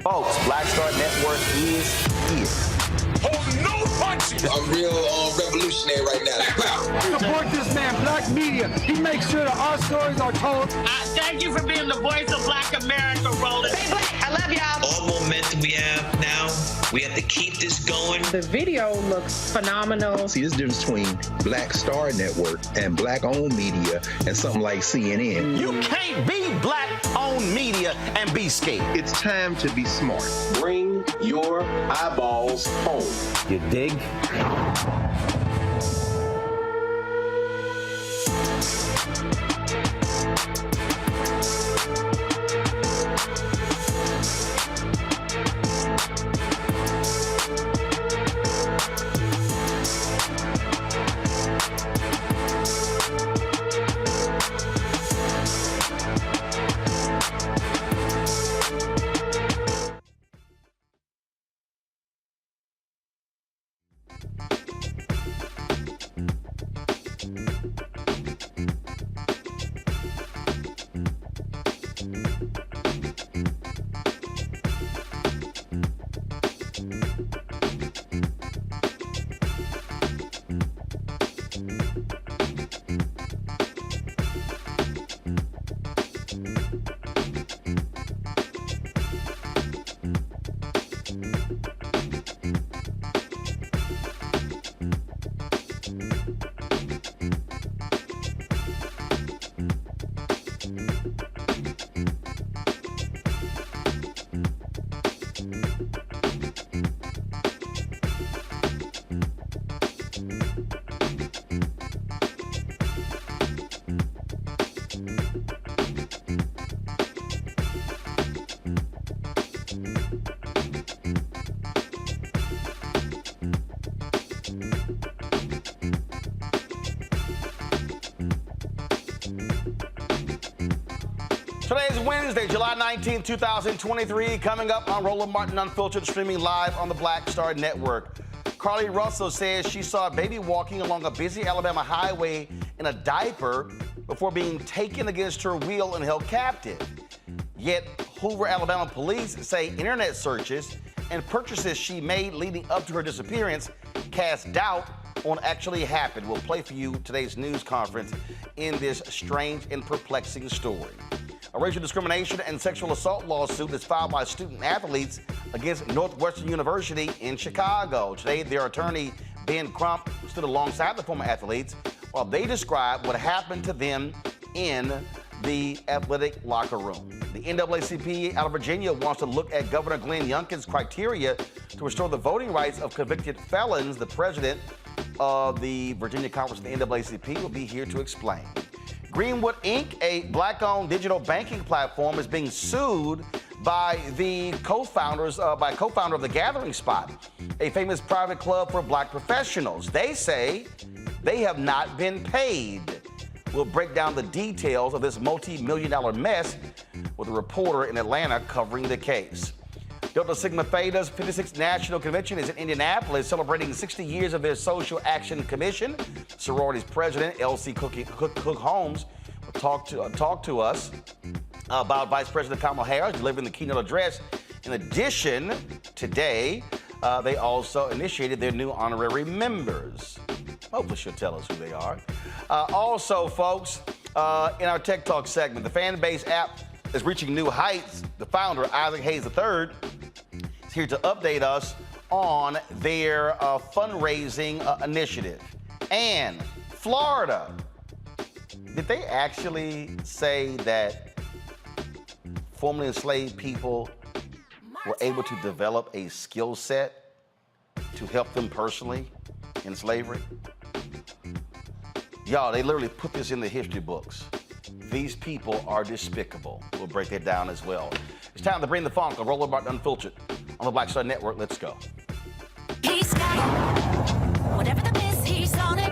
Folks, Black Star Network is here. Hold no punches! I'm real revolutionary right now. Support this man, Black Media. He makes sure that our stories are told. Thank you for being the voice of Black America, Roland. Stay black. I love y'all. All momentum we have now, we have to keep this going. The video looks phenomenal. See, there's a difference between Black Star Network and Black-owned media and something like CNN. You can't be Black-owned media and be scared. It's time to be smart. Bring your eyeballs home. You dig? Today is Wednesday, July 19, 2023. Coming up on Roland Martin Unfiltered, streaming live on the Black Star Network. Carlee Russell says she saw a baby walking along a busy Alabama highway in a diaper before being taken against her will and held captive. Yet Hoover, Alabama police say internet searches and purchases she made leading up to her disappearance cast doubt on what actually happened. We'll play for you today's news conference in this strange and perplexing story. A racial discrimination and sexual assault lawsuit is filed by student athletes against Northwestern University in Chicago. Today, their attorney, Ben Crump, stood alongside the former athletes while they described what happened to them in the athletic locker room. The NAACP out of Virginia wants to look at Governor Glenn Youngkin's criteria to restore the voting rights of convicted felons. The president of the Virginia Conference of the NAACP will be here to explain. Greenwood Inc., a Black-owned digital banking platform, is being sued by the co-founder of the Gathering Spot, a famous private club for Black professionals. They say they have not been paid. We'll break down the details of this multi-million-dollar mess with a reporter in Atlanta covering the case. Delta Sigma Theta's 56th National Convention is in Indianapolis, celebrating 60 years of their Social Action Commission. Sorority's president, L.C. Cook Holmes, will talk to us about Vice President Kamala Harris delivering the keynote address. In addition, today, they also initiated their new honorary members. Hopefully she'll tell us who they are. Also, folks, in our Tech Talk segment, the Fanbase app is reaching new heights. The founder, Isaac Hayes III, is here to update us on their fundraising initiative. And Florida, did they actually say that formerly enslaved people were able to develop a skill set to help them personally in slavery? Y'all, they literally put this in the history books. These people are despicable. We'll break that down as well. It's time to bring the funk of Roland Martin Unfiltered on the Black Star Network. Let's go. He's got whatever the miss, he's on it.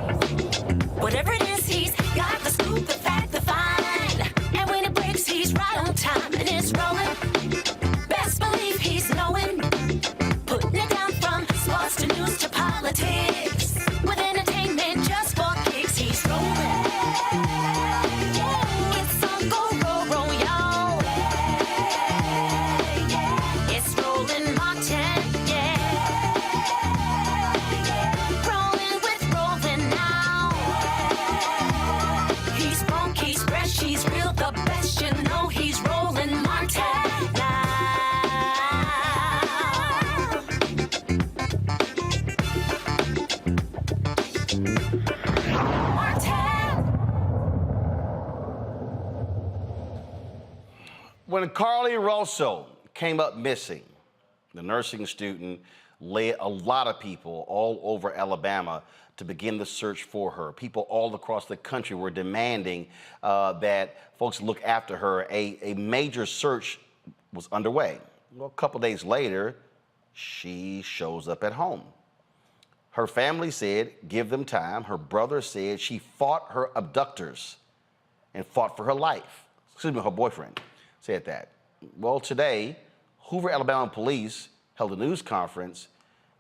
Whatever it is, he's got the scoop, the fact, the fine. And when it breaks, he's right on time and it's rolling. Best believe he's knowing. Putting it down from sports to news to politics. With entertainment just for kicks, he's rolling. It's on go, roll, roll, y'all. It's rolling. When Carlee Russell came up missing, the nursing student led a lot of people all over Alabama to begin the search for her. People all across the country were demanding that folks look after her. A major search was underway. Well, a couple days later, she shows up at home. Her family said, give them time. Her brother said she fought her abductors and fought for her life. Excuse me, her boyfriend said that. Well, today, Hoover, Alabama police held a news conference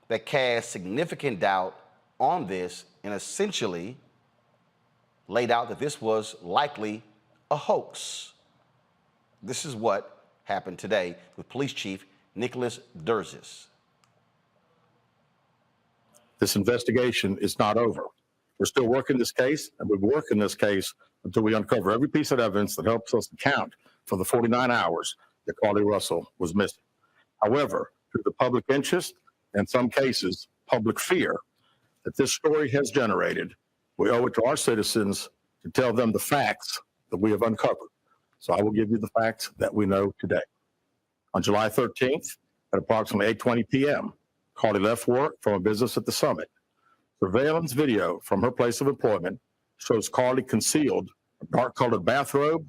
that cast significant doubt on this and essentially laid out that this was likely a hoax. This is what happened today with Police Chief Nicholas Durzis. This investigation is not over. We're still working this case, and we'll be working this case until we uncover every piece of evidence that helps us account for the 49 hours that Carlee Russell was missing. However, through the public interest, and in some cases, public fear that this story has generated, we owe it to our citizens to tell them the facts that we have uncovered. So I will give you the facts that we know today. On July 13th, at approximately 8:20 p.m., Carlee left work from a business at the Summit. Surveillance video from her place of employment shows Carlee concealed a dark-colored bathrobe,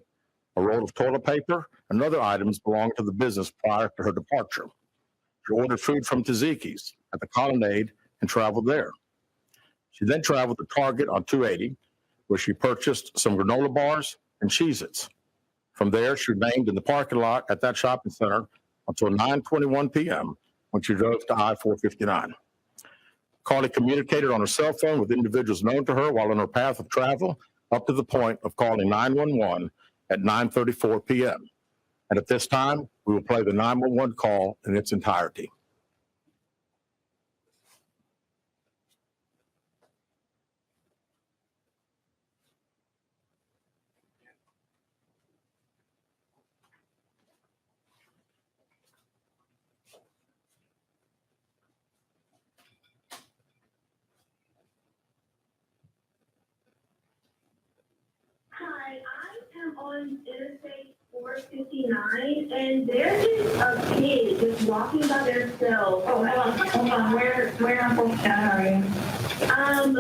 a roll of toilet paper, and other items belonging to the business prior to her departure. She ordered food from Taziki's at the Colonnade and traveled there. She then traveled to Target on 280, where she purchased some granola bars and Cheez-Its. From there, she remained in the parking lot at that shopping center until 9:21 p.m. when she drove to I-459. Carlee communicated on her cell phone with individuals known to her while on her path of travel up to the point of calling 911 at 9:34 p.m. And at this time, we will play the 911 call in its entirety. Hi, I am on Interstate 459, and there is a kid just walking by themselves. Oh, hold on. Where on 459 are you? I'm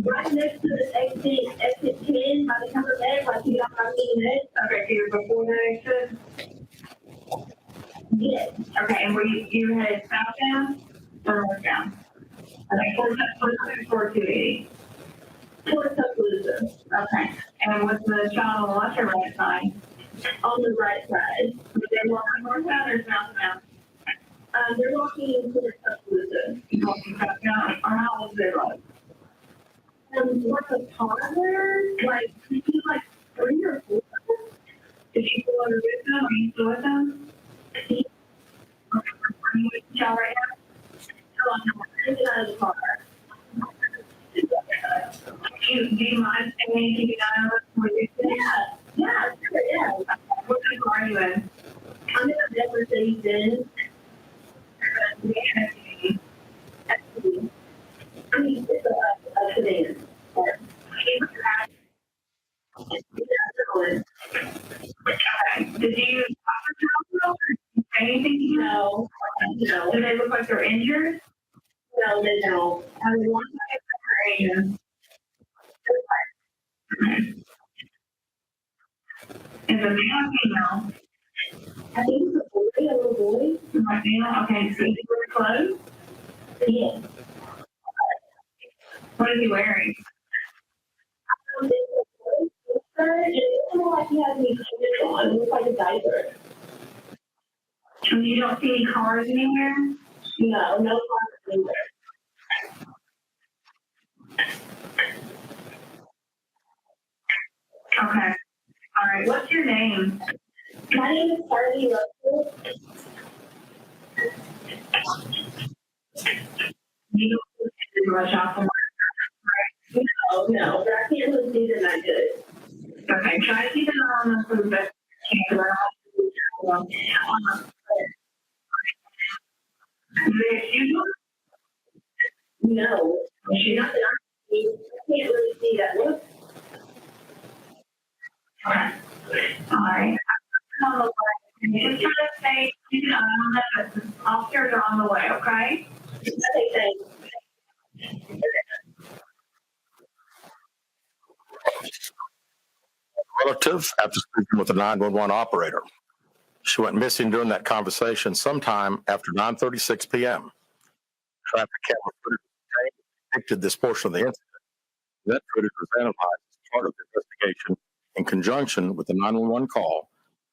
right next to the exit 10 by the cover bed, like you got my meeting. Okay, so you're before the exit? Yes. Okay, and were you headed southbound or northbound? Okay, 480. Towards Tuscaloosa. Okay. And what's the child on the left or right side? On the right side. They're walking northbound or southbound? They're walking towards Tuscaloosa. You're walking southbound? Or how old is they like? Like a toddler? Like, maybe like 3 or 4? Did you go under with them? Are you still with them? Are you with the child right now? No, I'm not. I'm out of the car. Do you mind saying keep an eye on what you're saying? Yeah, sure, yeah. What vehicle are you in? I'm in a Mercedes-Benz. I mean, it's a sedan. Okay. Did you offer to or say anything? No. No. Do they look like they're injured? No, they don't. I mean, one side of the is a male or female? I think it's a little boy. A male? Okay, so he's wearing clothes? Yes. What is he wearing? It looks like he has any clothes on. It looks like a diaper. And you don't see any cars anywhere? No, no cars anywhere. Okay. All right. What's your name? My name is Carlee Russell. You don't rush off from work. No, but I can't really see them that good. Okay. Try to keep an eye on them for the best you can. No, she's not that I can't really see that look. All right. on the way. Just try to stay, the officers are on the way, okay? Okay, thanks. Relative, after speaking with the 911 operator, she went missing during that conversation sometime after 9:36 p.m. Traffic camera footage depicted this portion of the incident. That footage was analyzed as part of the investigation in conjunction with the 911 call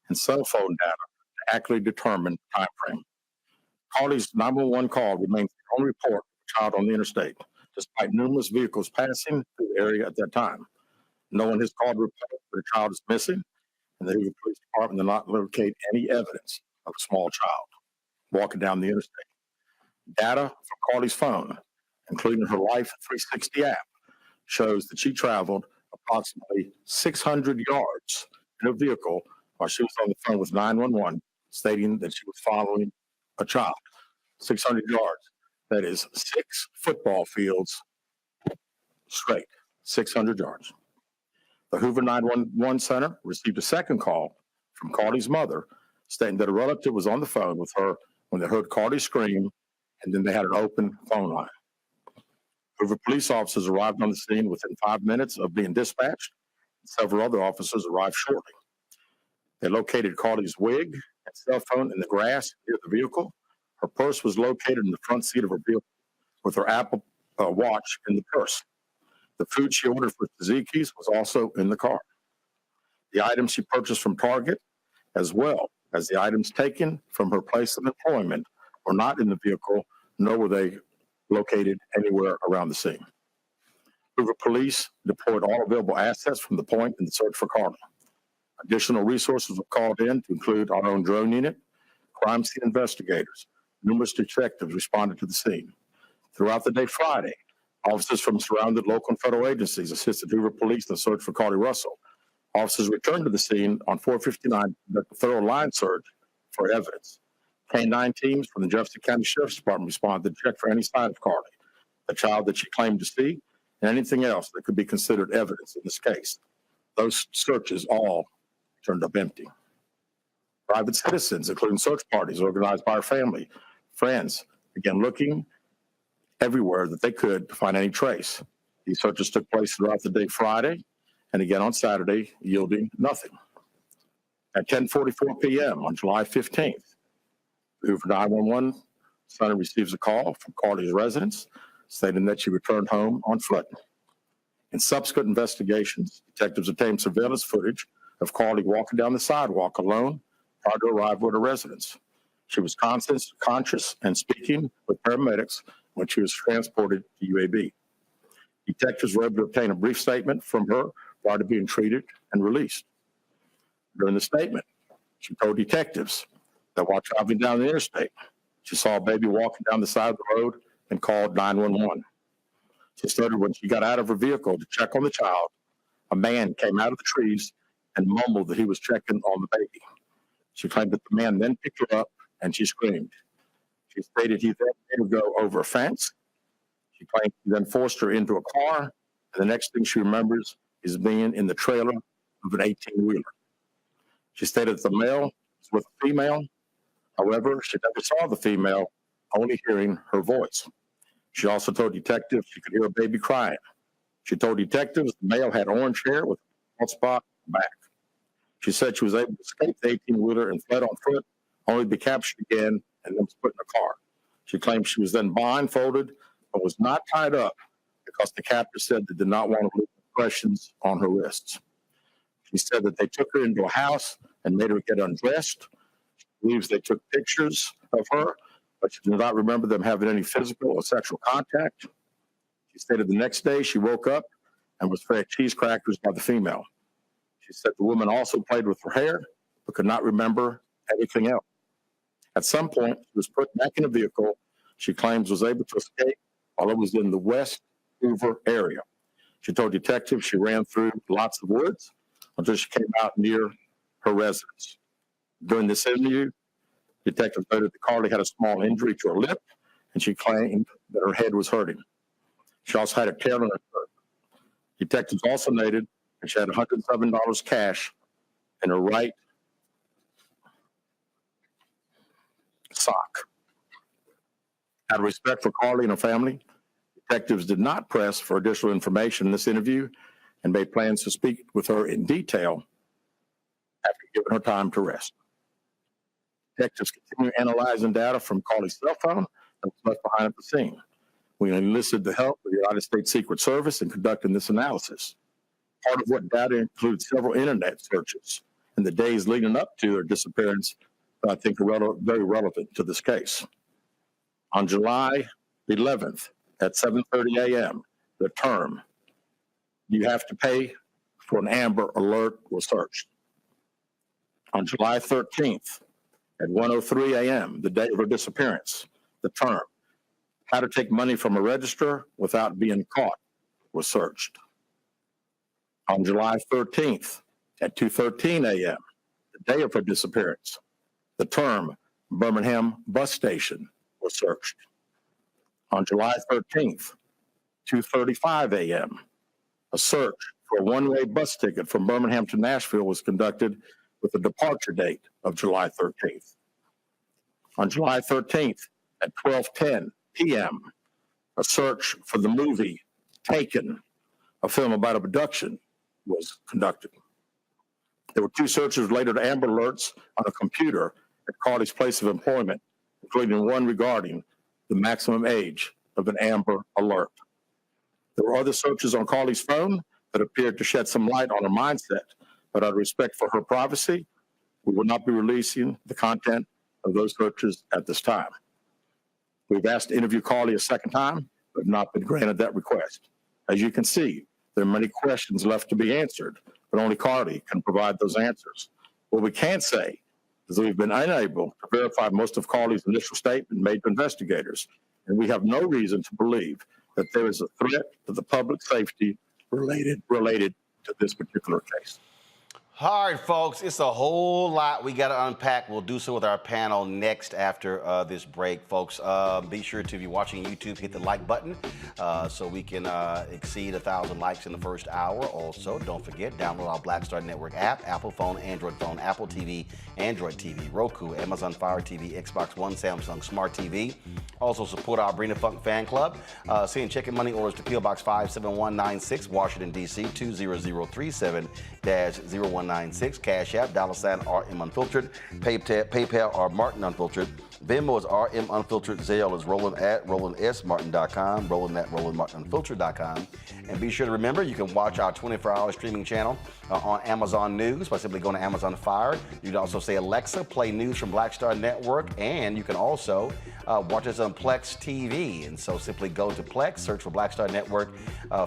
and cell phone data to accurately determine the time frame. Carlee's 911 call remains the only report of a child on the interstate, despite numerous vehicles passing through the area at that time. No one has called to report that a child is missing, and the Hoover Police Department did not locate any evidence of a small child walking down the interstate. Data from Carlee's phone, including her Life 360 app, shows that she traveled approximately 600 yards in a vehicle while she was on the phone with 911, stating that she was following a child. 600 yards. That is 6 football fields straight, 600 yards. The Hoover 911 Center received a second call from Carlee's mother, stating that a relative was on the phone with her when they heard Carlee scream, and then they had an open phone line. Hoover police officers arrived on the scene within 5 minutes of being dispatched. Several other officers arrived shortly. They located Carlee's wig and cell phone in the grass near the vehicle. Her purse was located in the front seat of her vehicle with her Apple Watch in the purse. The food she ordered for Tzatziki's was also in the car. The items she purchased from Target, as well as the items taken from her place of employment, were not in the vehicle, nor were they located anywhere around the scene. Hoover police deployed all available assets from the point in the search for Carlee. Additional resources were called in to include our own drone unit, crime scene investigators. Numerous detectives responded to the scene. Throughout the day Friday, officers from surrounded local and federal agencies assisted Hoover police in the search for Carlee Russell. Officers returned to the scene on 459 the thorough line search for evidence. K-9 teams from the Jefferson County Sheriff's Department responded to check for any sign of Carlee, the child that she claimed to see, and anything else that could be considered evidence in this case. Those searches all turned up empty. Private citizens, including search parties organized by our family, friends, began looking everywhere that they could to find any trace. These searches took place throughout the day Friday and again on Saturday, yielding nothing. At 10:44 p.m. on July 15th, the Hoover 911 center receives a call from Carlee's residence stating that she returned home on foot. In subsequent investigations, detectives obtained surveillance footage of Carlee walking down the sidewalk alone prior to arrival at her residence. She was conscious and speaking with paramedics when she was transported to UAB. Detectives were able to obtain a brief statement from her prior to being treated and released. During the statement, she told detectives that while traveling down the interstate, she saw a baby walking down the side of the road and called 911. She stated when she got out of her vehicle to check on the child, a man came out of the trees and mumbled that he was checking on the baby. She claimed that the man then picked her up and she screamed. She stated he then made her go over a fence. She claimed he then forced her into a car, and the next thing she remembers is being in the trailer of an 18-wheeler. She stated that the male was with a female. However, she never saw the female, only hearing her voice. She also told detectives she could hear a baby crying. She told detectives the male had orange hair with a spot on the back. She said she was able to escape the 18-wheeler and fled on foot, only to be captured again and then put in a car. She claimed she was then blindfolded but was not tied up because the captor said they did not want to leave impressions on her wrists. She said that they took her into a house and made her get undressed. She believes they took pictures of her, but she does not remember them having any physical or sexual contact. She stated the next day she woke up and was fed cheese crackers by the female. She said the woman also played with her hair, but could not remember anything else. At some point, she was put back in a vehicle she claims was able to escape while it was in the West Hoover area. She told detectives she ran through lots of woods until she came out near her residence. During this interview, detectives noted that Carlee had a small injury to her lip, and she claimed that her head was hurting. She also had a tear in her shirt. Detectives also noted that she had $107 cash in her right sock. Out of respect for Carlee and her family, detectives did not press for additional information in this interview and made plans to speak with her in detail after giving her time to rest. Detectives continue analyzing data from Carlee's cell phone that was left behind at the scene. We enlisted the help of the United States Secret Service in conducting this analysis. Part of what data includes several internet searches in the days leading up to her disappearance that I think are very relevant to this case. On July 11th at 7:30 a.m., the term "you have to pay for an Amber Alert" was searched. On July 13th at 1:03 a.m., the day of her disappearance, the term "how to take money from a register without being caught" was searched. On July 13th at 2:13 a.m., the day of her disappearance, the term "Birmingham bus station" was searched. On July 13th, 2:35 a.m., a search for a one-way bus ticket from Birmingham to Nashville was conducted with a departure date of July 13th. On July 13th at 12:10 p.m., a search for the movie Taken, a film about abduction, was conducted. There were 2 searches related to Amber Alerts on a computer at Carlee's place of employment, including one regarding the maximum age of an Amber Alert. There were other searches on Carlee's phone that appeared to shed some light on her mindset, but out of respect for her privacy, we will not be releasing the content of those searches at this time. We've asked to interview Carlee a second time, but not been granted that request. As you can see, there are many questions left to be answered, but only Carlee can provide those answers. What we can say is that we've been unable to verify most of Carlee's initial statement made to investigators, and we have no reason to believe that there is a threat to the public safety related to this particular case. All right, folks, it's a whole lot we got to unpack. We'll do so with our panel next after this break, folks. Be sure to, if you're watching YouTube, hit the like button so we can exceed 1,000 likes in the first hour. Also, don't forget, download our Black Star Network app, Apple phone, Android phone, Apple TV, Android TV, Roku, Amazon Fire TV, Xbox One, Samsung Smart TV. Also, support our Bring the Funk fan club. Send checking money orders to P.O. Box 57196, Washington, D.C. 20037-0196. Cash App, $RM Unfiltered, PayPal or Martin Unfiltered. Venmo is RM Unfiltered. Zelle is Roland@RolandSMartin.com, Roland@RolandMartinUnfiltered.com. And be sure to remember, you can watch our 24-hour streaming channel on Amazon News by simply going to Amazon Fire. You can also say, Alexa, play news from Black Star Network. And you can also watch us on Plex TV. And so simply go to Plex, search for Black Star Network,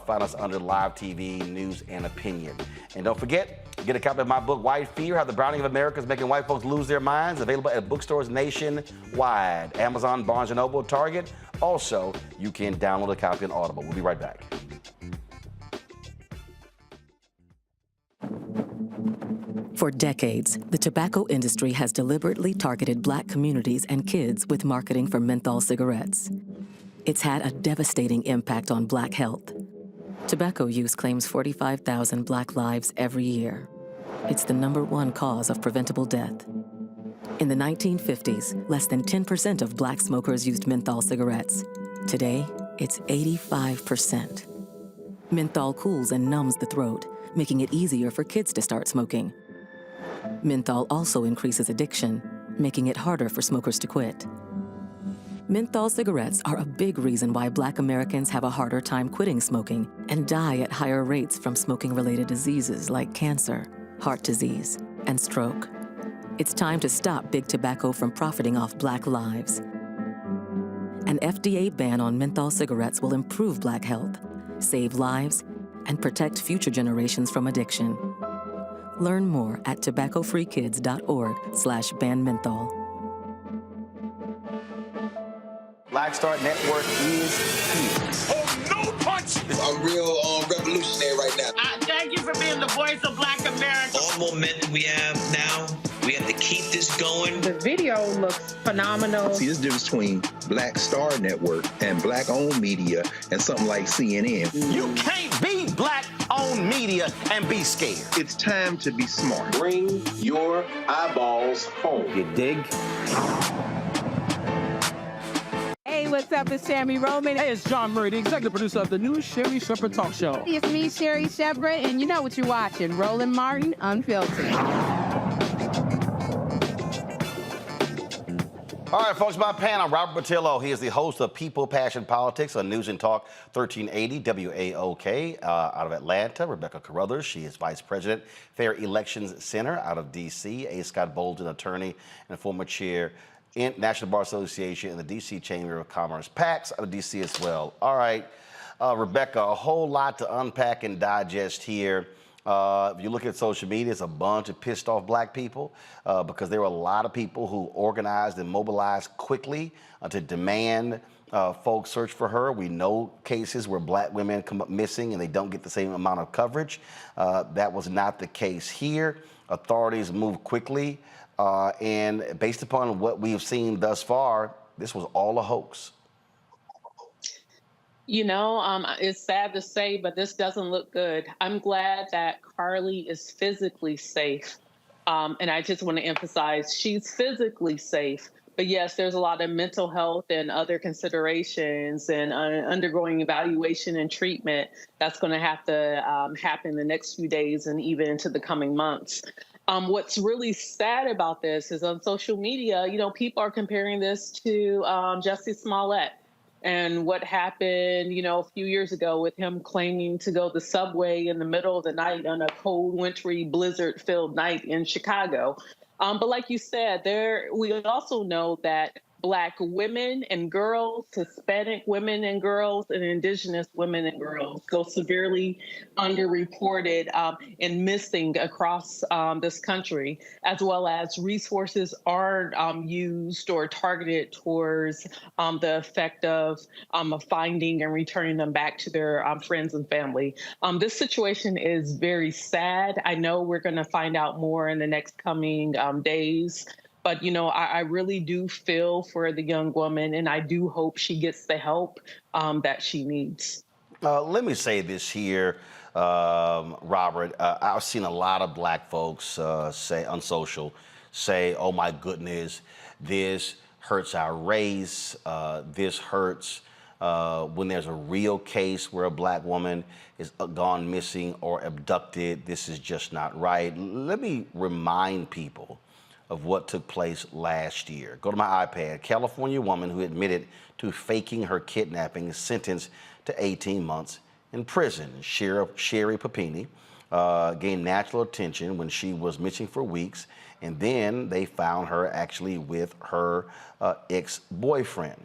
find us under Live TV, News and Opinion. And don't forget, get a copy of my book, White Fear, How the Browning of America is Making White Folks Lose Their Minds, available at bookstores nationwide, Amazon, Barnes & Noble, Target. Also, you can download a copy on Audible. We'll be right back. For decades, the tobacco industry has deliberately targeted Black communities and kids with marketing for menthol cigarettes. It's had a devastating impact on Black health. Tobacco use claims 45,000 Black lives every year. It's the #1 cause of preventable death. In the 1950s, less than 10% of Black smokers used menthol cigarettes. Today, it's 85%. Menthol cools and numbs the throat, making it easier for kids to start smoking. Menthol also increases addiction, making it harder for smokers to quit. Menthol cigarettes are a big reason why Black Americans have a harder time quitting smoking and die at higher rates from smoking-related diseases like cancer, heart disease, and stroke. It's time to stop Big Tobacco from profiting off Black lives. An FDA ban on menthol cigarettes will improve Black health, save lives, and protect future generations from addiction. Learn more at tobaccofreekids.org/ban menthol. Black Star Network is here. Oh, no punch! I'm real revolutionary right now. Thank you for being the voice of Black America. All momentum we have now, we have to keep this going. The video looks phenomenal. See, this difference between Black Star Network and Black-owned media and something like CNN. You can't be Black-owned media and be scared. It's time to be smart. Bring your eyeballs home. You dig? what's up? It's Tammy Roman. Hey, it's John Murray, the executive producer of the new Sherry Shepherd Talk Show. It's me, Sherry Shepherd, and you know what you're watching, Roland Martin Unfiltered. All right, folks, my panel, Robert Patillo. He is the host of People, Passion, Politics on News and Talk 1380 WAOK out of Atlanta. Rebecca Carruthers, she is Vice President, Fair Elections Center out of D.C. A. Scott Bolden, attorney and former chair in National Bar Association and the D.C. Chamber of Commerce, PAX out of D.C. as well. All right, Rebecca, a whole lot to unpack and digest here. If you look at social media, it's a bunch of pissed off black people because there were a lot of people who organized and mobilized quickly to demand folks search for her. We know cases where black women come up missing and they don't get the same amount of coverage. That was not the case here. Authorities moved quickly, and based upon what we have seen thus far, this was all a hoax. You know, it's sad to say, but this doesn't look good. I'm glad that Carlee is physically safe. And I just want to emphasize she's physically safe. But yes, there's a lot of mental health and other considerations and undergoing evaluation and treatment that's going to have to happen the next few days and even into the coming months. What's really sad about this is on social media, you know, people are comparing this to Jussie Smollett. And what happened, you know, a few years ago with him claiming to go the subway in the middle of the night on a cold, wintry, blizzard-filled night in Chicago. But like you said, we also know that Black women and girls, Hispanic women and girls, and Indigenous women and girls go severely underreported and missing across this country, as well as resources aren't used or targeted towards the effect of finding and returning them back to their friends and family. This situation is very sad. I know we're going to find out more in the next coming days. But, you know, I really do feel for the young woman, and I do hope she gets the help that she needs. Let me say this here, Robert. I've seen a lot of black folks say on social, oh, my goodness, this hurts our race. This hurts when there's a real case where a black woman is gone missing or abducted. This is just not right. Let me remind people of what took place last year. Go to my iPad. California woman who admitted to faking her kidnapping is sentenced to 18 months in prison. Sherry Papini gained national attention when she was missing for weeks, and then they found her actually with her ex-boyfriend.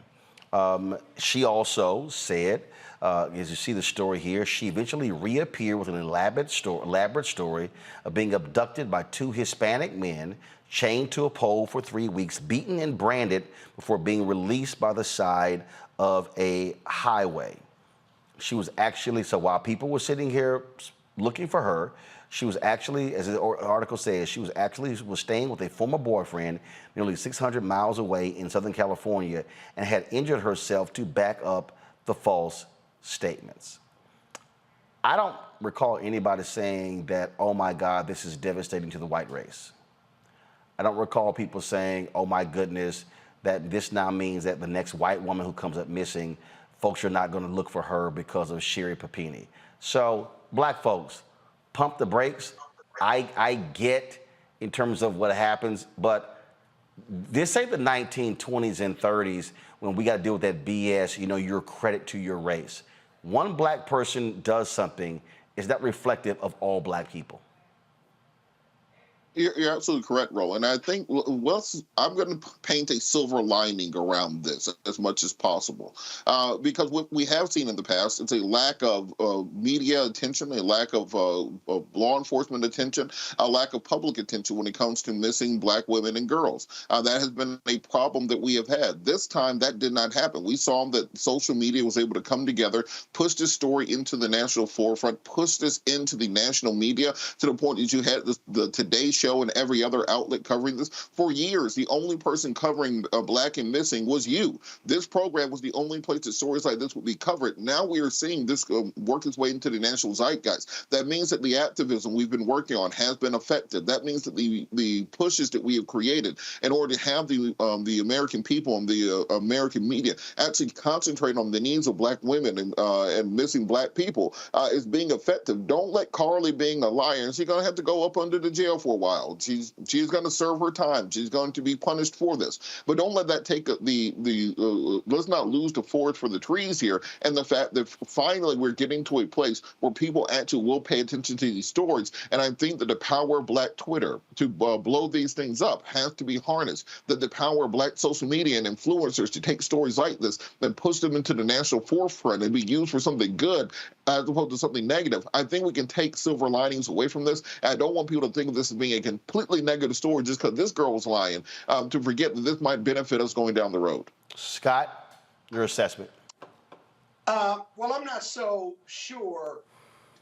She also said, as you see the story here, she eventually reappeared with an elaborate story of being abducted by two Hispanic men, chained to a pole for 3 weeks, beaten and branded before being released by the side of a highway. She was actually, so while people were sitting here looking for her, she was actually, as the article says, she was staying with a former boyfriend nearly 600 miles away in Southern California and had injured herself to back up the false statements. I don't recall anybody saying that, oh my God, this is devastating to the white race. I don't recall people saying, oh my goodness, that this now means that the next white woman who comes up missing, folks are not going to look for her because of Sherry Papini. So, black folks, pump the brakes. I get in terms of what happens, but this ain't the 1920s and 30s when we got to deal with that BS, you know, your credit to your race. One black person does something, is that reflective of all black people? You're absolutely correct, Roland. I think I'm going to paint a silver lining around this as much as possible, because what we have seen in the past is a lack of media attention, a lack of law enforcement attention, a lack of public attention when it comes to missing black women and girls. That has been a problem that we have had. This time, that did not happen. We saw that social media was able to come together, push this story into the national forefront, push this into the national media to the point that you had the Today Show show and every other outlet covering this. For years, the only person covering Black and missing was you. This program was the only place that stories like this would be covered. Now we are seeing this work its way into the national zeitgeist. That means that the activism we've been working on has been effective. That means that the pushes that we have created in order to have the American people and the American media actually concentrate on the needs of Black women and missing Black people is being effective. Don't let Carlee being a liar, and she's going to have to go up under the jail for a while. She's going to serve her time. She's going to be punished for this. But don't let that take let's not lose the forest for the trees here, and the fact that finally we're getting to a place where people actually will pay attention to these stories. And I think that the power of Black Twitter to blow these things up has to be harnessed, that the power of Black social media and influencers to take stories like this and push them into the national forefront and be used for something good as opposed to something negative. I think we can take silver linings away from this. And I don't want people to think of this as being a completely negative story just because this girl was lying, to forget that this might benefit us going down the road. Scott, your assessment. Well, I'm not so sure,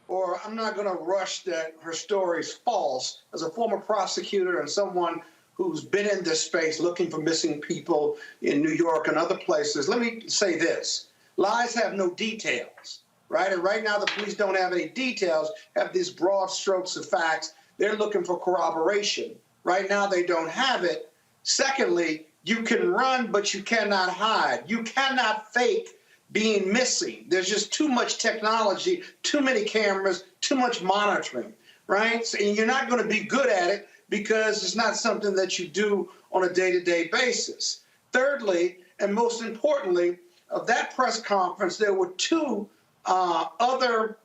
or I'm not going to rush that her story is false. As a former prosecutor and someone who's been in this space looking for missing people in New York and other places, let me say this. Lies have no details, right? And right now the police don't have any details, have these broad strokes of facts. They're looking for corroboration. Right now they don't have it. Secondly, you can run, but you cannot hide. You cannot fake being missing. There's just too much technology, too many cameras, too much monitoring, right? So, and you're not going to be good at it because it's not something that you do on a day-to-day basis. Thirdly, and most importantly, of that press conference, there were two other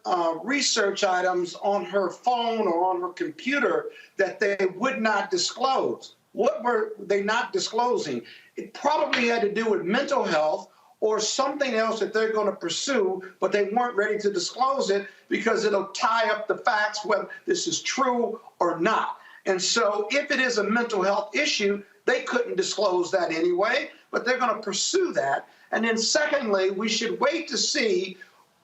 research items on her phone or on her computer that they would not disclose. What were they not disclosing? It probably had to do with mental health or something else that they're going to pursue, but they weren't ready to disclose it because it'll tie up the facts whether this is true or not. And so if it is a mental health issue, they couldn't disclose that anyway, but they're going to pursue that. And then secondly, we should wait to see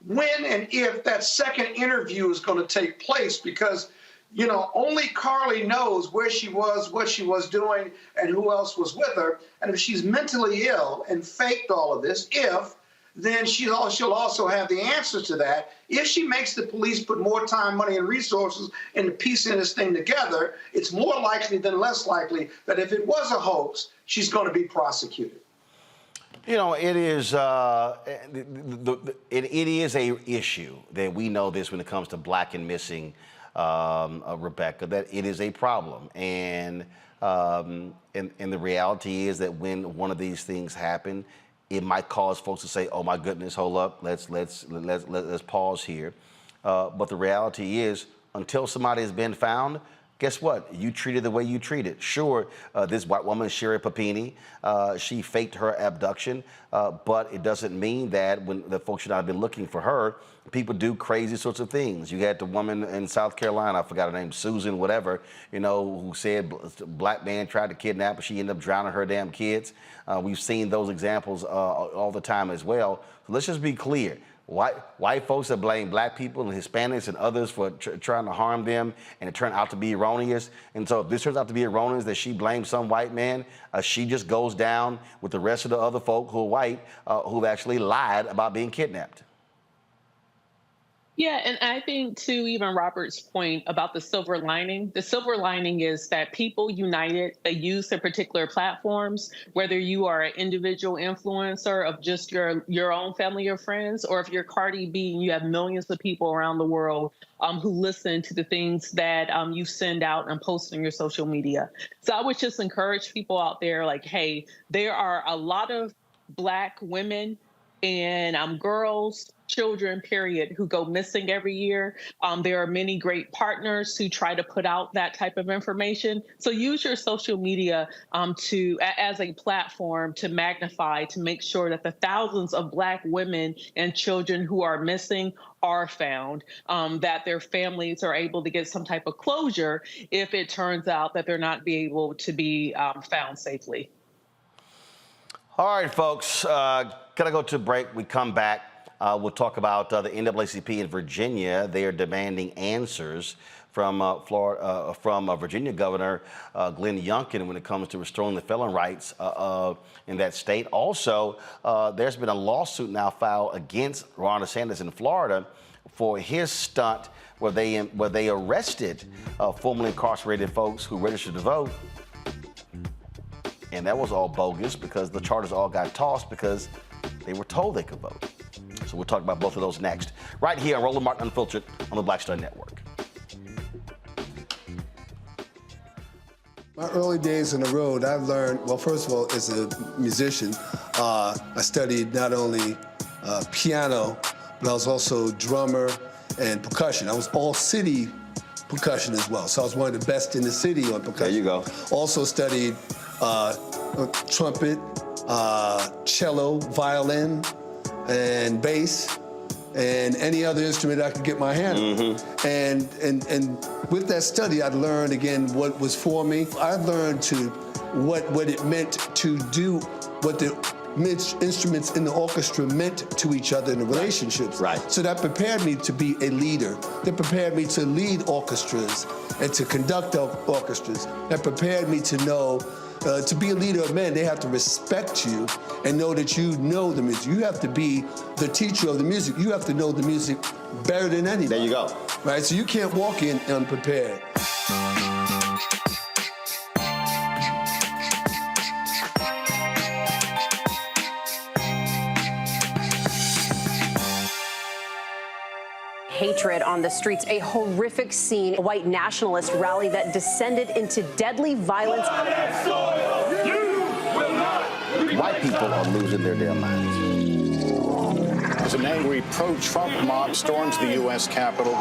when and if that second interview is going to take place, because you know, only Carlee knows where she was, what she was doing, and who else was with her. And if she's mentally ill and faked all of this, then she'll also have the answers to that. If she makes the police put more time, money, and resources into piecing this thing together, it's more likely than less likely that if it was a hoax, she's going to be prosecuted. You know, it is it is a issue that we know this when it comes to Black and missing. Rebecca, that it is a problem, and the reality is that when one of these things happen, it might cause folks to say, "Oh my goodness, hold up, let's pause here." But the reality is, until somebody has been found, guess what? You treated the way you treated. Sure, this white woman, Sherry Papini, she faked her abduction, but it doesn't mean that when the folks should not have been looking for her, people do crazy sorts of things. You had the woman in South Carolina, I forgot her name, Susan, whatever, you know, who said a Black man tried to kidnap her. She ended up drowning her damn kids. We've seen those examples all the time as well. So let's just be clear. White folks that blame Black people and Hispanics and others for trying to harm them, and it turned out to be erroneous. And so if this turns out to be erroneous, that she blames some white man, she just goes down with the rest of the other folk who are white, who've actually lied about being kidnapped. Yeah, and I think, too, even Robert's point about the silver lining is that people united, they use their particular platforms, whether you are an individual influencer of just your own family or friends, or if you're Cardi B and you have millions of people around the world who listen to the things that you send out and post on your social media. So I would just encourage people out there, like, hey, there are a lot of Black women and girls, children, period, who go missing every year. There are many great partners who try to put out that type of information. So use your social media as a platform to magnify, to make sure that the thousands of Black women and children who are missing are found, that their families are able to get some type of closure if it turns out that they're not able to be found safely. All right, folks, gotta go to a break. We come back. We'll talk about the NAACP in Virginia. They are demanding answers from Virginia Governor Glenn Youngkin when it comes to restoring the felon rights in that state. Also, there's been a lawsuit now filed against Ron DeSantis in Florida for his stunt where they arrested formerly incarcerated folks who registered to vote. And that was all bogus because the charges all got tossed because they were told they could vote. So we'll talk about both of those next, right here on Roland Martin Unfiltered on the Black Star Network. My early days on the road, I've learned, well, first of all, as a musician, I studied not only piano, but I was also drummer and percussion. I was all city percussion as well. So I was one of the best in the city on percussion. There you go. Also studied trumpet, cello, violin, and bass, and any other instrument I could get my hand on. And with that study, I'd learned again what was for me. I learned what it meant to do what the instruments in the orchestra meant to each other in the relationships. Right. So that prepared me to be a leader. That prepared me to lead orchestras and to conduct orchestras. That prepared me to know to be a leader of men, they have to respect you and know that you know the music. You have to be the teacher of the music. You have to know the music better than anybody. There you go. Right, so you can't walk in unprepared. Hatred on the streets, a horrific scene, a white nationalist rally that descended into deadly violence. White people are losing their damn minds. As an angry pro-Trump mob storms the U.S. Capitol,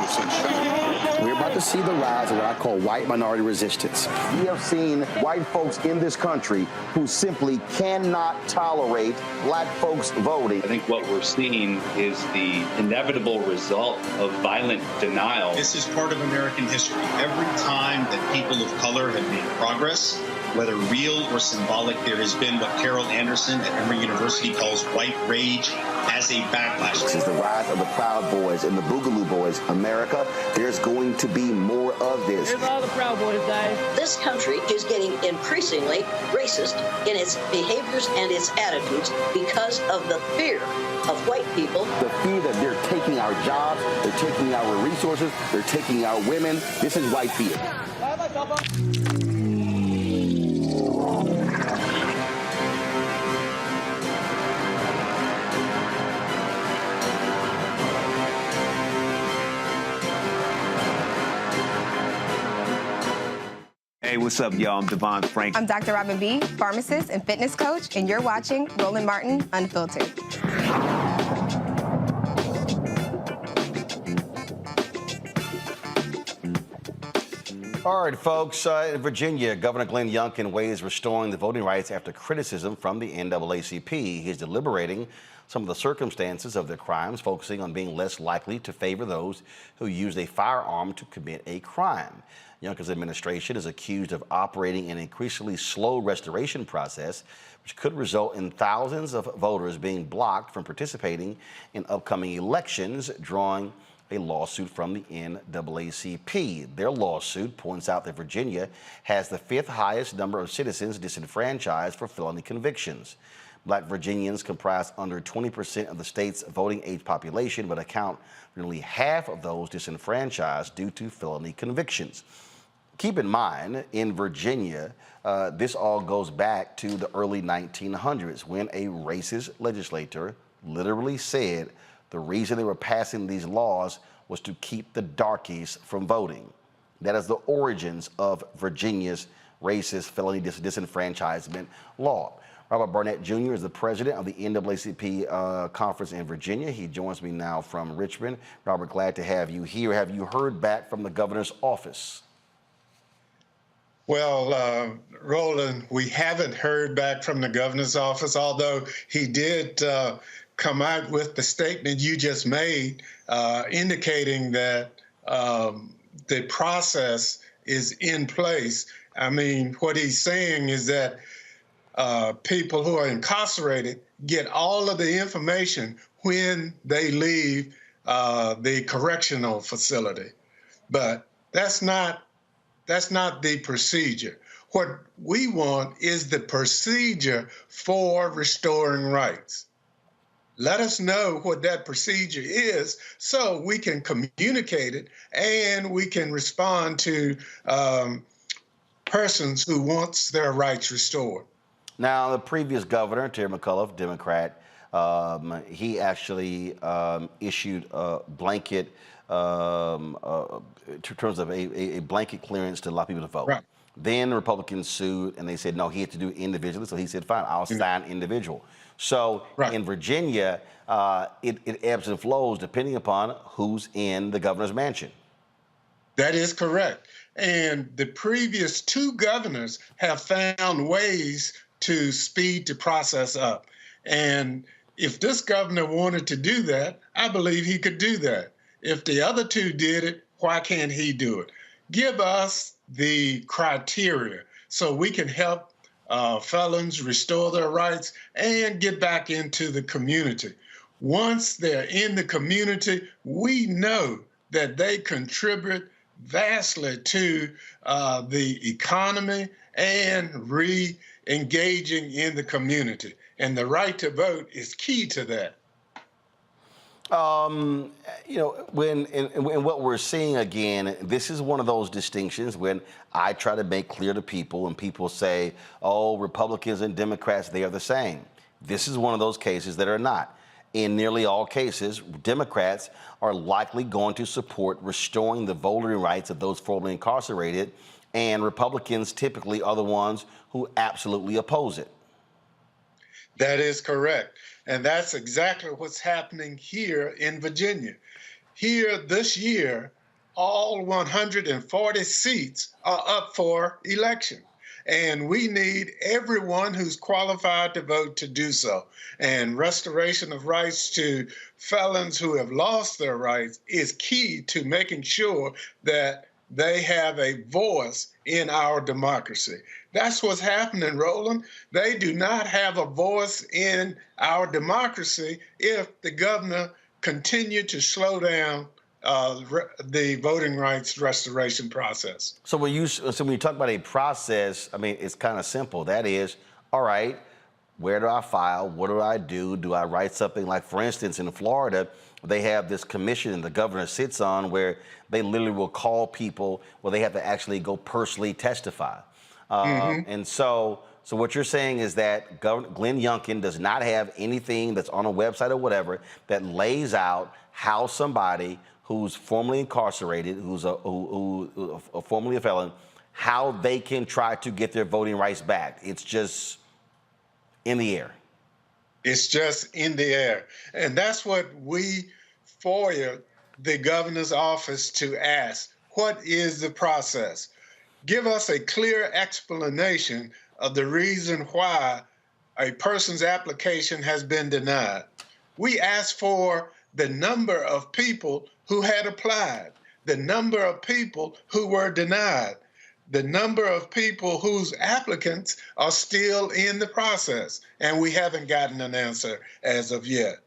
we're about to see the rise of what I call white minority resistance. We have seen white folks in this country who simply cannot tolerate black folks voting. I think what we're seeing is the inevitable result of violent denial. This is part of American history. Every time that people of color have made progress, whether real or symbolic, there has been what Carol Anderson at Emory University calls white rage as a backlash. This is the rise of the Proud Boys and the Boogaloo Boys. America, there's going to be more of this. Here's all the Proud Boys, guys. This country is getting increasingly racist in its behaviors and its attitudes because of the fear of white people. The fear that they're taking our jobs, they're taking our resources, they're taking our women. This is white fear. Hey, what's up, y'all? I'm Devon Frank. I'm Dr. Robin B., pharmacist and fitness coach, and you're watching Roland Martin Unfiltered. All right, folks, in Virginia, Governor Glenn Youngkin weighs restoring the voting rights after criticism from the NAACP. He's deliberating some of the circumstances of their crimes, focusing on being less likely to favor those who use a firearm to commit a crime. Youngkin's administration is accused of operating an increasingly slow restoration process, which could result in thousands of voters being blocked from participating in upcoming elections, drawing a lawsuit from the NAACP. Their lawsuit points out that Virginia has the 5th highest number of citizens disenfranchised for felony convictions. Black Virginians comprise under 20% of the state's voting age population, but account for nearly half of those disenfranchised due to felony convictions. Keep in mind, in Virginia, this all goes back to the early 1900s when a racist legislator literally said the reason they were passing these laws was to keep the darkies from voting. That is the origins of Virginia's racist felony disenfranchisement law. Robert Barnette Jr. is the president of the NAACP conference in Virginia. He joins me now from Richmond. Robert, glad to have you here. Have you heard back from the governor's office? Well, Roland, we haven't heard back from the governor's office, although he did come out with the statement you just made, indicating that the process is in place. I mean, what he's saying is that people who are incarcerated get all of the information when they leave the correctional facility. But That's not the procedure. What we want is the procedure for restoring rights. Let us know what that procedure is so we can communicate it and we can respond to persons who wants their rights restored. Now, the previous governor, Terry McAuliffe, Democrat, he actually issued a blanket, in terms of a blanket clearance to allow people to vote. Right. Then the Republicans sued, and they said, no, he had to do it individually. So he said, fine, I'll sign individual. So in Virginia, it ebbs and flows depending upon who's in the governor's mansion. That is correct. And the previous two governors have found ways to speed the process up. And if this governor wanted to do that, I believe he could do that. If the other two did it, why can't he do it? Give us the criteria so we can help felons restore their rights and get back into the community. Once they're in the community, we know that they contribute vastly to the economy and re-engaging in the community. And the right to vote is key to that. You know, when what we're seeing again, this is one of those distinctions when I try to make clear to people and people say, oh, Republicans and Democrats, they are the same. This is one of those cases that are not. In nearly all cases, Democrats are likely going to support restoring the voting rights of those formerly incarcerated, and Republicans typically are the ones who absolutely oppose it. That is correct. And that's exactly what's happening here in Virginia. Here this year, all 140 seats are up for election. And we need everyone who's qualified to vote to do so. And restoration of rights to felons who have lost their rights is key to making sure that they have a voice in our democracy. That's what's happening, Roland. They do not have a voice in our democracy if the governor continued to slow down the voting rights restoration process. So when you talk about a process, I mean, it's kind of simple. That is, all right, where do I file? What do I do? Do I write something like, for instance, in Florida, they have this commission the governor sits on where they literally will call people where they have to actually go personally testify. And so what you're saying is that Governor Glenn Youngkin does not have anything that's on a website or whatever that lays out how somebody who's formerly incarcerated, who's formerly a felon, how they can try to get their voting rights back. It's just in the air. It's just in the air. And that's what we FOIA the governor's office to ask. What is the process? Give us a clear explanation of the reason why a person's application has been denied. We asked for the number of people who had applied, the number of people who were denied, the number of people whose applicants are still in the process, and we haven't gotten an answer as of yet.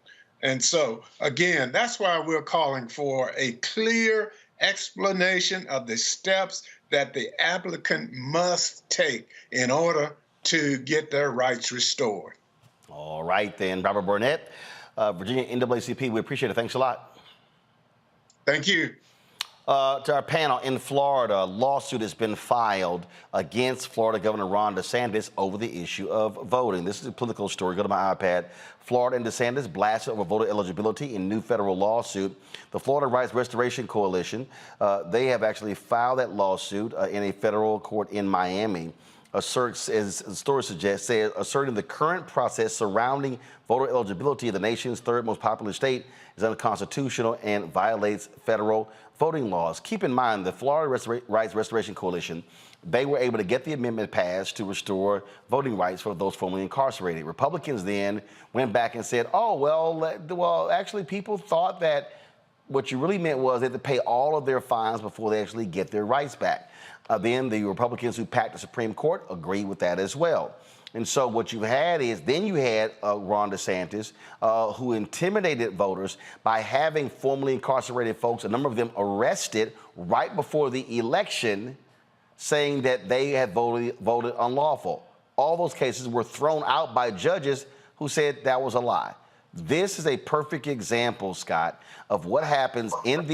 And so, again, that's why we're calling for a clear explanation of the steps that the applicant must take in order to get their rights restored. All right, then. Robert Barnette, Virginia NAACP, we appreciate it. Thanks a lot. Thank you. To our panel, in Florida, a lawsuit has been filed against Florida Governor Ron DeSantis over the issue of voting. This is a political story. Go to my iPad. Florida and DeSantis blasted over voter eligibility in new federal lawsuit. The Florida Rights Restoration Coalition, they have actually filed that lawsuit in a federal court in Miami. Asserts, as the story suggests, asserting the current process surrounding voter eligibility of the nation's third most populous state is unconstitutional and violates federal voting laws. Keep in mind, the Florida Rights Restoration Coalition, they were able to get the amendment passed to restore voting rights for those formerly incarcerated. Republicans then went back and said, oh, well, actually, people thought that what you really meant was they had to pay all of their fines before they actually get their rights back. Then the Republicans who packed the Supreme Court agreed with that as well. And so what you had is, then you had Ron DeSantis, who intimidated voters by having formerly incarcerated folks, a number of them arrested right before the election, saying that they had voted unlawful. All those cases were thrown out by judges who said that was a lie. This is a perfect example, Scott, of what happens in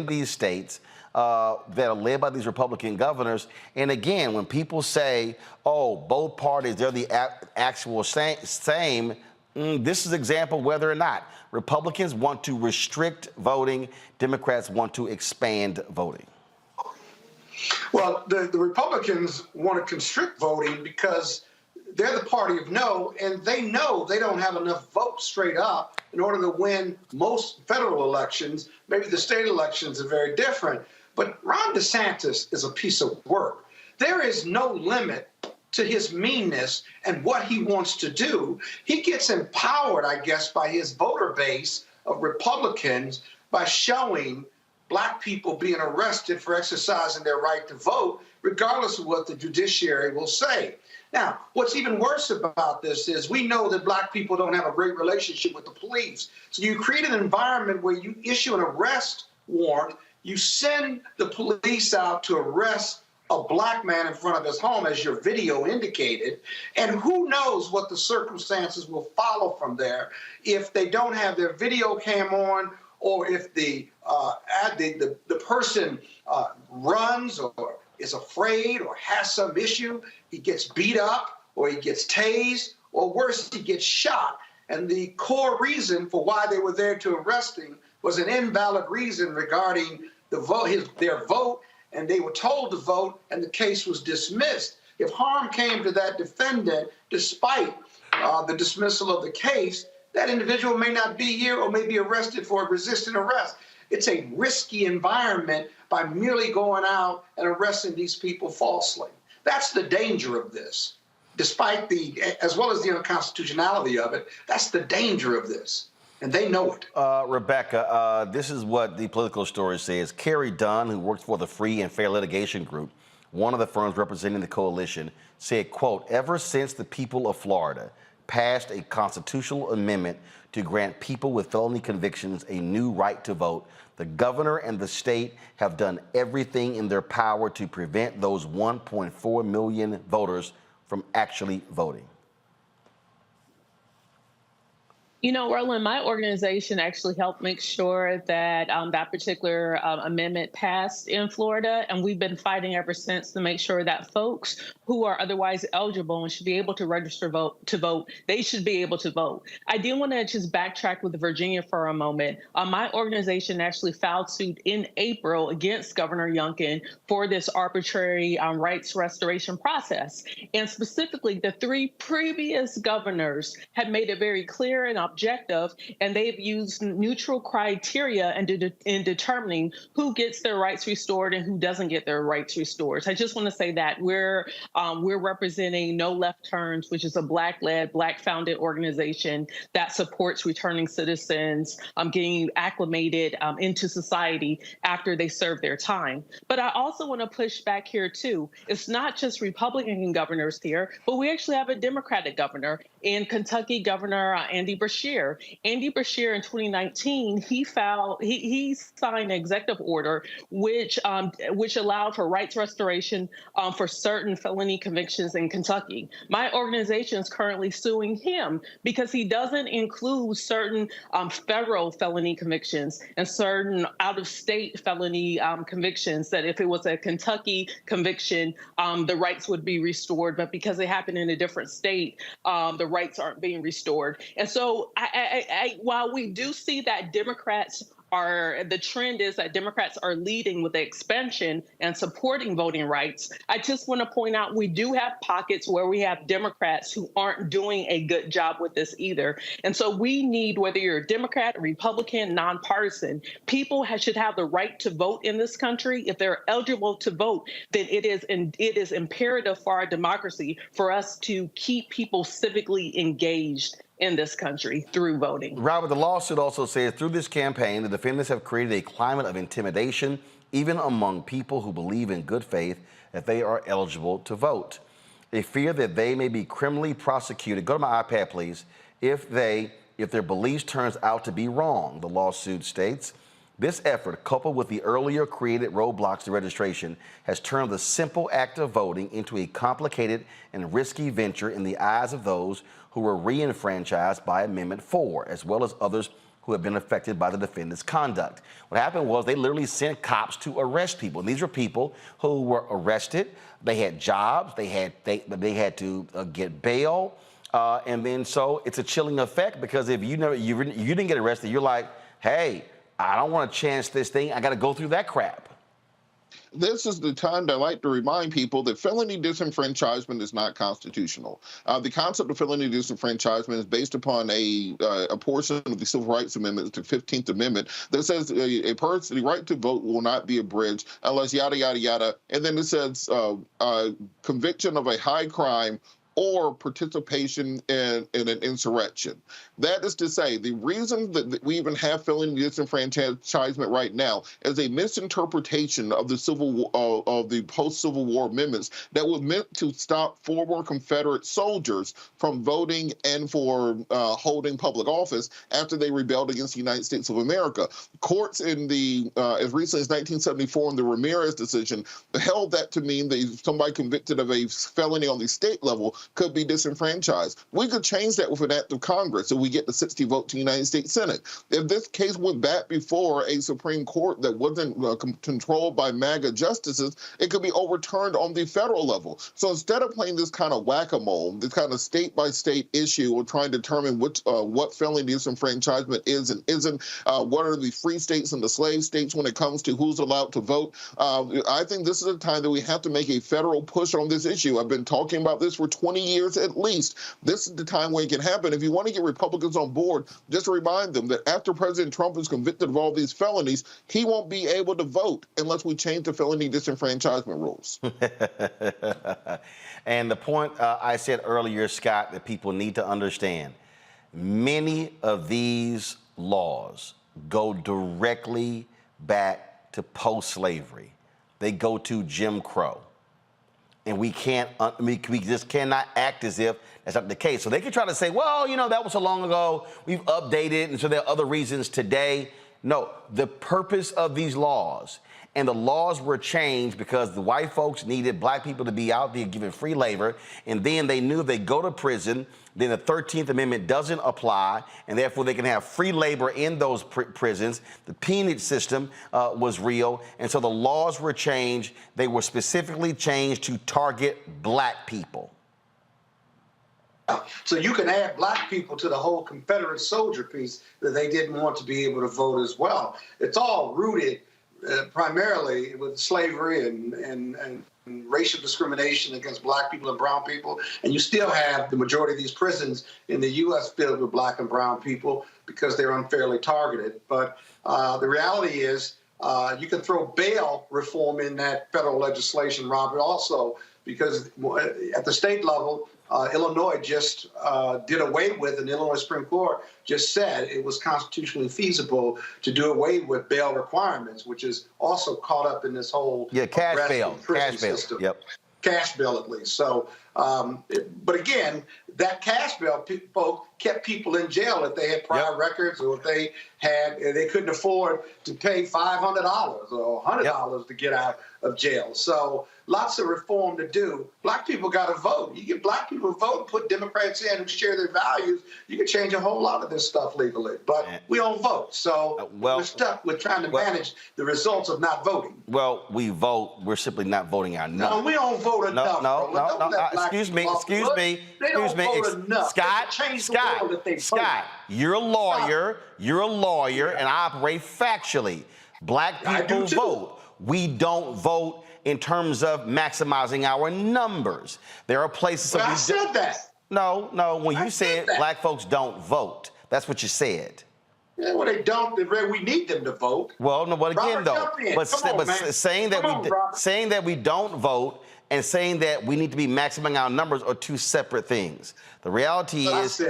these states that are led by these Republican governors. And again, when people say, "Oh, both parties, they're the actual same," this is an example whether or not Republicans want to restrict voting, Democrats want to expand voting. Well, the Republicans want to constrict voting because they're the party of no, and they know they don't have enough votes straight up in order to win most federal elections. Maybe the state elections are very different. But Ron DeSantis is a piece of work. There is no limit to his meanness and what he wants to do. He gets empowered, I guess, by his voter base of Republicans by showing Black people being arrested for exercising their right to vote, regardless of what the judiciary will say. Now, what's even worse about this is we know that Black people don't have a great relationship with the police. So you create an environment where you issue an arrest warrant, you send the police out to arrest a Black man in front of his home, as your video indicated, and who knows what the circumstances will follow from there if they don't have their video cam on, or if the person runs or is afraid or has some issue, he gets beat up or he gets tased, or worse, he gets shot. And the core reason for why they were there to arrest him was an invalid reason regarding the vote, their vote, and they were told to vote, and the case was dismissed. If harm came to that defendant, despite the dismissal of the case, that individual may not be here or may be arrested for a resisting arrest. It's a risky environment by merely going out and arresting these people falsely. That's the danger of this. Despite as well as the unconstitutionality of it, that's the danger of this. And they know it. Rebecca, this is what the Political Story says. Carrie Dunn, who works for the Free and Fair Litigation Group, one of the firms representing the coalition, said, quote, "Ever since the people of Florida passed a constitutional amendment to grant people with felony convictions a new right to vote, the governor and the state have done everything in their power to prevent those 1.4 million voters from actually voting." You know, Roland, my organization actually helped make sure that that particular amendment passed in Florida, and we've been fighting ever since to make sure that folks who are otherwise eligible and should be able to register to vote, they should be able to vote. I do want to just backtrack with Virginia for a moment. My organization actually filed suit in April against Governor Youngkin for this arbitrary rights restoration process. And specifically, the three previous governors had made it very clear and objective, and they've used neutral criteria in determining who gets their rights restored and who doesn't get their rights restored. So I just want to say that we're representing No Left Turns, which is a Black-led, Black-founded organization that supports returning citizens getting acclimated into society after they serve their time. But I also want to push back here, too. It's not just Republican governors here, but we actually have a Democratic governor. In Kentucky, Governor Andy Beshear. Andy Beshear in 2019, he signed an executive order which allowed for rights restoration for certain felony convictions in Kentucky. My organization is currently suing him because he doesn't include certain federal felony convictions and certain out-of-state felony convictions that if it was a Kentucky conviction, the rights would be restored. But because it happened in a different state, the rights aren't being restored. And so while we do see that the trend is that Democrats are leading with the expansion and supporting voting rights, I just want to point out we do have pockets where we have Democrats who aren't doing a good job with this either. And so we need, whether you're a Democrat, a Republican, nonpartisan, people should have the right to vote in this country. If they're eligible to vote, then it is imperative for our democracy for us to keep people civically engaged in this country through voting. Robert, the lawsuit also says through this campaign, the defendants have created a climate of intimidation, even among people who believe in good faith that they are eligible to vote. They fear that they may be criminally prosecuted. Go to my iPad, please. If their beliefs turns out to be wrong, the lawsuit states. This effort, coupled with the earlier created roadblocks to registration, has turned the simple act of voting into a complicated and risky venture in the eyes of those who were re-enfranchised by Amendment 4, as well as others who have been affected by the defendant's conduct. What happened was they literally sent cops to arrest people. And these were people who were arrested. They had jobs. They had to get bail. And then so it's a chilling effect, because if you didn't get arrested, you're like, hey, I don't want to chance this thing. I got to go through that crap. This is the time that I like to remind people that felony disenfranchisement is not constitutional. The concept of felony disenfranchisement is based upon a portion of the Civil Rights Amendment, the 15th Amendment, that says a person, the right to vote will not be abridged unless yada, yada, yada. And then it says conviction of a high crime or participation in an insurrection. That is to say, the reason that we even have felony disenfranchisement right now is a misinterpretation of the post-Civil War amendments that were meant to stop former Confederate soldiers from voting and for holding public office after they rebelled against the United States of America. Courts in the as recently as 1974 in the Ramirez decision held that to mean that somebody convicted of a felony on the state level could be disenfranchised. We could change that with an act of Congress so we get the 60 vote to the United States Senate. If this case went back before a Supreme Court that wasn't controlled by MAGA justices, it could be overturned on the federal level. So instead of playing this kind of whack-a-mole, this kind of state-by-state issue of trying to determine what felony disenfranchisement is and isn't, what are the free states and the slave states when it comes to who's allowed to vote, I think this is a time that we have to make a federal push on this issue. I've been talking about this for 20 years at least. This is the time when it can happen. If you want to get Republicans on board, just remind them that after President Trump is convicted of all these felonies, he won't be able to vote unless we change the felony disenfranchisement rules. And the point I said earlier, Scott, that people need to understand, many of these laws go directly back to post-slavery. They go to Jim Crow. And we just cannot act as if that's not the case. So they can try to say, well, that was so long ago, we've updated, and so there are other reasons today. No, the purpose of these laws, and the laws were changed because the white folks needed black people to be out there giving free labor, and then they knew they go to prison, then the 13th Amendment doesn't apply, and therefore they can have free labor in those prisons. The peonage system was real, and so the laws were changed. They were specifically changed to target black people. So you can add black people to the whole Confederate soldier piece that they didn't want to be able to vote as well. It's all rooted primarily with slavery and racial discrimination against black people and brown people. And you still have the majority of these prisons in the U.S. filled with black and brown people because they're unfairly targeted. But the reality is you can throw bail reform in that federal legislation, Robert, also, because at the state level, Illinois just did away with, and the Illinois Supreme Court just said it was constitutionally feasible to do away with bail requirements, which is also caught up in this whole cash bail system. Yep. Cash bail, at least. So, but again, that cash bail folk kept people in jail if they had prior records, or if they couldn't afford to pay $500 or $100 to get out of jail. So lots of reform to do. Black people got to vote. You get black people to vote and put Democrats in who share their values, you can change a whole lot of this stuff legally. But we don't vote. So we're stuck with trying to manage the results of not voting. Well, we vote. We're simply not voting our enough. No, we don't vote enough. No. Excuse me. Scott, you're a lawyer. You're a lawyer, and I operate factually. Black people vote. We don't vote in terms of maximizing our numbers. There are places. But I said that. No. When you said black folks don't vote, that's what you said. Yeah, well, they don't. We need them to vote. Well, no. But again, though, saying that we don't vote and saying that we need to be maximizing our numbers are two separate things. The reality is,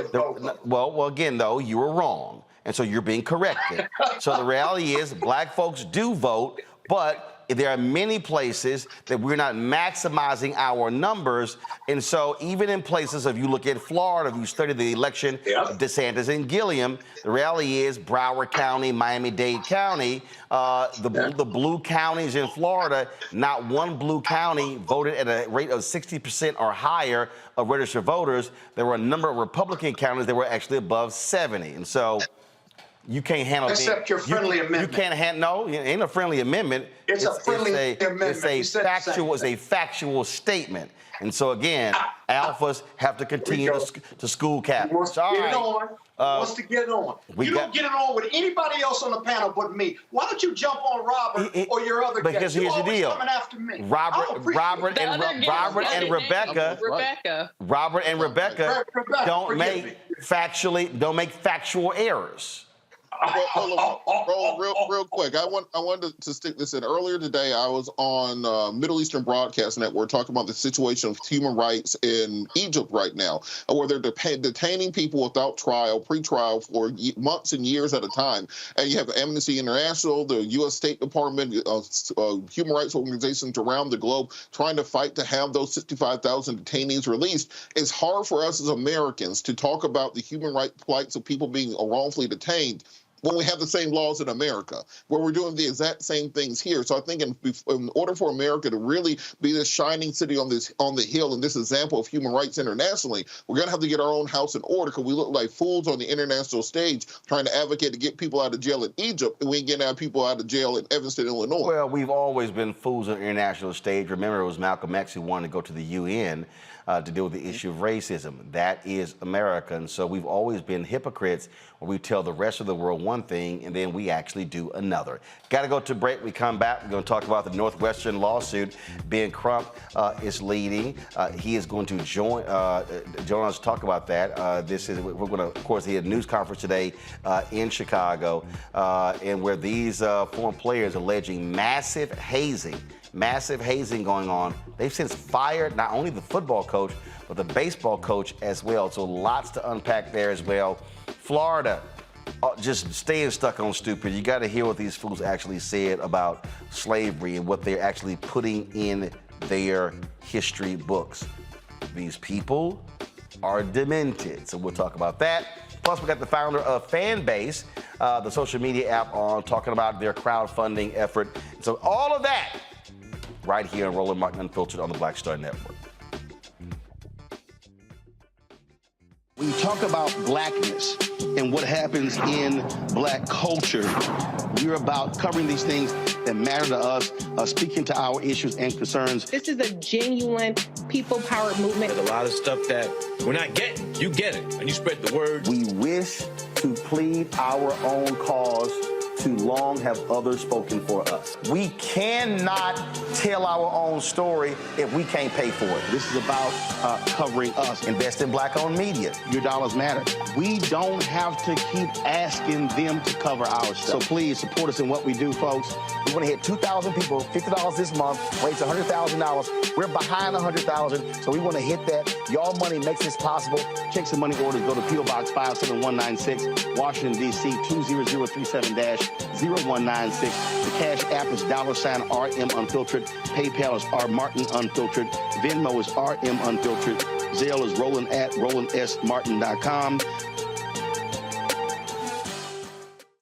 well, again, though, you were wrong, and so you're being corrected. So the reality is, black folks do vote, but there are many places that we're not maximizing our numbers. And so even in places, if you look at Florida, if you study the election, DeSantis and Gilliam, the reality is Broward County, Miami-Dade County, the blue counties in Florida, not one blue county voted at a rate of 60% or higher of registered voters. There were a number of Republican counties that were actually above 70. And so you can't handle Except your friendly amendment. You can't handle, no, it ain't a friendly amendment. It's a friendly amendment. It's a factual statement. And so again, alphas have to continue to school cap. Wants to get it on. Wants to get it on. You don't get it on with anybody else on the panel but me. Why don't you jump on Robert or your other guest? Because here's the deal. Coming after me. Robert and Rebecca don't make factual errors. Real quick, I wanted to stick this in. Earlier today, I was on Middle Eastern Broadcast Network talking about the situation of human rights in Egypt right now, where they're detaining people without trial, pre-trial, for months and years at a time. And you have Amnesty International, the U.S. State Department, human rights organizations around the globe trying to fight to have those 65,000 detainees released. It's hard for us as Americans to talk about the human rights plights of people being wrongfully detained when we have the same laws in America, where we're doing the exact same things here. So I think in order for America to really be this shining city on the hill and this example of human rights internationally, we're going to have to get our own house in order, because we look like fools on the international stage trying to advocate to get people out of jail in Egypt, and we ain't getting people out of jail in Evanston, Illinois. Well, we've always been fools on the international stage. Remember, it was Malcolm X who wanted to go to the UN to deal with the issue of racism. That is America. And so we've always been hypocrites where we tell the rest of the world one thing and then we actually do another. Got to go to break. We come back. We're going to talk about the Northwestern lawsuit. Ben Crump is leading. He is going to join us to talk about that. We're going to, of course, he had a news conference today in Chicago, and where these former players alleging massive hazing going on. They've since fired not only the football coach, but the baseball coach as well. So lots to unpack there as well. Florida, just staying stuck on stupid. You got to hear what these fools actually said about slavery and what they're actually putting in their history books. These people are demented. So we'll talk about that. Plus, we got the founder of Fanbase, the social media app, on talking about their crowdfunding effort. So all of that right here on Roland Martin Unfiltered on the Black Star Network. When you talk about blackness and what happens in black culture, we're about covering these things that matter to us, speaking to our issues and concerns. This is a genuine people-powered movement. There's a lot of stuff that we're not getting. You get it, and you spread the word. We wish to plead our own cause. Too long have others spoken for us. We cannot tell our own story if we can't pay for it. This is about covering us. Invest in black-owned media. Your dollars matter. We don't have to keep asking them to cover our stuff. So please support us in what we do, folks. We want to hit 2,000 people, $50 this month, raise $100,000. We're behind $100,000, so we want to hit that. Y'all money makes this possible. Check some money orders. Go to P.O. Box 57196, Washington, D.C. 20037-0196. The Cash App is $RM Unfiltered. PayPal is RMartin Unfiltered. Venmo is RM Unfiltered. Zelle is Roland at RolandSMartin.com.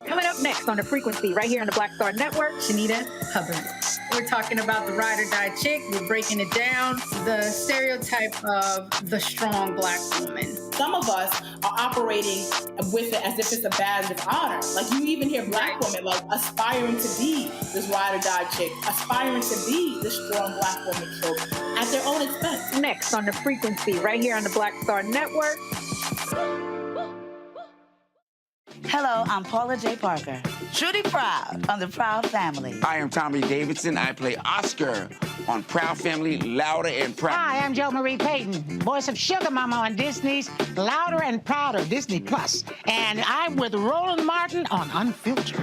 Coming up next on The Frequency, right here on the Black Star Network, Shanita Hubbard. We're talking about the ride or die chick. We're breaking it down. The stereotype of the strong black woman. Some of us are operating with it as if it's a badge of honor. Like, you even hear black women like aspiring to be this ride or die chick, aspiring to be this strong black woman trope at their own expense. Next on The Frequency, right here on the Black Star Network. Hello, I'm Paula J. Parker. Truly proud on the Proud Family. I am Tommy Davidson. I play Oscar on Proud Family, Louder and Prouder. Hi, I'm Jo Marie Payton, voice of Sugar Mama on Disney's Louder and Prouder, Disney Plus. And I'm with Roland Martin on Unfiltered.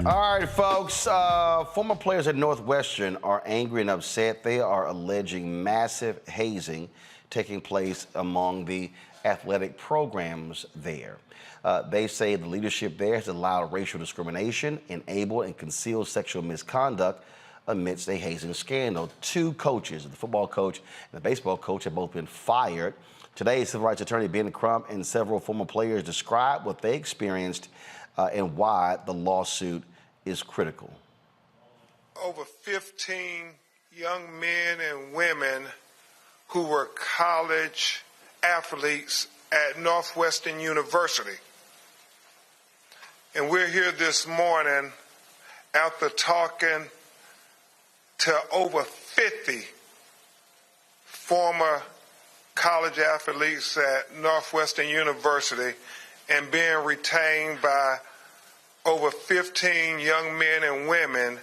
All right, folks. Former players at Northwestern are angry and upset. They are alleging massive hazing taking place among the athletic programs there. They say the leadership there has allowed racial discrimination, enabled and concealed sexual misconduct amidst a hazing scandal. 2 coaches, the football coach and the baseball coach, have both been fired. Today, civil rights attorney Ben Crump and several former players described what they experienced and why the lawsuit is critical. Over 15 young men and women who were college athletes at Northwestern University. And we're here this morning after talking to over 50 former college athletes at Northwestern University and being retained by over 15 young men and women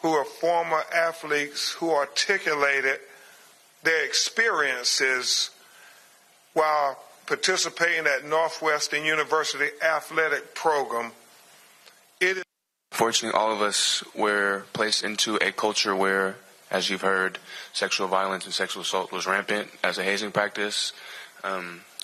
who are former athletes who articulated their experiences while participating at Northwestern University athletic program. Fortunately, all of us were placed into a culture where, as you've heard, sexual violence and sexual assault was rampant as a hazing practice.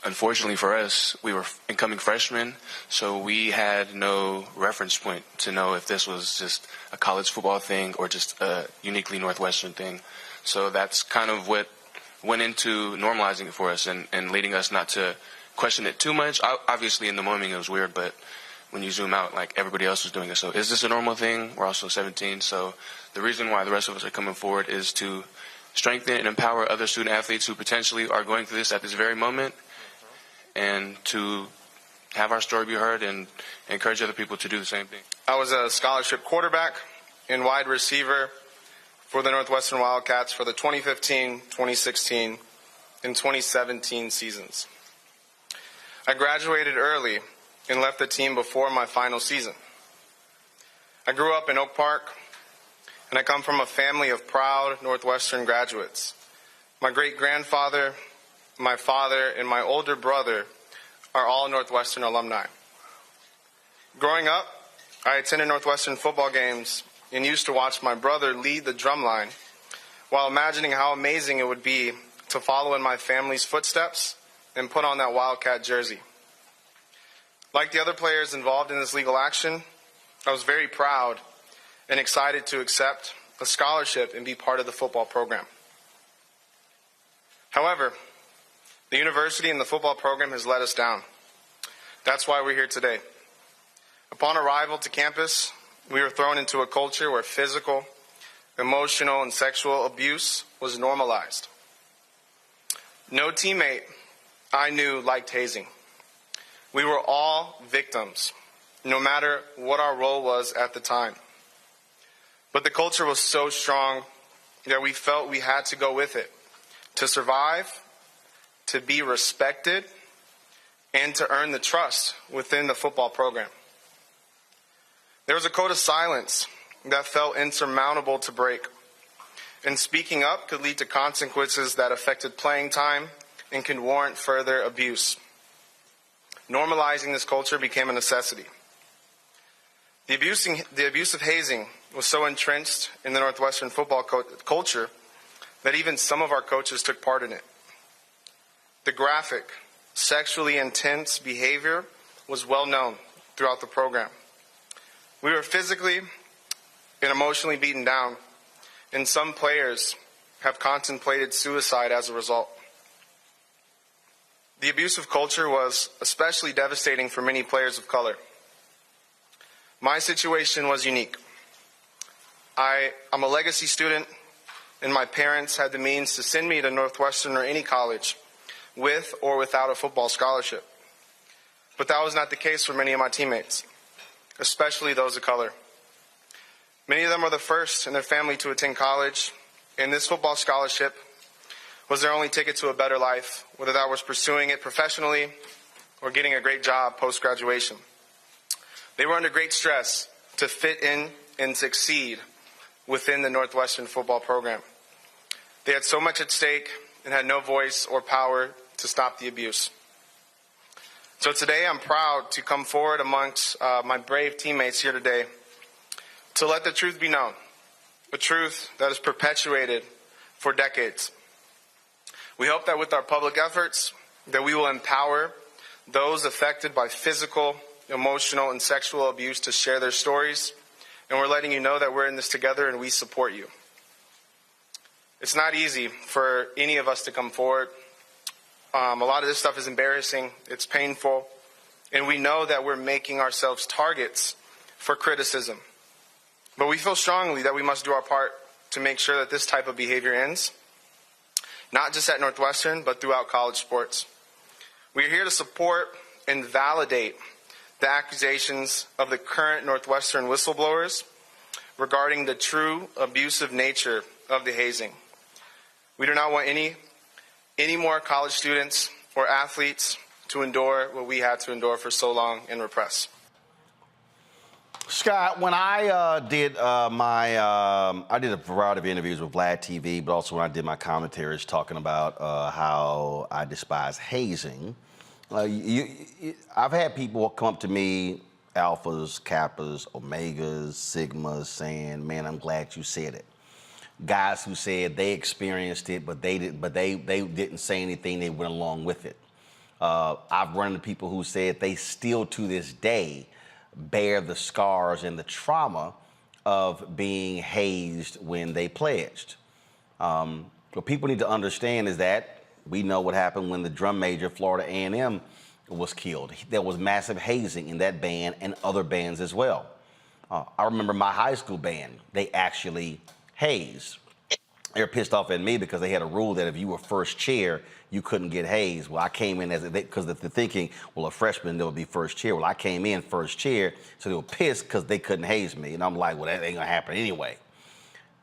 Unfortunately for us, we were incoming freshmen, so we had no reference point to know if this was just a college football thing or just a uniquely Northwestern thing. So that's kind of what went into normalizing it for us and leading us not to question it too much. Obviously, in the moment, it was weird, but when you zoom out, like, everybody else was doing it. So is this a normal thing? We're also 17. So the reason why the rest of us are coming forward is to strengthen and empower other student athletes who potentially are going through this at this very moment, and to have our story be heard and encourage other people to do the same thing. I was a scholarship quarterback and wide receiver for the Northwestern Wildcats for the 2015, 2016, and 2017 seasons. I graduated early and left the team before my final season. I grew up in Oak Park, and I come from a family of proud Northwestern graduates. My great-grandfather, my father, and my older brother are all Northwestern alumni. Growing up, I attended Northwestern football games and used to watch my brother lead the drumline while imagining how amazing it would be to follow in my family's footsteps and put on that Wildcat jersey. Like the other players involved in this legal action, I was very proud and excited to accept a scholarship and be part of the football program. However, the university and the football program has let us down. That's why we're here today. Upon arrival to campus, we were thrown into a culture where physical, emotional, and sexual abuse was normalized. No teammate I knew liked hazing. We were all victims, no matter what our role was at the time. But the culture was so strong that we felt we had to go with it to survive, to be respected, and to earn the trust within the football program. There was a code of silence that felt insurmountable to break, and speaking up could lead to consequences that affected playing time and could warrant further abuse. Normalizing this culture became a necessity. The abuse of hazing was so entrenched in the Northwestern football culture that even some of our coaches took part in it. The graphic, sexually intense behavior was well known throughout the program. We were physically and emotionally beaten down, and some players have contemplated suicide as a result. The abusive culture was especially devastating for many players of color. My situation was unique. I'm a legacy student, and my parents had the means to send me to Northwestern or any college with or without a football scholarship. But that was not the case for many of my teammates, especially those of color. Many of them were the first in their family to attend college, and this football scholarship was their only ticket to a better life, whether that was pursuing it professionally or getting a great job post-graduation. They were under great stress to fit in and succeed within the Northwestern football program. They had so much at stake and had no voice or power to stop the abuse. So today I'm proud to come forward amongst my brave teammates here today to let the truth be known, a truth that is perpetuated for decades. We hope that with our public efforts, that we will empower those affected by physical, emotional, and sexual abuse to share their stories, and we're letting you know that we're in this together and we support you. It's not easy for any of us to come forward. A lot of this stuff is embarrassing, it's painful, and we know that we're making ourselves targets for criticism. But we feel strongly that we must do our part to make sure that this type of behavior ends, not just at Northwestern, but throughout college sports. We're here to support and validate the accusations of the current Northwestern whistleblowers regarding the true abusive nature of the hazing. We do not want any more college students or athletes to endure what we had to endure for so long and repress. Scott, when I did I did a variety of interviews with Vlad TV, but also when I did my commentaries talking about how I despise hazing, I've had people come up to me, alphas, kappas, omegas, sigmas, saying, "Man, I'm glad you said it." Guys who said they experienced it, but they didn't say anything. They went along with it. I've run into people who said they still, to this day, bear the scars and the trauma of being hazed when they pledged. What people need to understand is that we know what happened when the drum major, Florida A&M, was killed. There was massive hazing in that band and other bands as well. I remember my high school band, they actually hazed. They were pissed off at me because they had a rule that if you were first chair, you couldn't get hazed. Well, I came in because the thinking, well, a freshman, there would be first chair. Well, I came in first chair, so they were pissed because they couldn't haze me. And I'm like, well, that ain't gonna happen anyway.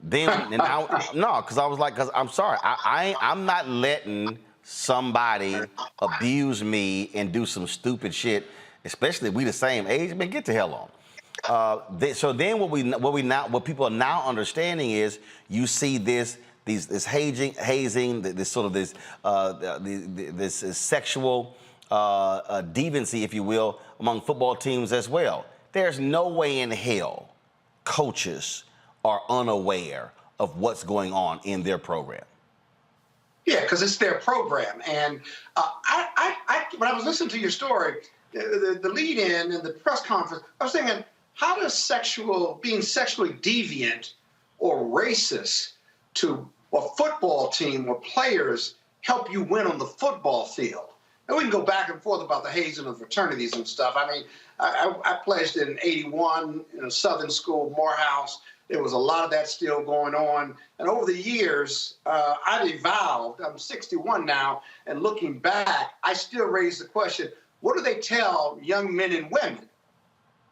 Then, because I was like, because I'm sorry, I'm not letting somebody abuse me and do some stupid shit, especially if we the same age. Man, get the hell on. So then what people are now understanding is you see this hazing, this sort of this sexual deviancy, if you will, among football teams as well. There's no way in hell coaches are unaware of what's going on in their program. Yeah, because it's their program. And when I was listening to your story, the lead-in and the press conference, I was thinking, how does being sexually deviant or racist to a football team or players help you win on the football field? And we can go back and forth about the hazing of fraternities and stuff. I mean, I pledged in '81 in a Southern school, Morehouse. There was a lot of that still going on. And over the years, I've evolved. I'm 61 now, and looking back, I still raise the question, what do they tell young men and women?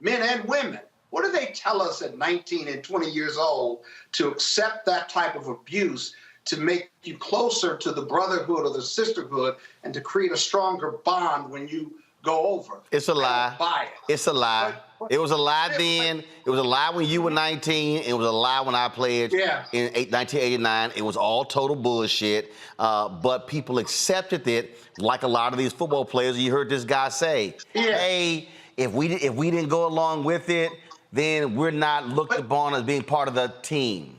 Men and women. What do they tell us at 19 and 20 years old to accept that type of abuse, to make you closer to the brotherhood or the sisterhood, and to create a stronger bond when you go over? It's a lie. Buy it. It's a lie. It was a lie then. It was a lie when you were 19. It was a lie when I pledged in 1989. It was all total bullshit. But people accepted it, like a lot of these football players. You heard this guy say, hey, if we didn't go along with it, then we're not looked upon as being part of the team.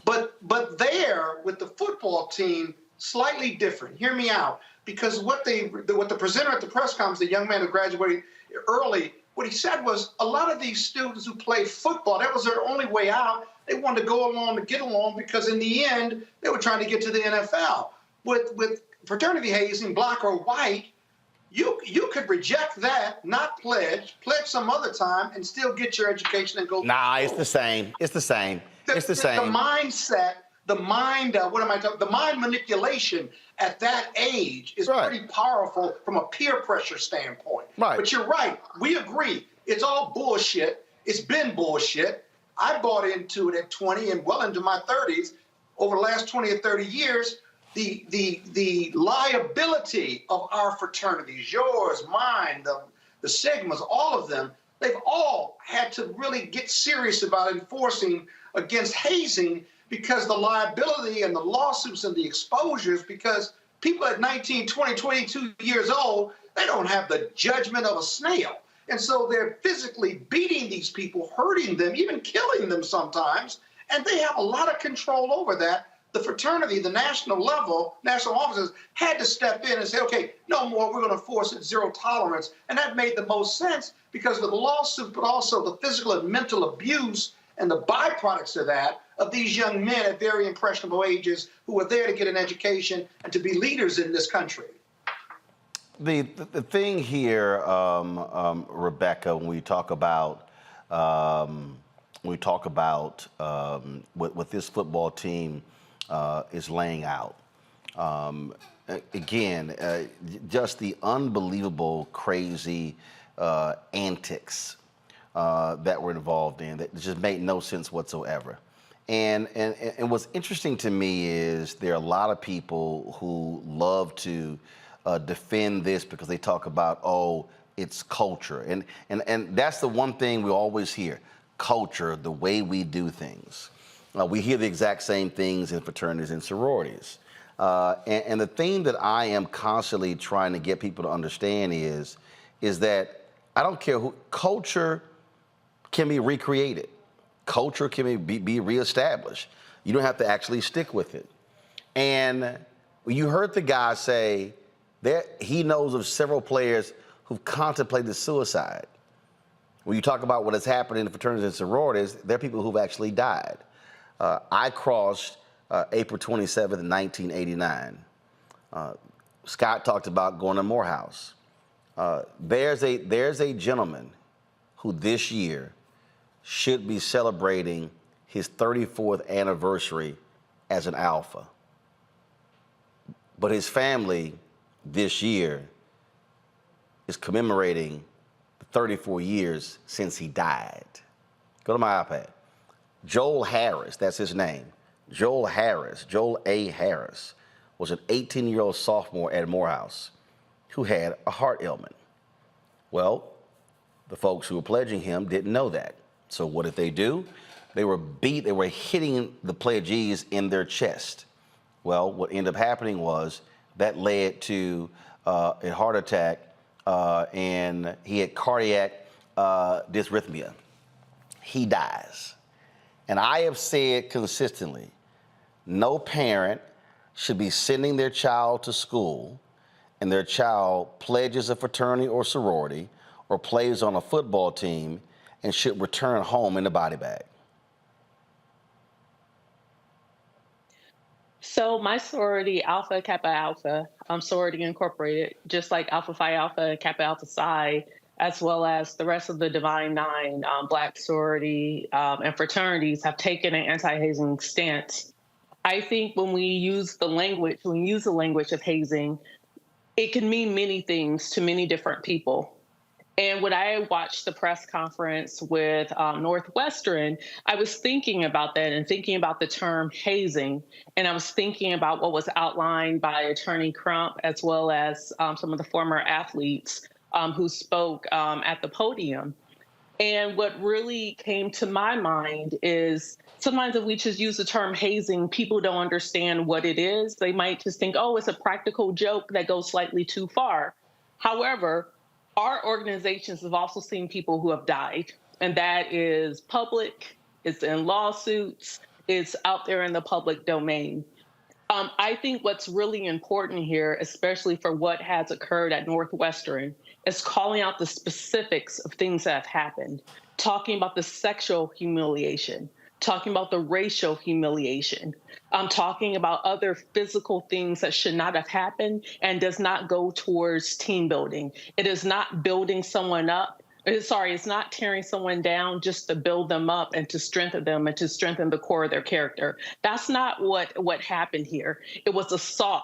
But there, with the football team, slightly different. Hear me out. Because what the presenter at the press conference, the young man who graduated early, what he said was a lot of these students who play football, that was their only way out. They wanted to go along to get along because in the end, they were trying to get to the NFL. With fraternity hazing, black or white, you could reject that, not pledge some other time, and still get your education and go. Nah, it's the same. It's the same. It's the same. The mindset, the mind manipulation at that age is pretty powerful from a peer pressure standpoint. Right. But you're right. We agree. It's all bullshit. It's been bullshit. I bought into it at 20 and well into my 30s. Over the last 20 or 30 years, the liability of our fraternities, yours, mine, the Sigmas, all of them, they've all had to really get serious about enforcing against hazing, because the liability and the lawsuits and the exposures, because people at 19, 20, 22 years old, they don't have the judgment of a snail. And so they're physically beating these people, hurting them, even killing them sometimes. And they have a lot of control over that. The fraternity, the national level, national officers had to step in and say, okay, no more, we're going to force it, zero tolerance. And that made the most sense because of the lawsuit, but also the physical and mental abuse and the byproducts of that, of these young men at very impressionable ages who are there to get an education and to be leaders in this country. The thing here, Rebecca, when we talk about what this football team is laying out, again, just the unbelievable, crazy antics that were involved in that just made no sense whatsoever. And what's interesting to me is there are a lot of people who love to defend this because they talk about, oh, it's culture. And that's the one thing we always hear, culture, the way we do things. We hear the exact same things in fraternities and sororities. And the thing that I am constantly trying to get people to understand is that I don't care who, culture can be recreated. Culture can be reestablished. You don't have to actually stick with it. And you heard the guy say that he knows of several players who've contemplated suicide. When you talk about what has happened in the fraternities and sororities, there are people who've actually died. I crossed April 27th, 1989. Scott talked about going to Morehouse. There's a gentleman who this year should be celebrating his 34th anniversary as an Alpha. But his family this year is commemorating the 34 years since he died. Go to my iPad. Joel Harris, that's his name. Joel A. Harris, was an 18-year-old sophomore at Morehouse who had a heart ailment. Well, the folks who were pledging him didn't know that. So what did they do? They were hitting the pledgees in their chest. Well, what ended up happening was that led to a heart attack, and he had cardiac dysrhythmia. He dies. And I have said consistently, no parent should be sending their child to school and their child pledges a fraternity or sorority or plays on a football team and should return home in the body bag. So my sorority, Alpha Kappa Alpha, sorority incorporated, just like Alpha Phi Alpha, Kappa Alpha Psi, as well as the rest of the Divine Nine, Black sorority and fraternities have taken an anti-hazing stance. I think when we use the language, of hazing, it can mean many things to many different people. And when I watched the press conference with Northwestern, I was thinking about that and thinking about the term hazing. And I was thinking about what was outlined by Attorney Crump, as well as some of the former athletes who spoke at the podium. And what really came to my mind is sometimes if we just use the term hazing, people don't understand what it is. They might just think, oh, it's a practical joke that goes slightly too far. However, our organizations have also seen people who have died, and that is public, it's in lawsuits, it's out there in the public domain. I think what's really important here, especially for what has occurred at Northwestern, is calling out the specifics of things that have happened, talking about the sexual humiliation, talking about the racial humiliation, talking about other physical things that should not have happened and does not go towards team building. It is not building someone up. It's not tearing someone down just to build them up and to strengthen them and to strengthen the core of their character. That's not what happened here. It was assault.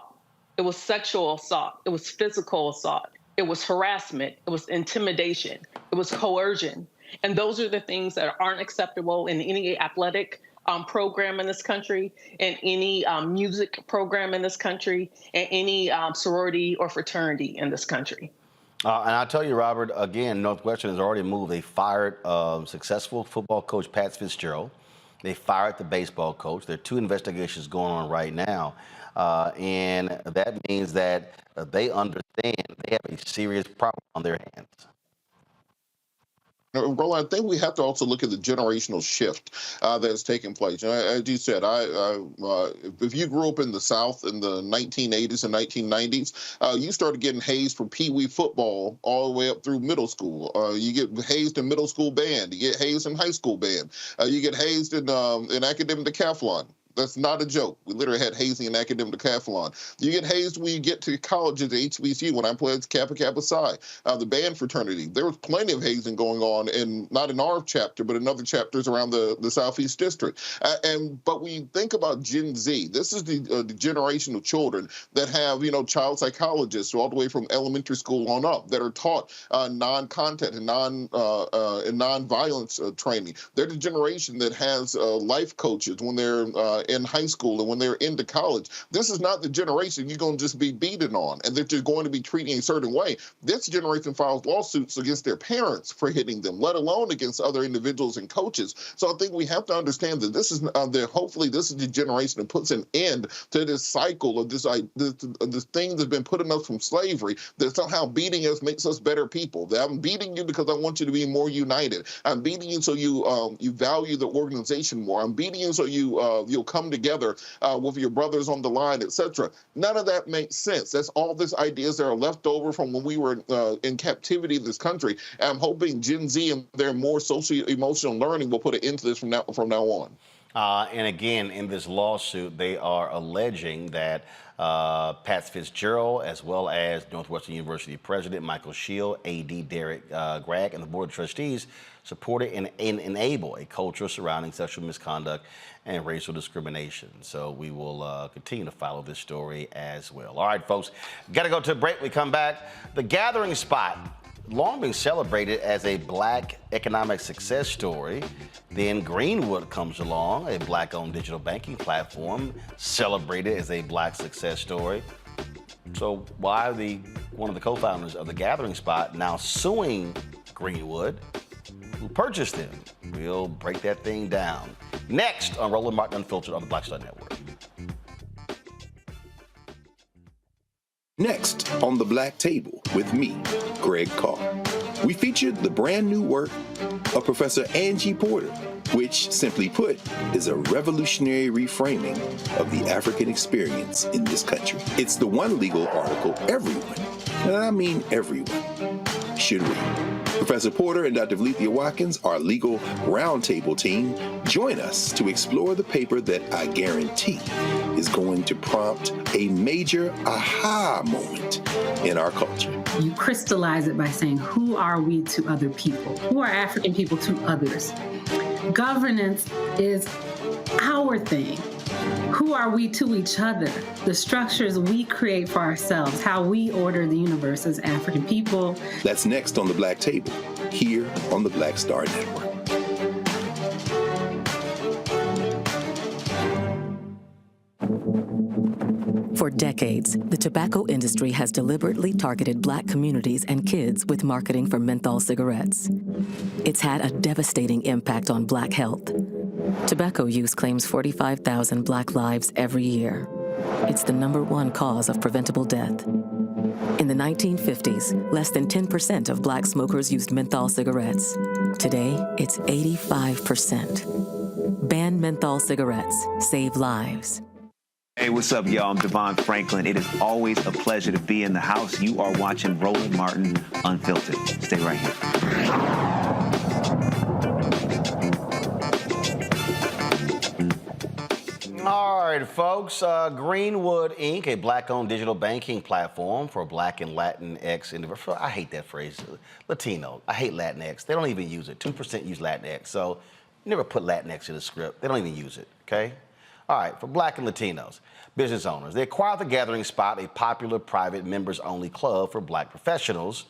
It was sexual assault. It was physical assault. It was harassment. It was intimidation. It was coercion. And those are the things that aren't acceptable in any athletic program in this country, in any music program in this country, and any sorority or fraternity in this country. And I'll tell you, Robert, again, Northwestern has already moved. They fired successful football coach Pat Fitzgerald. They fired the baseball coach. There are 2 investigations going on right now. And that means that they understand they have a serious problem on their hands. Roland, I think we have to also look at the generational shift that's taking place. As you said, if you grew up in the South in the 1980s and 1990s, you started getting hazed from Pee Wee football all the way up through middle school. You get hazed in middle school band. You get hazed in high school band. You get hazed in academic decathlon. That's not a joke. We literally had hazing in academic decathlon. You get hazed when you get to college at HBCU. When I played Kappa Kappa Psi, the band fraternity, there was plenty of hazing going on, and not in our chapter, but in other chapters around the Southeast District. But when you think about Gen Z, this is the generation of children that have, child psychologists all the way from elementary school on up that are taught non-contact and non-violence training. They're the generation that has life coaches when they're in high school and when they're into college. This is not the generation you're going to just be beaten on and that you're going to be treating a certain way. This generation files lawsuits against their parents for hitting them, let alone against other individuals and coaches. So I think we have to understand that this is hopefully this is the generation that puts an end to this cycle of this thing that's been put in us from slavery, that somehow beating us makes us better people. That I'm beating you because I want you to be more united. I'm beating you so you value the organization more. I'm beating you so you'll come together with your brothers on the line, etc. None of that makes sense. That's all these ideas that are left over from when we were in captivity in this country. And I'm hoping Gen Z and their more socio-emotional learning will put an end to this from now on. And again, in this lawsuit, they are alleging that Pat Fitzgerald, as well as Northwestern University President Michael Shield, AD Derek Gregg, and the Board of Trustees supported and enable a culture surrounding sexual misconduct and racial discrimination. So we will continue to follow this story as well. All right, folks, got to go to a break. We come back. The Gathering Spot, long been celebrated as a black economic success story. Then Greenwood comes along, a black-owned digital banking platform, celebrated as a black success story. So why are one of the co-founders of the Gathering Spot now suing Greenwood, who purchased them? We'll break that thing down. Next on Roland Martin Unfiltered on the Black Star Network. Next on The Black Table with me, Greg Carr. We featured the brand new work of Professor Angie Porter, which, simply put, is a revolutionary reframing of the African experience in this country. It's the one legal article everyone, and I mean everyone, should read. Professor Porter and Dr. Valeethia Watkins, our legal roundtable team, join us to explore the paper that I guarantee is going to prompt a major aha moment in our culture. You crystallize it by saying, who are we to other people? Who are African people to others? Governance is our thing. Who are we to each other? The structures we create for ourselves, how we order the universe as African people. That's next on The Black Table, here on the Black Star Network. For decades, the tobacco industry has deliberately targeted Black communities and kids with marketing for menthol cigarettes. It's had a devastating impact on Black health. Tobacco use claims 45,000 Black lives every year. It's the #1 cause of preventable death. In the 1950s, less than 10% of Black smokers used menthol cigarettes. Today, it's 85%. Ban menthol cigarettes. Save lives. Hey, what's up, y'all? I'm Devon Franklin. It is always a pleasure to be in the house. You are watching Roland Martin Unfiltered. Stay right here. All right, folks. Greenwood Inc., a black-owned digital banking platform for Black and Latinx individuals. I hate that phrase, Latino. I hate Latinx. They don't even use it. 2% use Latinx. So you never put Latinx in the script. They don't even use it, okay? All right, for Black and Latinos business owners, they acquired the Gathering Spot, a popular private members-only club for Black professionals,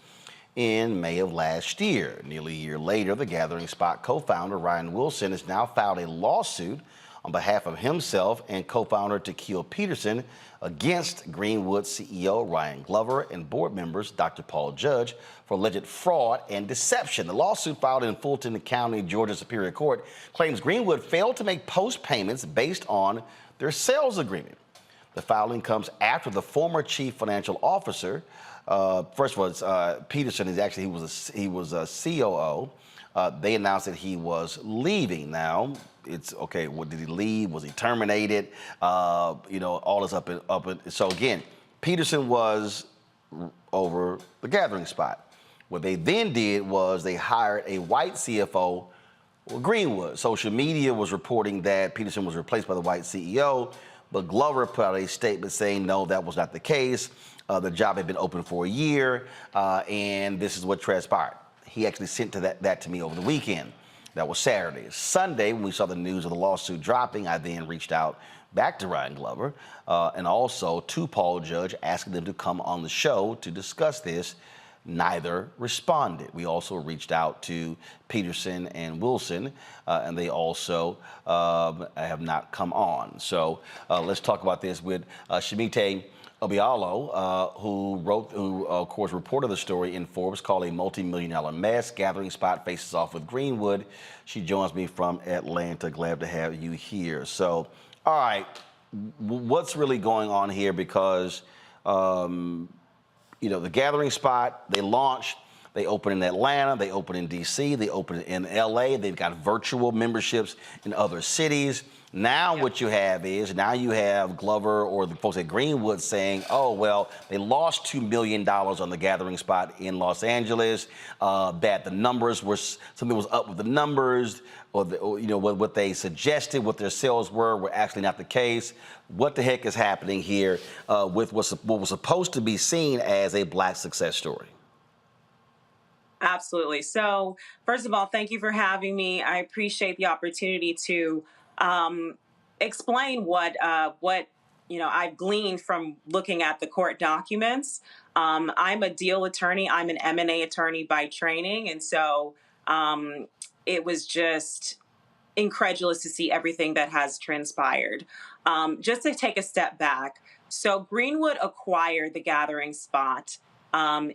in May of last year. Nearly a year later, the Gathering Spot co-founder Ryan Wilson has now filed a lawsuit on behalf of himself and co-founder Tequila Peterson against Greenwood CEO Ryan Glover and board members Dr. Paul Judge for alleged fraud and deception. The lawsuit filed in Fulton County, Georgia Superior Court claims Greenwood failed to make post payments based on their sales agreement. The filing comes after the former chief financial officer, first of all, Peterson is actually, he was a COO They announced that he was leaving. Now, it's okay. What did he leave? Was he terminated? All this up and. So again, Peterson was over the gathering spot. What they then did was they hired a white CFO, Greenwood. Social media was reporting that Peterson was replaced by the white CEO, but Glover put out a statement saying no, that was not the case. The job had been open for a year, and this is what transpired. He actually sent that to me over the weekend. That was Saturday. Sunday, when we saw the news of the lawsuit dropping, I then reached out back to Ryan Glover and also to Paul Judge, asking them to come on the show to discuss this. Neither responded. We also reached out to Peterson and Wilson, and they also have not come on. So let's talk about this with Shemite Obialo, who of course reported the story in Forbes, called a multi-million-dollar mess. Gathering spot faces off with Greenwood. She joins me from Atlanta. Glad to have you here. So, all right, what's really going on here? Because the gathering spot, they launched, they open in Atlanta, they open in DC, they open in LA, they've got virtual memberships in other cities. Now what you have is, you have Glover or the folks at Greenwood saying, oh, well, they lost $2 million on the gathering spot in Los Angeles, that the numbers were, something was up with the numbers, or what they suggested, what their sales were actually not the case. What the heck is happening here with what was supposed to be seen as a Black success story? Absolutely. So, first of all, thank you for having me. I appreciate the opportunity to explain what I've gleaned from looking at the court documents. I'm a deal attorney. I'm an M&A attorney by training, and so it was just incredulous to see everything that has transpired. Just to take a step back, so Greenwood acquired the gathering spot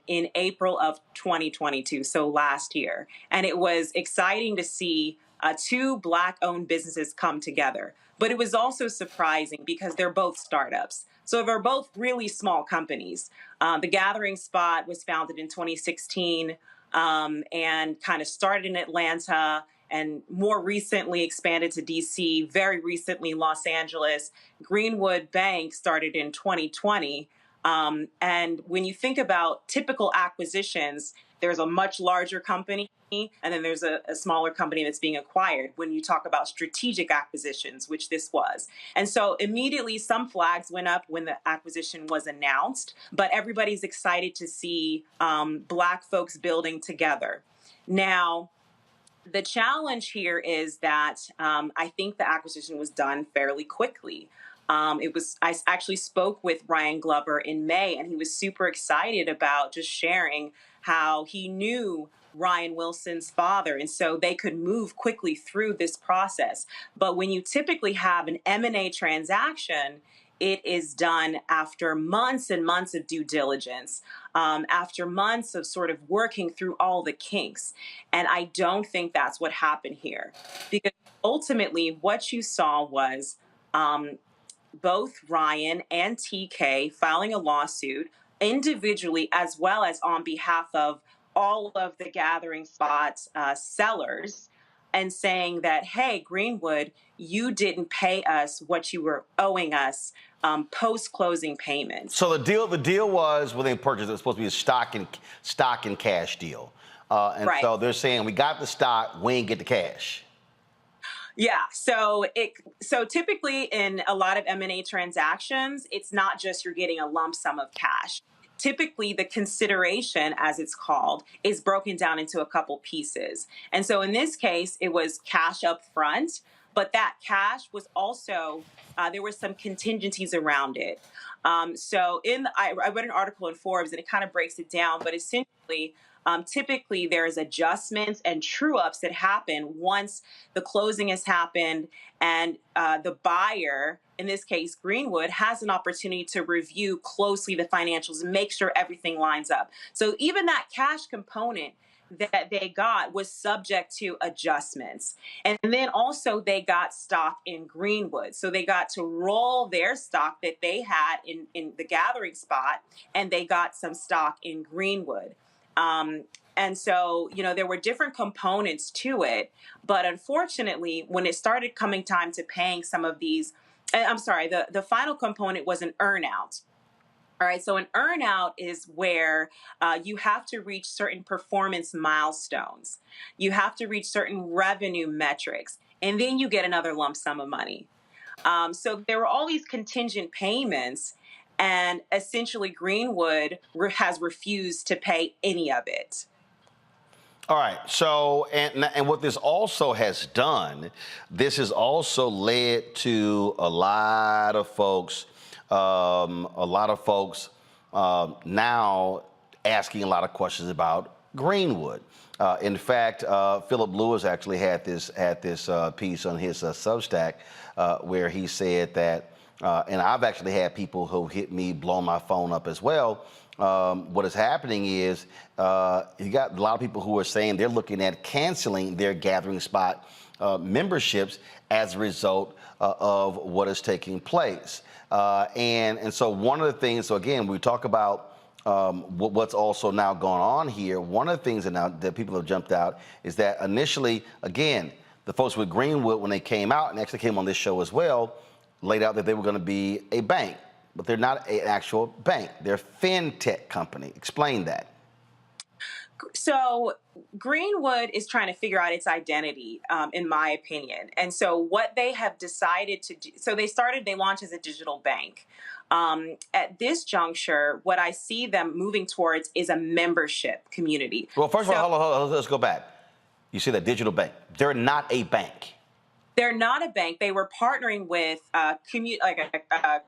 in April of 2022, so last year. And it was exciting to see two Black-owned businesses come together. But it was also surprising because they're both startups. So they're both really small companies. The Gathering Spot was founded in 2016 and kind of started in Atlanta and more recently expanded to DC, very recently Los Angeles. Greenwood Bank started in 2020. And when you think about typical acquisitions, there's a much larger company and then there's a smaller company that's being acquired when you talk about strategic acquisitions, which this was. And so immediately some flags went up when the acquisition was announced, but everybody's excited to see Black folks building together. Now, the challenge here is that I think the acquisition was done fairly quickly. I actually spoke with Ryan Glover in May, and he was super excited about just sharing how he knew Ryan Wilson's father, and so they could move quickly through this process. But when you typically have an M&A transaction, it is done after months and months of due diligence, after months of sort of working through all the kinks. And I don't think that's what happened here, because ultimately what you saw was both Ryan and TK filing a lawsuit individually as well as on behalf of all of the Gathering Spot sellers, and saying that, hey, Greenwood, you didn't pay us what you were owing us post-closing payments. So the deal was, when they purchased it, was supposed to be a stock and cash deal. And right. So they're saying, we got the stock, we ain't get the cash. Yeah, so typically in a lot of M&A transactions, it's not just you're getting a lump sum of cash. Typically, the consideration, as it's called, is broken down into a couple pieces. And so in this case, it was cash up front, but that cash was also, there were some contingencies around it. So I read an article in Forbes, and it kind of breaks it down, but essentially, typically there's adjustments and true-ups that happen once the closing has happened, and the buyer, in this case Greenwood, has an opportunity to review closely the financials and make sure everything lines up. So even that cash component that they got was subject to adjustments. And then also they got stock in Greenwood. So they got to roll their stock that they had in the Gathering Spot, and they got some stock in Greenwood. And so, there were different components to it. But unfortunately, when it started coming time to paying some of these, I'm sorry, the final component was an earnout. All right, so an earnout is where you have to reach certain performance milestones. You have to reach certain revenue metrics, and then you get another lump sum of money. So there were all these contingent payments, and essentially Greenwood has refused to pay any of it. All right. So, and what this also has done, this has also led to a lot of folks now asking a lot of questions about Greenwood. In fact, Philip Lewis actually had this piece on his Substack where he said that, and I've actually had people who hit me, blow my phone up as well. What is happening is you got a lot of people who are saying they're looking at canceling their gathering spot memberships as a result of what is taking place. And so one of the things, so again, we talk about what's also now going on here. One of the things that people have jumped out is that initially, again, the folks with Greenwood, when they came out and actually came on this show as well, laid out that they were going to be a bank. But they're not an actual bank. They're a fintech company. Explain that. So Greenwood is trying to figure out its identity, in my opinion. And so what they have decided to do, so they launched as a digital bank. At this juncture, what I see them moving towards is a membership community. Well, first of all, hold on, let's go back. You see that digital bank. They're not a bank. They're not a bank. They were partnering with a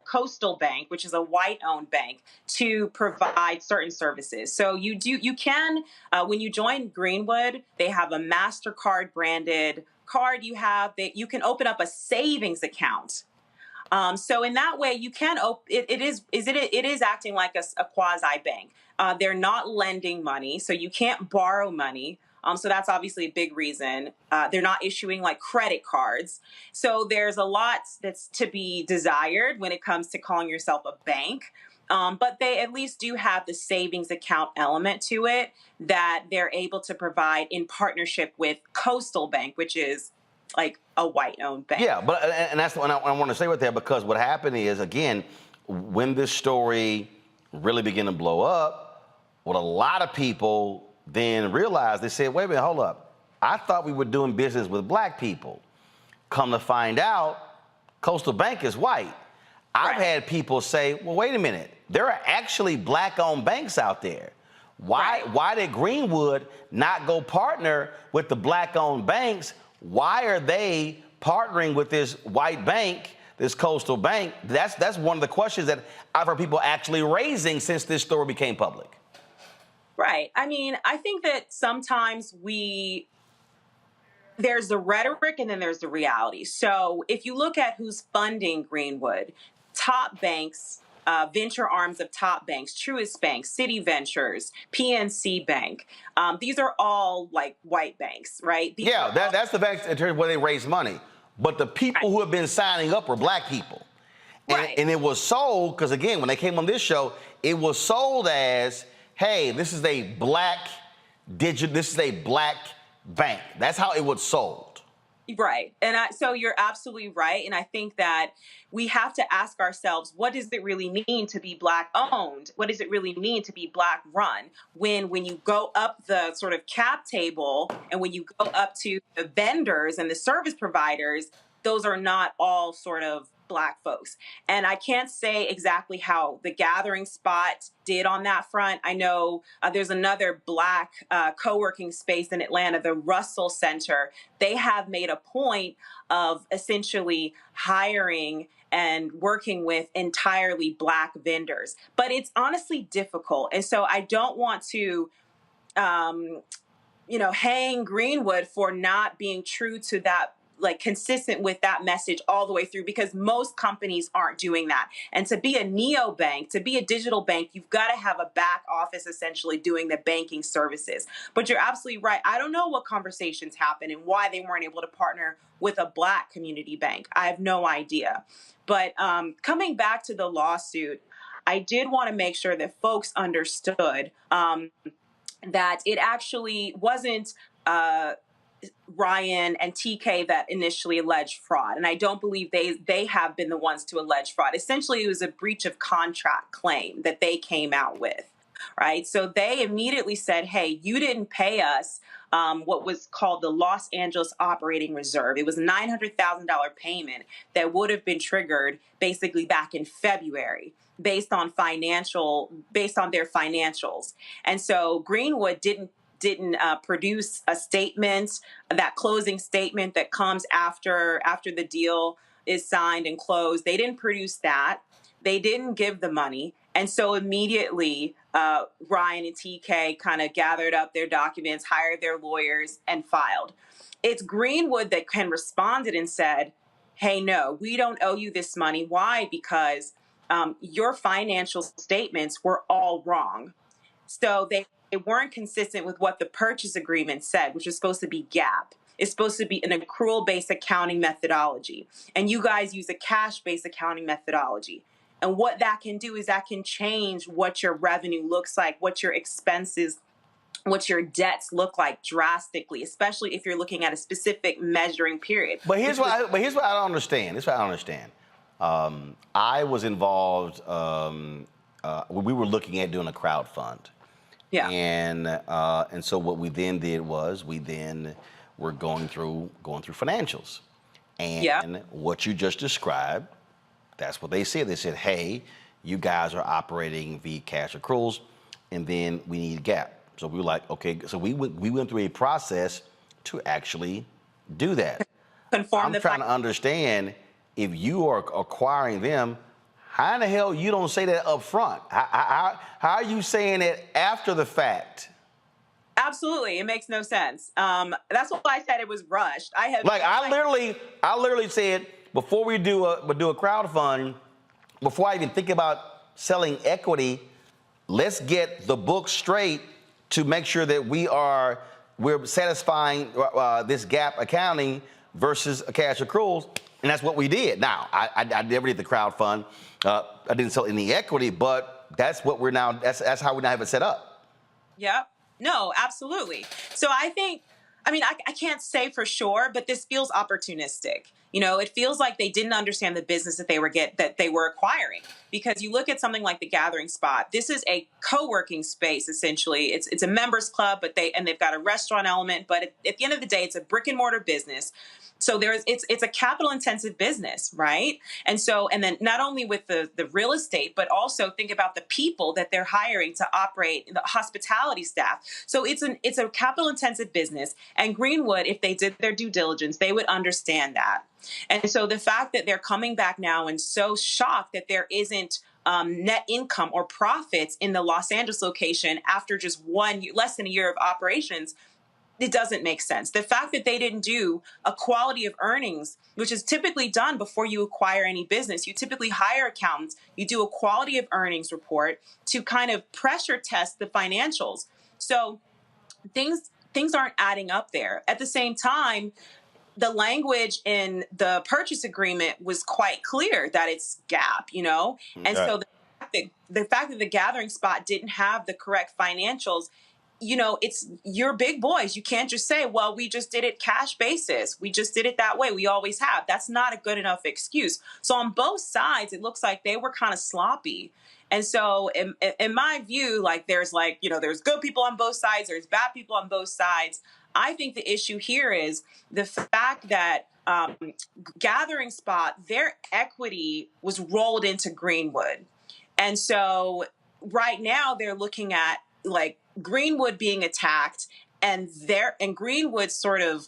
coastal bank, which is a white-owned bank, to provide certain services. So you can, when you join Greenwood, they have a MasterCard branded card. You can open up a savings account. So in that way, you can it is acting like a quasi bank. They're not lending money, so you can't borrow money. So that's obviously a big reason. They're not issuing like credit cards. So there's a lot that's to be desired when it comes to calling yourself a bank. But they at least do have the savings account element to it that they're able to provide in partnership with Coastal Bank, which is like a white-owned bank. Yeah, but and that's what I want to say with that, because what happened is, again, when this story really began to blow up, what a lot of people then realized, they said, wait a minute, hold up. I thought we were doing business with black people. Come to find out, Coastal Bank is white. I've had people say, well, wait a minute. There are actually black-owned banks out there. Why did Greenwood not go partner with the black-owned banks? Why are they partnering with this white bank, this Coastal Bank? That's one of the questions that I've heard people actually raising since this story became public. Right. I mean, I think that sometimes there's the rhetoric and then there's the reality. So if you look at who's funding Greenwood, top banks, venture arms of top banks, Truist Bank, City Ventures, PNC Bank. These are all like white banks, right? That's the banks in terms of where they raise money. But the people who have been signing up were black people. And it was sold, because again, when they came on this show, it was sold as, hey, this is a black bank. That's how it was sold. Right. And so you're absolutely right. And I think that we have to ask ourselves, what does it really mean to be black owned? What does it really mean to be black run? When you go up the sort of cap table and when you go up to the vendors and the service providers, those are not all sort of black folks. And I can't say exactly how the gathering spot did on that front. I know there's another black co-working space in Atlanta, the Russell Center. They have made a point of essentially hiring and working with entirely black vendors. But it's honestly difficult. And so I don't want to hang Greenwood for not being true to that, like consistent with that message all the way through, because most companies aren't doing that. And to be a neobank, to be a digital bank, you've got to have a back office essentially doing the banking services. But you're absolutely right. I don't know what conversations happened and why they weren't able to partner with a black community bank. I have no idea. But coming back to the lawsuit, I did want to make sure that folks understood that it actually wasn't Ryan and TK that initially alleged fraud. And I don't believe they have been the ones to allege fraud. Essentially, it was a breach of contract claim that they came out with, right? So they immediately said, hey, you didn't pay us what was called the Los Angeles Operating Reserve. It was a $900,000 payment that would have been triggered basically back in February based on their financials. And so Greenwood didn't produce a statement, that closing statement that comes after the deal is signed and closed. They didn't produce that. They didn't give the money. And so immediately, Ryan and TK kind of gathered up their documents, hired their lawyers, and filed. It's Greenwood that responded and said, hey, no, we don't owe you this money. Why? Because your financial statements were all wrong. So they weren't consistent with what the purchase agreement said, which is supposed to be GAAP. It's supposed to be an accrual-based accounting methodology. And you guys use a cash-based accounting methodology. And what that can do is that can change what your revenue looks like, what your expenses, what your debts look like drastically, especially if you're looking at a specific measuring period. But here's what I don't understand. Here's what I don't understand. I was involved. We were looking at doing a crowd fund. Yeah. And so what we then did was we then were going through financials. And what you just described, that's what they said. They said, hey, you guys are operating via cash accruals, and then we need GAAP. So we were like, okay. So we went through a process to actually do that. I'm trying to understand, if you are acquiring them, how in the hell you don't say that up front? How are you saying it after the fact? Absolutely, it makes no sense. That's why I said it was rushed. I literally said, before we do a crowd fund, before I even think about selling equity, let's get the book straight to make sure that we're satisfying this GAAP accounting versus a cash accruals, and that's what we did. Now, I never did the crowd fund. I didn't sell any equity, but that's what we're now. That's how we now have it set up. Yep. No, absolutely. So I can't say for sure, but this feels opportunistic. You know, it feels like they didn't understand the business that they were acquiring. Because you look at something like the Gathering Spot. This is a co-working space, essentially. It's a members club, but they've got a restaurant element. But at the end of the day, it's a brick and mortar business. So it's a capital intensive business, right? And then not only with the real estate, but also think about the people that they're hiring to operate the hospitality staff. So it's a capital intensive business. And Greenwood, if they did their due diligence, they would understand that. And so the fact that they're coming back now and so shocked that there isn't net income or profits in the Los Angeles location after just less than a year of operations, it doesn't make sense. The fact that they didn't do a quality of earnings, which is typically done before you acquire any business, you typically hire accountants, you do a quality of earnings report to kind of pressure test the financials. So things aren't adding up there. At the same time, the language in the purchase agreement was quite clear that it's GAAP, you know? And so the fact that the Gathering Spot didn't have the correct financials, you know, you're big boys. You can't just say, well, we just did it cash basis. We just did it that way. We always have. That's not a good enough excuse. So on both sides, it looks like they were kind of sloppy. And so in my view, there's good people on both sides. There's bad people on both sides. I think the issue here is the fact that Gathering Spot, their equity was rolled into Greenwood. And so right now they're looking at Greenwood being attacked and Greenwood's sort of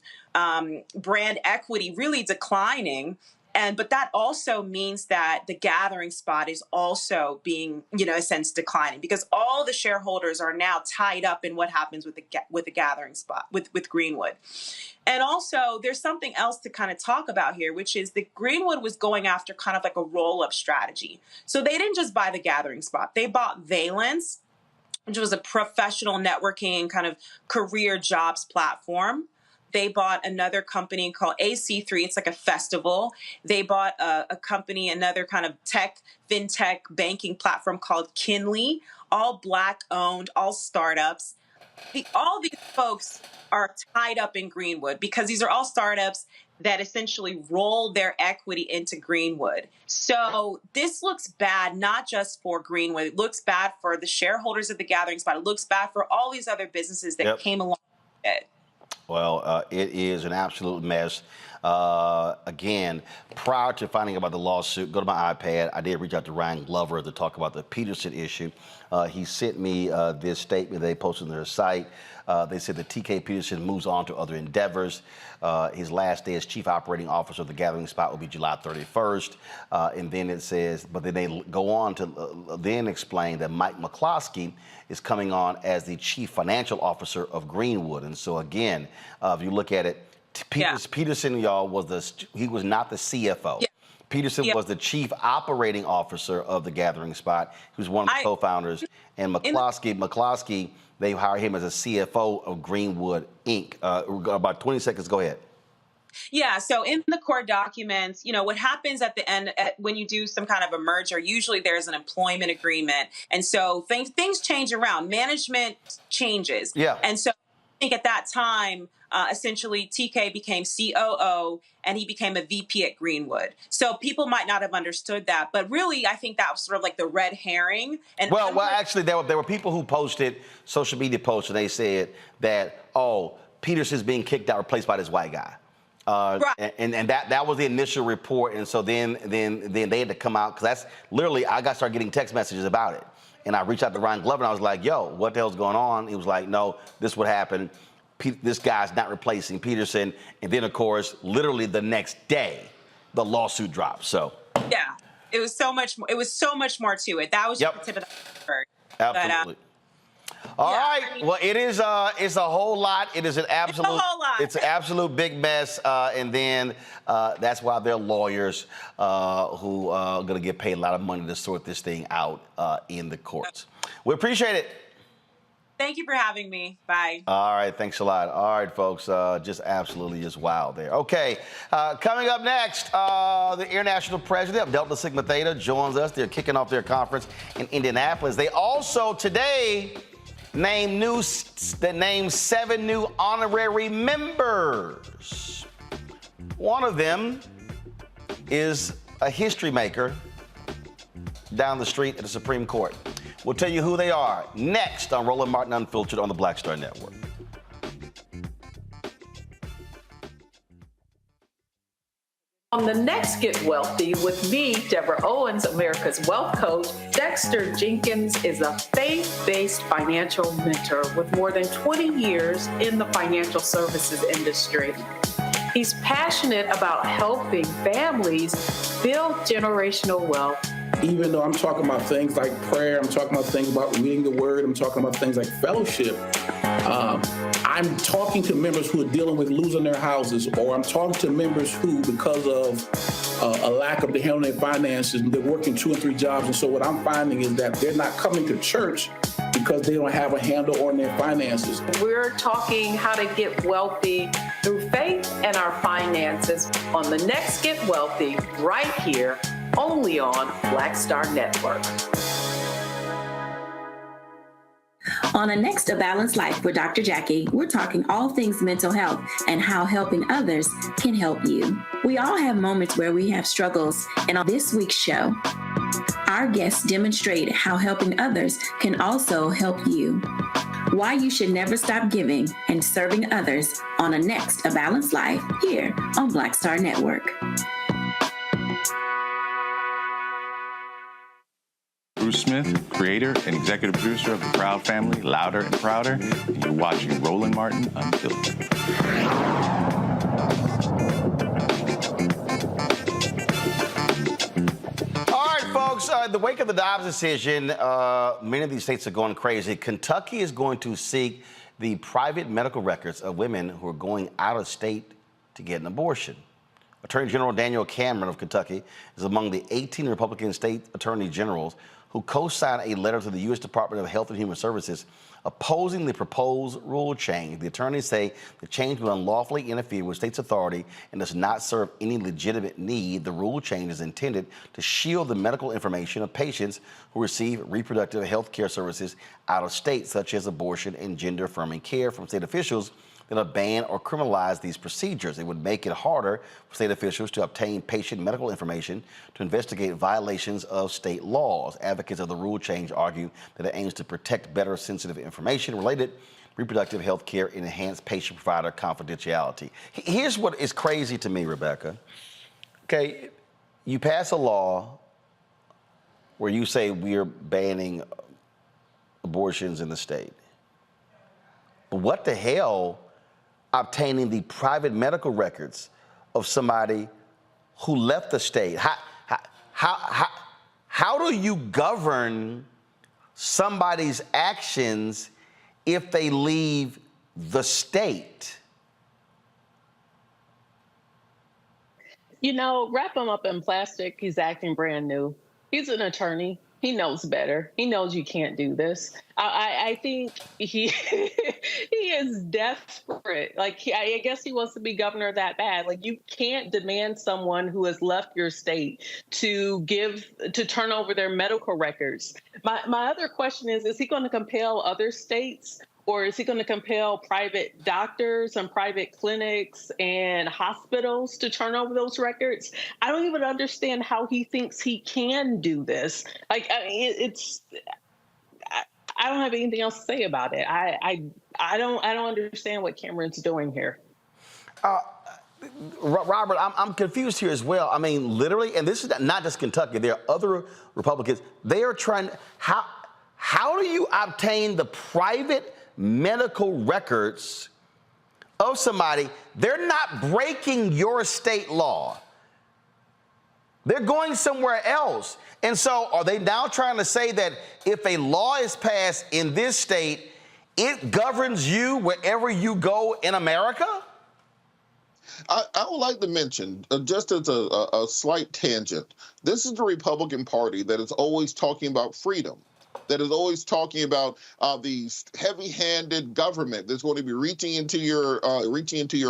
brand equity really declining. But that also means that the Gathering Spot is also being, in a sense, declining, because all the shareholders are now tied up in what happens with the Gathering Spot, with Greenwood. And also, there's something else to kind of talk about here, which is that Greenwood was going after kind of like a roll-up strategy. So they didn't just buy the Gathering Spot. They bought Valence, which was a professional networking kind of career jobs platform. They bought another company called AC3. It's like a festival. They bought a company, another kind of fintech banking platform called Kinley, all Black owned, all startups. all these folks are tied up in Greenwood because these are all startups that essentially roll their equity into Greenwood. So this looks bad, not just for Greenwood. It looks bad for the shareholders of the Gathering Spot. It looks bad for all these other businesses that came along with it. Well, it is an absolute mess. Again, prior to finding out about the lawsuit, go to my iPad. I did reach out to Ryan Glover to talk about the Peterson issue. He sent me this statement they posted on their site. They said that TK Peterson moves on to other endeavors. His last day as chief operating officer of the Gathering Spot will be July 31st. And then it says, but then they go on to then explain that Mike McCloskey is coming on as the chief financial officer of Greenwood. And so again, if you look at it, Peterson, y'all, he was not the CFO. Peterson was the chief operating officer of the Gathering Spot. He was one of the co-founders. And McCloskey, they hired him as a CFO of Greenwood, Inc. About 20 seconds, go ahead. Yeah, so in the court documents, you know, what happens at the end when you do some kind of a merger, usually there's an employment agreement. And so things change around. Management changes. Yeah. And so I think at that time, essentially TK became COO and he became a VP at Greenwood. So people might not have understood that, but really I think that was sort of like the red herring. And well, actually there were people who posted social media posts and they said that, oh, Peterson's being kicked out, replaced by this white guy. Right. And that was the initial report. And so then they had to come out, because that's literally, I got to start getting text messages about it. And I reached out to Ryan Glover and I was like, yo, what the hell's going on? He was like, no, this would happen. This guy's not replacing Peterson. And then, of course, literally the next day, the lawsuit dropped. So yeah, it was so much more to it. That was just the tip of the iceberg. Absolutely. All right. I mean, well, it's a whole lot. It is an absolute. It's a whole lot. It's an absolute big mess. And then that's why there are lawyers who are going to get paid a lot of money to sort this thing out in the courts. We appreciate it. Thank you for having me. Bye. All right. Thanks a lot. All right, folks. Just absolutely just wild there. Okay. Coming up next, the international president of Delta Sigma Theta joins us. They're kicking off their conference in Indianapolis. They also today named 7 new honorary members. One of them is a history maker down the street at the Supreme Court. We'll tell you who they are next on Roland Martin Unfiltered on the Black Star Network. On the next Get Wealthy with me, Deborah Owens, America's Wealth Coach, Dexter Jenkins is a faith-based financial mentor with more than 20 years in the financial services industry. He's passionate about helping families build generational wealth. Even though I'm talking about things like prayer, I'm talking about things about reading the word, I'm talking about things like fellowship, I'm talking to members who are dealing with losing their houses, or I'm talking to members who, because of a lack of the handling their finances, they're working 2 and 3 jobs. And so what I'm finding is that they're not coming to church because they don't have a handle on their finances. We're talking how to get wealthy through faith and our finances on the next Get Wealthy right here, only on Black Star Network. On the next A Balanced Life with Dr. Jackie, we're talking all things mental health and how helping others can help you. We all have moments where we have struggles, and on this week's show, our guests demonstrate how helping others can also help you. Why you should never stop giving and serving others on a next A Balanced Life here on Black Star Network. Bruce Smith, creator and executive producer of The Proud Family, Louder and Prouder, and you're watching Roland Martin Unfiltered. All right, folks, in the wake of the Dobbs decision, many of these states are going crazy. Kentucky is going to seek the private medical records of women who are going out of state to get an abortion. Attorney General Daniel Cameron of Kentucky is among the 18 Republican state attorney generals who co-signed a letter to the U.S. Department of Health and Human Services opposing the proposed rule change. The attorneys say the change will unlawfully interfere with states' authority and does not serve any legitimate need. The rule change is intended to shield the medical information of patients who receive reproductive health care services out of state, such as abortion and gender-affirming care, from state officials that ban or criminalize these procedures. It would make it harder for state officials to obtain patient medical information to investigate violations of state laws. Advocates of the rule change argue that it aims to protect better sensitive information related reproductive health care and enhance patient-provider confidentiality. Here's what is crazy to me, Rebecca. Okay, you pass a law where you say we're banning abortions in the state. But what the hell obtaining the private medical records of somebody who left the state? How do you govern somebody's actions if they leave the state? You know, wrap him up in plastic. He's acting brand new. He's an attorney. He knows better. He knows you can't do this. I think he is desperate. Like, I guess he wants to be governor that bad. Like, you can't demand someone who has left your state to turn over their medical records. My other question is he going to compel other states? Or is he going to compel private doctors and private clinics and hospitals to turn over those records? I don't even understand how he thinks he can do this. Like, I mean, I don't have anything else to say about it. I don't understand what Cameron's doing here. Robert, I'm confused here as well. I mean, literally, and this is not just Kentucky. There are other Republicans. They are trying. How do you obtain the private medical records of somebody? They're not breaking your state law. They're going somewhere else. And so are they now trying to say that if a law is passed in this state, it governs you wherever you go in America? I would like to mention, just as a slight tangent, this is the Republican Party that is always talking about freedom, that is always talking about the heavy-handed government that's going to be reaching into your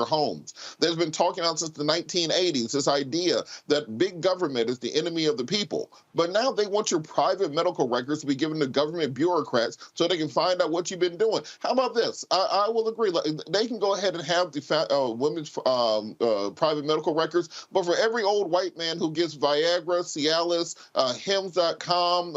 homes. That's been talking about since the 1980s, this idea that big government is the enemy of the people. But now they want your private medical records to be given to government bureaucrats so they can find out what you've been doing. How about this? I will agree. They can go ahead and have the women's private medical records, but for every old white man who gets Viagra, Cialis, Hims.com,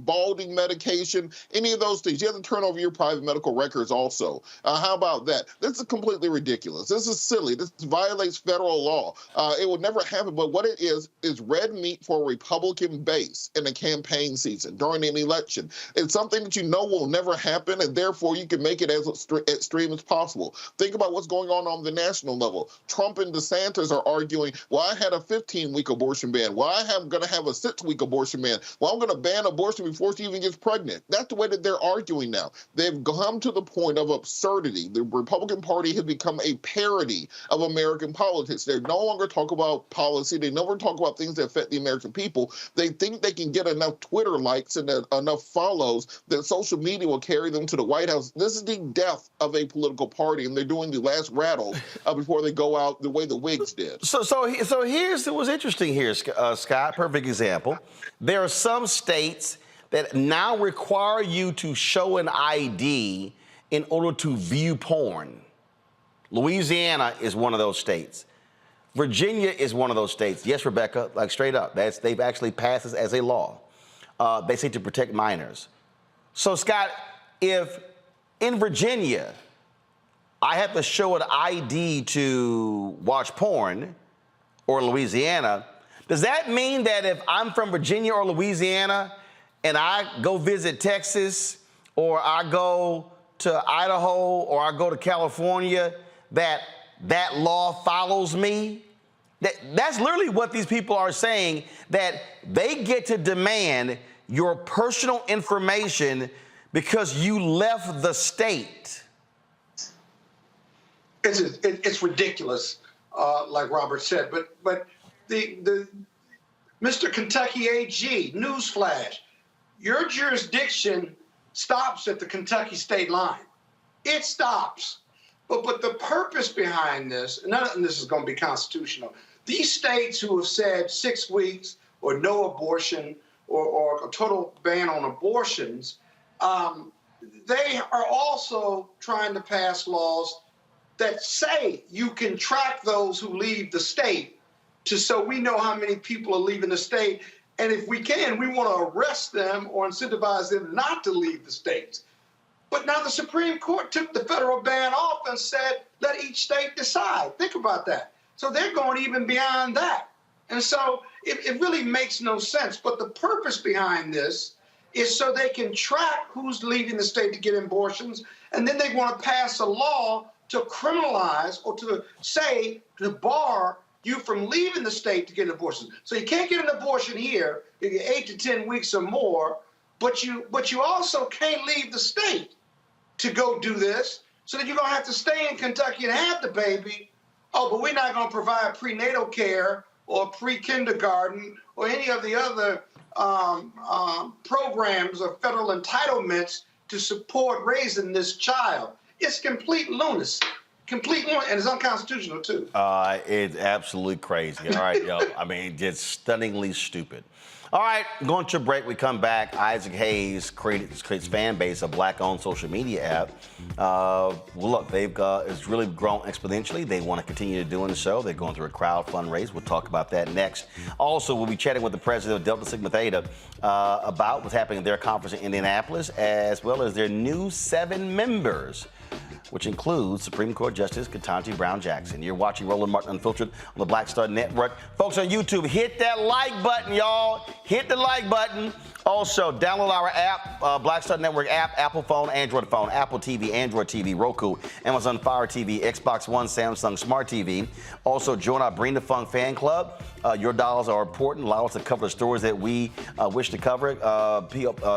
balding medication, any of those things, you have to turn over your private medical records also. How about that? This is completely ridiculous. This is silly. This violates federal law. It would never happen, but what it is red meat for a Republican base in a campaign season during an election. It's something that you know will never happen, and therefore you can make it as extreme as possible. Think about what's going on the national level. Trump and DeSantis are arguing, well, I had a 15-week abortion ban. Well, I'm going to have a 6-week abortion ban. Well, I'm going to ban abortion before she even gets pregnant. That's the way that they're arguing now. They've come to the point of absurdity. The Republican Party has become a parody of American politics. They no longer talk about policy. They no longer talk about things that affect the American people. They think they can get enough Twitter likes and enough follows that social media will carry them to the White House. This is the death of a political party, and they're doing the last rattle before they go out the way the Whigs did. So here's what's interesting here, Scott. Perfect example. There are some states that now require you to show an ID in order to view porn. Louisiana is one of those states. Virginia is one of those states. Yes, Rebecca, like straight up. They've actually passed this as a law. They say to protect minors. So, Scott, if in Virginia I have to show an ID to watch porn, or Louisiana, does that mean that if I'm from Virginia or Louisiana and I go visit Texas, or I go to Idaho, or I go to California, that law follows me? That's literally what these people are saying, that they get to demand your personal information because you left the state. It's ridiculous, like Robert said. But the Mr. Kentucky AG, newsflash, your jurisdiction stops at the Kentucky state line. It stops. But the purpose behind this, and none of this is going to be constitutional, these states who have said 6 weeks or no abortion or a total ban on abortions, they are also trying to pass laws that say you can track those who leave the state so we know how many people are leaving the state. And if we can, we want to arrest them or incentivize them not to leave the states. But now the Supreme Court took the federal ban off and said, let each state decide. Think about that. So they're going even beyond that. And so it really makes no sense. But the purpose behind this is so they can track who's leaving the state to get abortions. And then they want to pass a law to criminalize or to say, to bar you from leaving the state to get an abortion. So you can't get an abortion here if you're 8 to 10 weeks or more, but you also can't leave the state to go do this, so that you're going to have to stay in Kentucky and have the baby. Oh, but we're not going to provide prenatal care or pre-kindergarten or any of the other programs or federal entitlements to support raising this child. It's complete lunacy. Complete lunacy, and it's unconstitutional, too. It's absolutely crazy. All right, yo. I mean, just stunningly stupid. All right, going to a break. We come back. Isaac Hayes creates fan base, a black-owned social media app. Well, look, it's really grown exponentially. They want to continue doing so. They're going through a crowd fundraise. We'll talk about that next. Also, we'll be chatting with the president of Delta Sigma Theta about what's happening at their conference in Indianapolis, as well as their new 7 members, which includes Supreme Court Justice Ketanji Brown Jackson. You're watching Roland Martin Unfiltered on the Black Star Network. Folks on YouTube, hit that like button, y'all. Hit the like button. Also, download our app, Black Star Network app, Apple phone, Android phone, Apple TV, Android TV, Roku, Amazon Fire TV, Xbox One, Samsung Smart TV. Also, join our Bring the Funk fan club. Your dollars are important. Allow us to cover the stories that we wish to cover.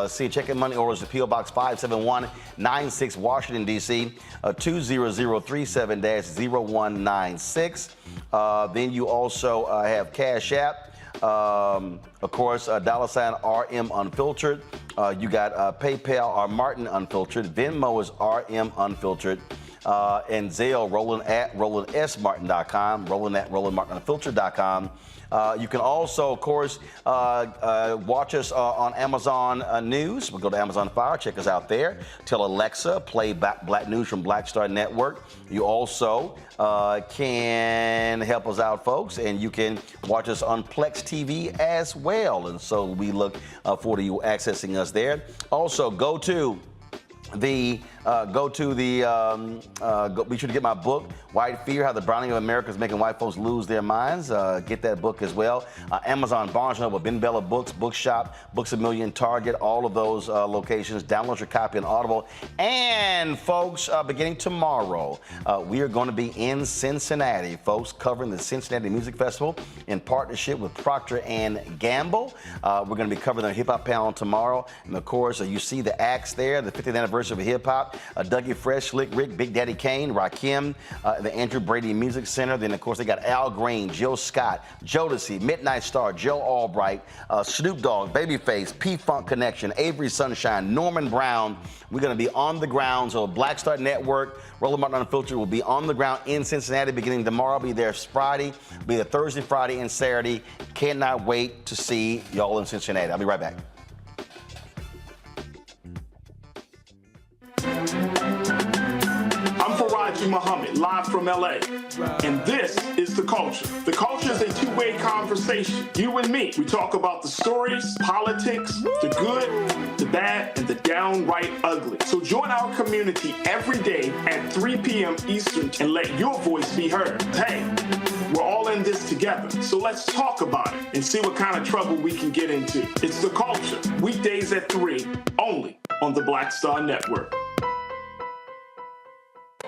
See check-in money orders to P.O. Box 57196, Washington, D.C., 20037-0196. Then you also have Cash App. Of course, $ RM Unfiltered. You got PayPal or Martin Unfiltered. Venmo is RM Unfiltered. And Zelle, Roland at RolandSMartin.com. Roland at RolandMartinUnfiltered.com. You can also, of course, watch us on Amazon News. We'll go to Amazon Fire. Check us out there. Tell Alexa, play Black News from Black Star Network. You also can help us out, folks, and you can watch us on Plex TV as well. And so we look forward to you accessing us there. Also, be sure to get my book, White Fear, How the Browning of America is Making White Folks Lose Their Minds. Get that book as well. Amazon, Barnes & Noble, Ben Bella Books, Bookshop, Books A Million, Target, all of those locations. Download your copy on Audible. And, folks, beginning tomorrow, we are going to be in Cincinnati, folks, covering the Cincinnati Music Festival in partnership with Procter & Gamble. We're going to be covering the hip-hop panel tomorrow. And, of course, you see the acts there, the 50th anniversary of hip-hop. Dougie Fresh, Slick Rick, Big Daddy Kane, Rakim, the Andrew Brady Music Center. Then, of course, they got Al Green, Jill Scott, Jodeci, Midnight Star, Joe Albright, Snoop Dogg, Babyface, P-Funk Connection, Avery Sunshine, Norman Brown. We're going to be on the ground. So Black Star Network, Roland Martin Unfiltered will be on the ground in Cincinnati beginning tomorrow. I'll be there Friday, be there Thursday, Friday, and Saturday. Cannot wait to see y'all in Cincinnati. I'll be right back. I'm Faraji Muhammad, live from LA. And this is The Culture. The Culture is a two-way conversation. You and me. We talk about the stories, politics, the good, the bad, and the downright ugly. So join our community every day at 3 p.m. Eastern and let your voice be heard. Hey, we're all in this together. So let's talk about it and see what kind of trouble we can get into. It's The Culture. Weekdays at 3, only on the Black Star Network.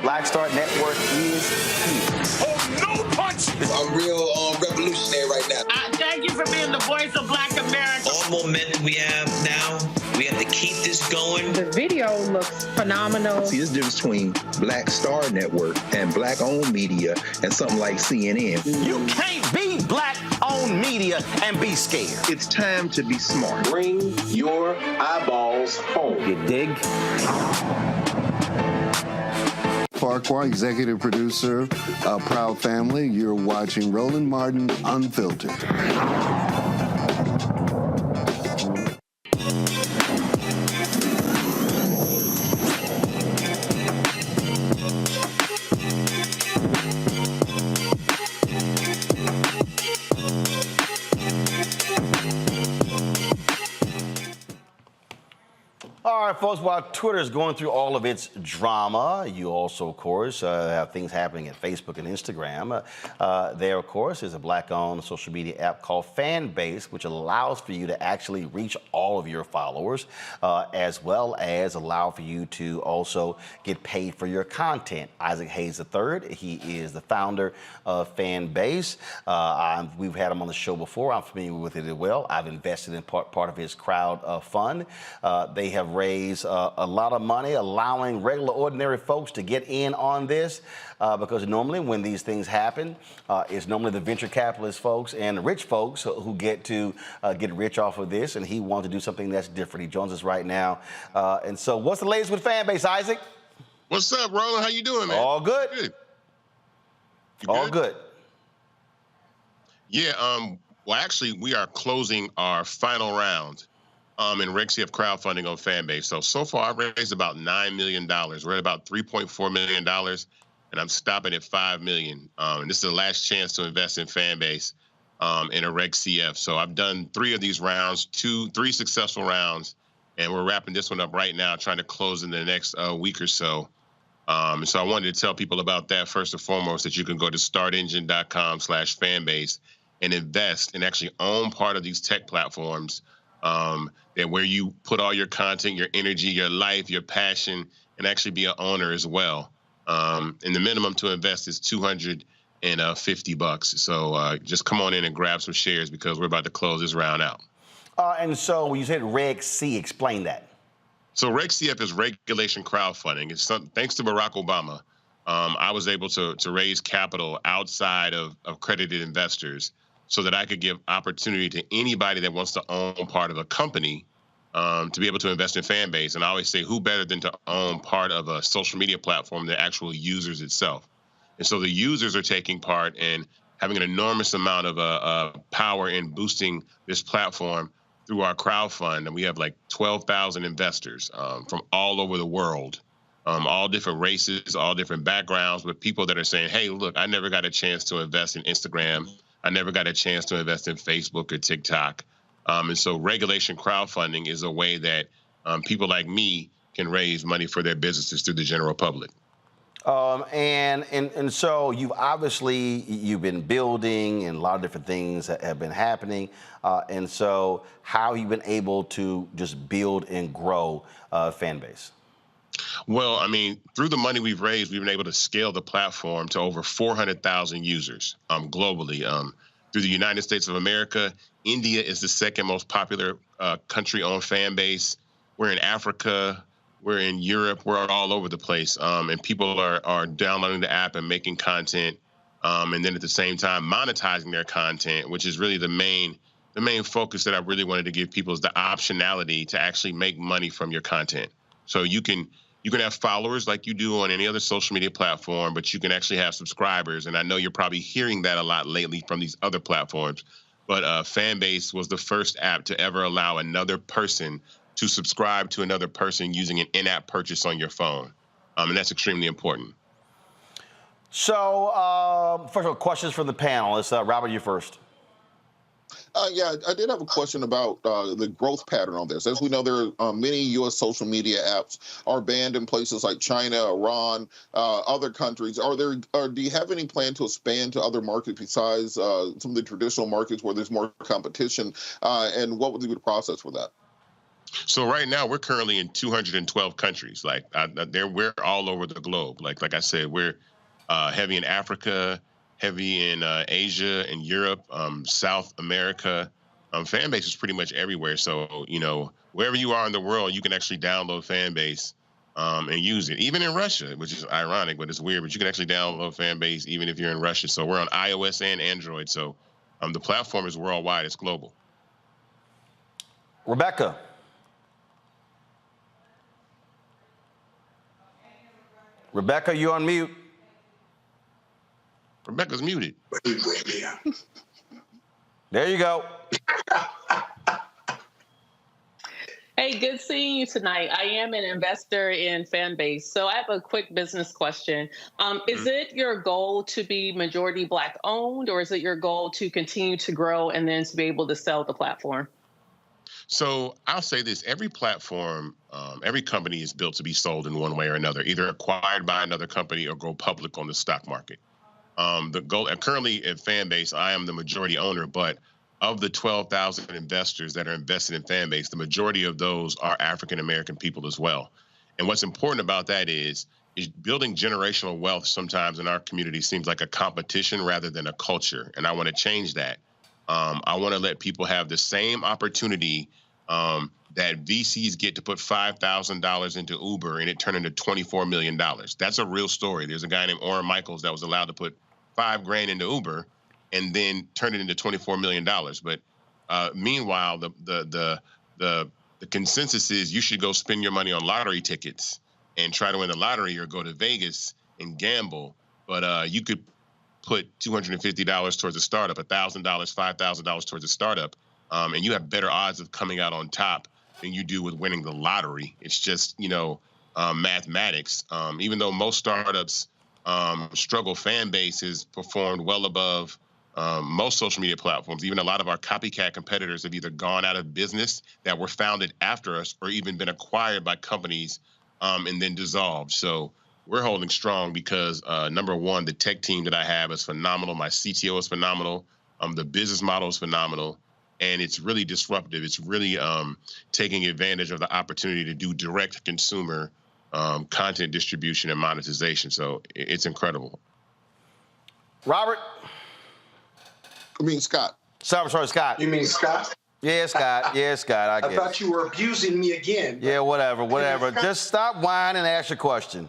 Black Star Network is here. Oh, no punch! I'm real revolutionary right now. Thank you for being the voice of Black America. All momentum we have now, we have to keep this going. The video looks phenomenal. See, there's a difference between Black Star Network and black-owned media and something like CNN. You can't be black-owned own media and be scared. It's time to be smart. Bring your eyeballs home. You dig? Farquhar, executive producer of Proud Family. You're watching Roland Martin Unfiltered. All right, folks, while Twitter is going through all of its drama, you also, of course, have things happening at Facebook and Instagram. There, of course, is a Black-owned social media app called Fanbase, which allows for you to actually reach all of your followers, as well as allow for you to also get paid for your content. Isaac Hayes III, he is the founder of Fanbase. We've had him on the show before. I'm familiar with it as well. I've invested in part of his crowd fund. They have raised a lot of money, allowing regular, ordinary folks to get in on this, because normally when these things happen, it's normally the venture capitalist folks and the rich folks who get to get rich off of this, and he wants to do something that's different. He joins us right now. And so what's the latest with Fanbase, Isaac? What's up, Roland? How you doing, man? All good. All good. Yeah, well, actually, we are closing our final round in Reg CF crowdfunding on Fanbase. So far, I've raised about $9 million. We're at about $3.4 million, and I'm stopping at $5 million. And this is the last chance to invest in Fanbase in a Reg CF. So I've done 3 of these rounds, 3 successful rounds, and we're wrapping this one up right now, trying to close in the next week or so. And so I wanted to tell people about that first and foremost, that you can go to startengine.com/fanbase and invest and actually own part of these tech platforms, and where you put all your content, your energy, your life, your passion, and actually be an owner as well. And the minimum to invest is $250. So just come on in and grab some shares, because we're about to close this round out. And so when you said Reg C, explain that. So Reg CF is regulation crowdfunding. It's thanks to Barack Obama, I was able to raise capital outside of accredited investors, so that I could give opportunity to anybody that wants to own part of a company to be able to invest in Fanbase. And I always say, who better than to own part of a social media platform than actual users itself? And so the users are taking part and having an enormous amount of power in boosting this platform through our crowdfund. And we have like 12,000 investors from all over the world, all different races, all different backgrounds, with people that are saying, hey, look, I never got a chance to invest in Instagram. I never got a chance to invest in Facebook or TikTok. And so regulation crowdfunding is a way that people like me can raise money for their businesses through the general public. And so you've been building, and a lot of different things that have been happening. And so how have you been able to just build and grow Fanbase? Well, I mean, through the money we've raised, we've been able to scale the platform to over 400,000 users globally. Through the United States of America, India is the second most popular country on Fanbase. We're in Africa, we're in Europe, we're all over the place. And people are downloading the app and making content, and then at the same time monetizing their content, which is really the main focus that I really wanted to give people, is the optionality to actually make money from your content. So you can have followers like you do on any other social media platform, but you can actually have subscribers. And I know you're probably hearing that a lot lately from these other platforms. But Fanbase was the first app to ever allow another person to subscribe to another person using an in-app purchase on your phone. And that's extremely important. So, first of all, questions from the panelists. Robert, you first. Yeah, I did have a question about the growth pattern on this. As we know, there are many U.S. social media apps are banned in places like China, Iran, other countries. Do you have any plan to expand to other markets besides some of the traditional markets where there's more competition? And what would be the process for that? So right now, we're currently in 212 countries. We're all over the globe. Like I said, we're heavy in Africa, heavy in Asia and Europe, South America. Fanbase is pretty much everywhere. So, wherever you are in the world, you can actually download Fanbase and use it. Even in Russia, which is ironic, but it's weird, but you can actually download Fanbase even if you're in Russia. So we're on iOS and Android. So The platform is worldwide, it's global. Rebecca. Rebecca, you're on mute. Rebecca's muted. There you go. Hey, good seeing you tonight. I am an investor in Fanbase. So I have a quick business question. Is it your goal to be majority Black owned, or is it your goal to continue to grow and then to be able to sell the platform? So I'll say this, every platform, every company is built to be sold in one way or another, either acquired by another company or go public on the stock market. The goal, currently at Fanbase, I am the majority owner, but of the 12,000 investors that are invested in Fanbase, the majority of those are African-American people as well. And what's important about that is building generational wealth sometimes in our community seems like a competition rather than a culture. And I want to change that. I want to let people have the same opportunity that VCs get to put $5,000 into Uber and it turned into $24 million. That's a real story. There's a guy named Orrin Michaels that was allowed to put $5 grand into Uber and then turn it into $24 million. But meanwhile, the consensus is you should go spend your money on lottery tickets and try to win the lottery, or go to Vegas and gamble. But you could put $250 towards a startup, $1,000, $5,000 towards a startup, and you have better odds of coming out on top than you do with winning the lottery. It's just, mathematics. Even though most startups struggle, Fanbase has performed well above most social media platforms. Even a lot of our copycat competitors have either gone out of business that were founded after us, or even been acquired by companies and then dissolved. So we're holding strong because, number one, the tech team that I have is phenomenal. My CTO is phenomenal. The business model is phenomenal. And it's really disruptive. It's really taking advantage of the opportunity to do direct consumer content distribution and monetization. So it's incredible. Robert? I mean, Scott. Sorry, Scott. You mean Scott? Yeah, Scott. Yeah, Scott, I guess. I thought you were abusing me again. Yeah, whatever. Just stop whining and ask your question.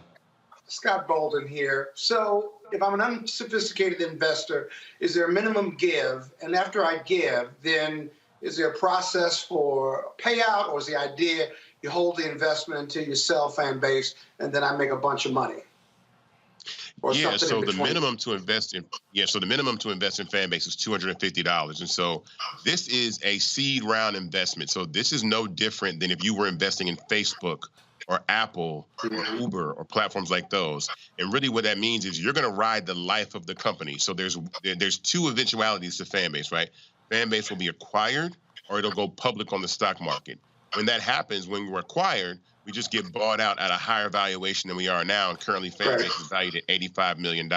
Scott Bolden here. So if I'm an unsophisticated investor, is there a minimum give? And after I give, then is there a process for payout, or is the idea you hold the investment until you sell Fanbase and then I make a bunch of money? Yeah, so the minimum to invest in Fanbase is $250. And so this is a seed round investment. So this is no different than if you were investing in Facebook or Apple or Uber or platforms like those. And really what that means is you're going to ride the life of the company. So there's two eventualities to Fanbase, right? Fanbase will be acquired or it'll go public on the stock market. When that happens, when we're acquired, we just get bought out at a higher valuation than we are now. And currently Fanbase is valued at $85 million.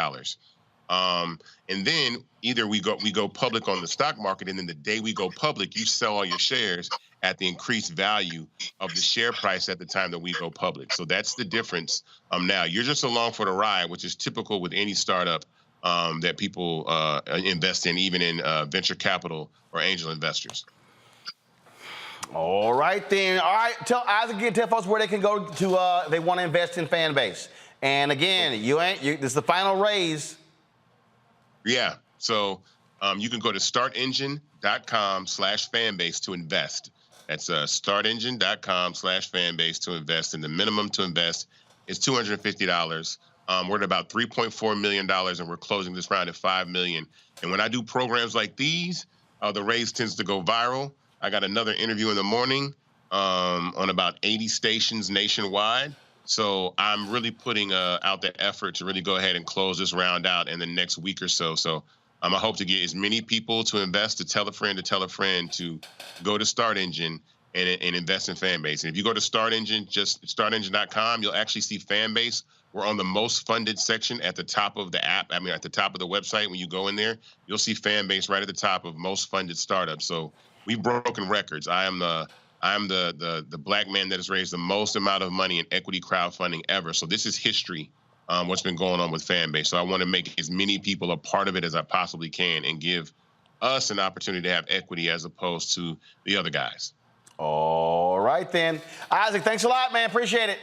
And then either we go public on the stock market, and then the day we go public, you sell all your shares at the increased value of the share price at the time that we go public. So that's the difference. Now you're just along for the ride, which is typical with any startup that people invest in, even in venture capital or angel investors. All right, then. All right, tell folks where they can go to they want to invest in Fanbase. And again, this is the final raise. Yeah, so you can go to startengine.com/fanbase to invest. That's startengine.com/fanbase to invest. And the minimum to invest is $250. We're at about $3.4 million, and we're closing this round at $5 million. And when I do programs like these, the raise tends to go viral. I got another interview in the morning on about 80 stations nationwide. So I'm really putting out the effort to really go ahead and close this round out in the next week or so. So I hope to get as many people to invest, to tell a friend to go to Start Engine and invest in Fanbase. And if you go to Start Engine, just startengine.com, you'll actually see Fanbase. We're on the most funded section at the top of the app. I mean, at the top of the website, when you go in there, you'll see Fanbase right at the top of most funded startups. So we've broken records. I am the Black man that has raised the most amount of money in equity crowdfunding ever. So this is history, what's been going on with Fanbase. So I want to make as many people a part of it as I possibly can and give us an opportunity to have equity as opposed to the other guys. All right, then. Isaac, thanks a lot, man. Appreciate it.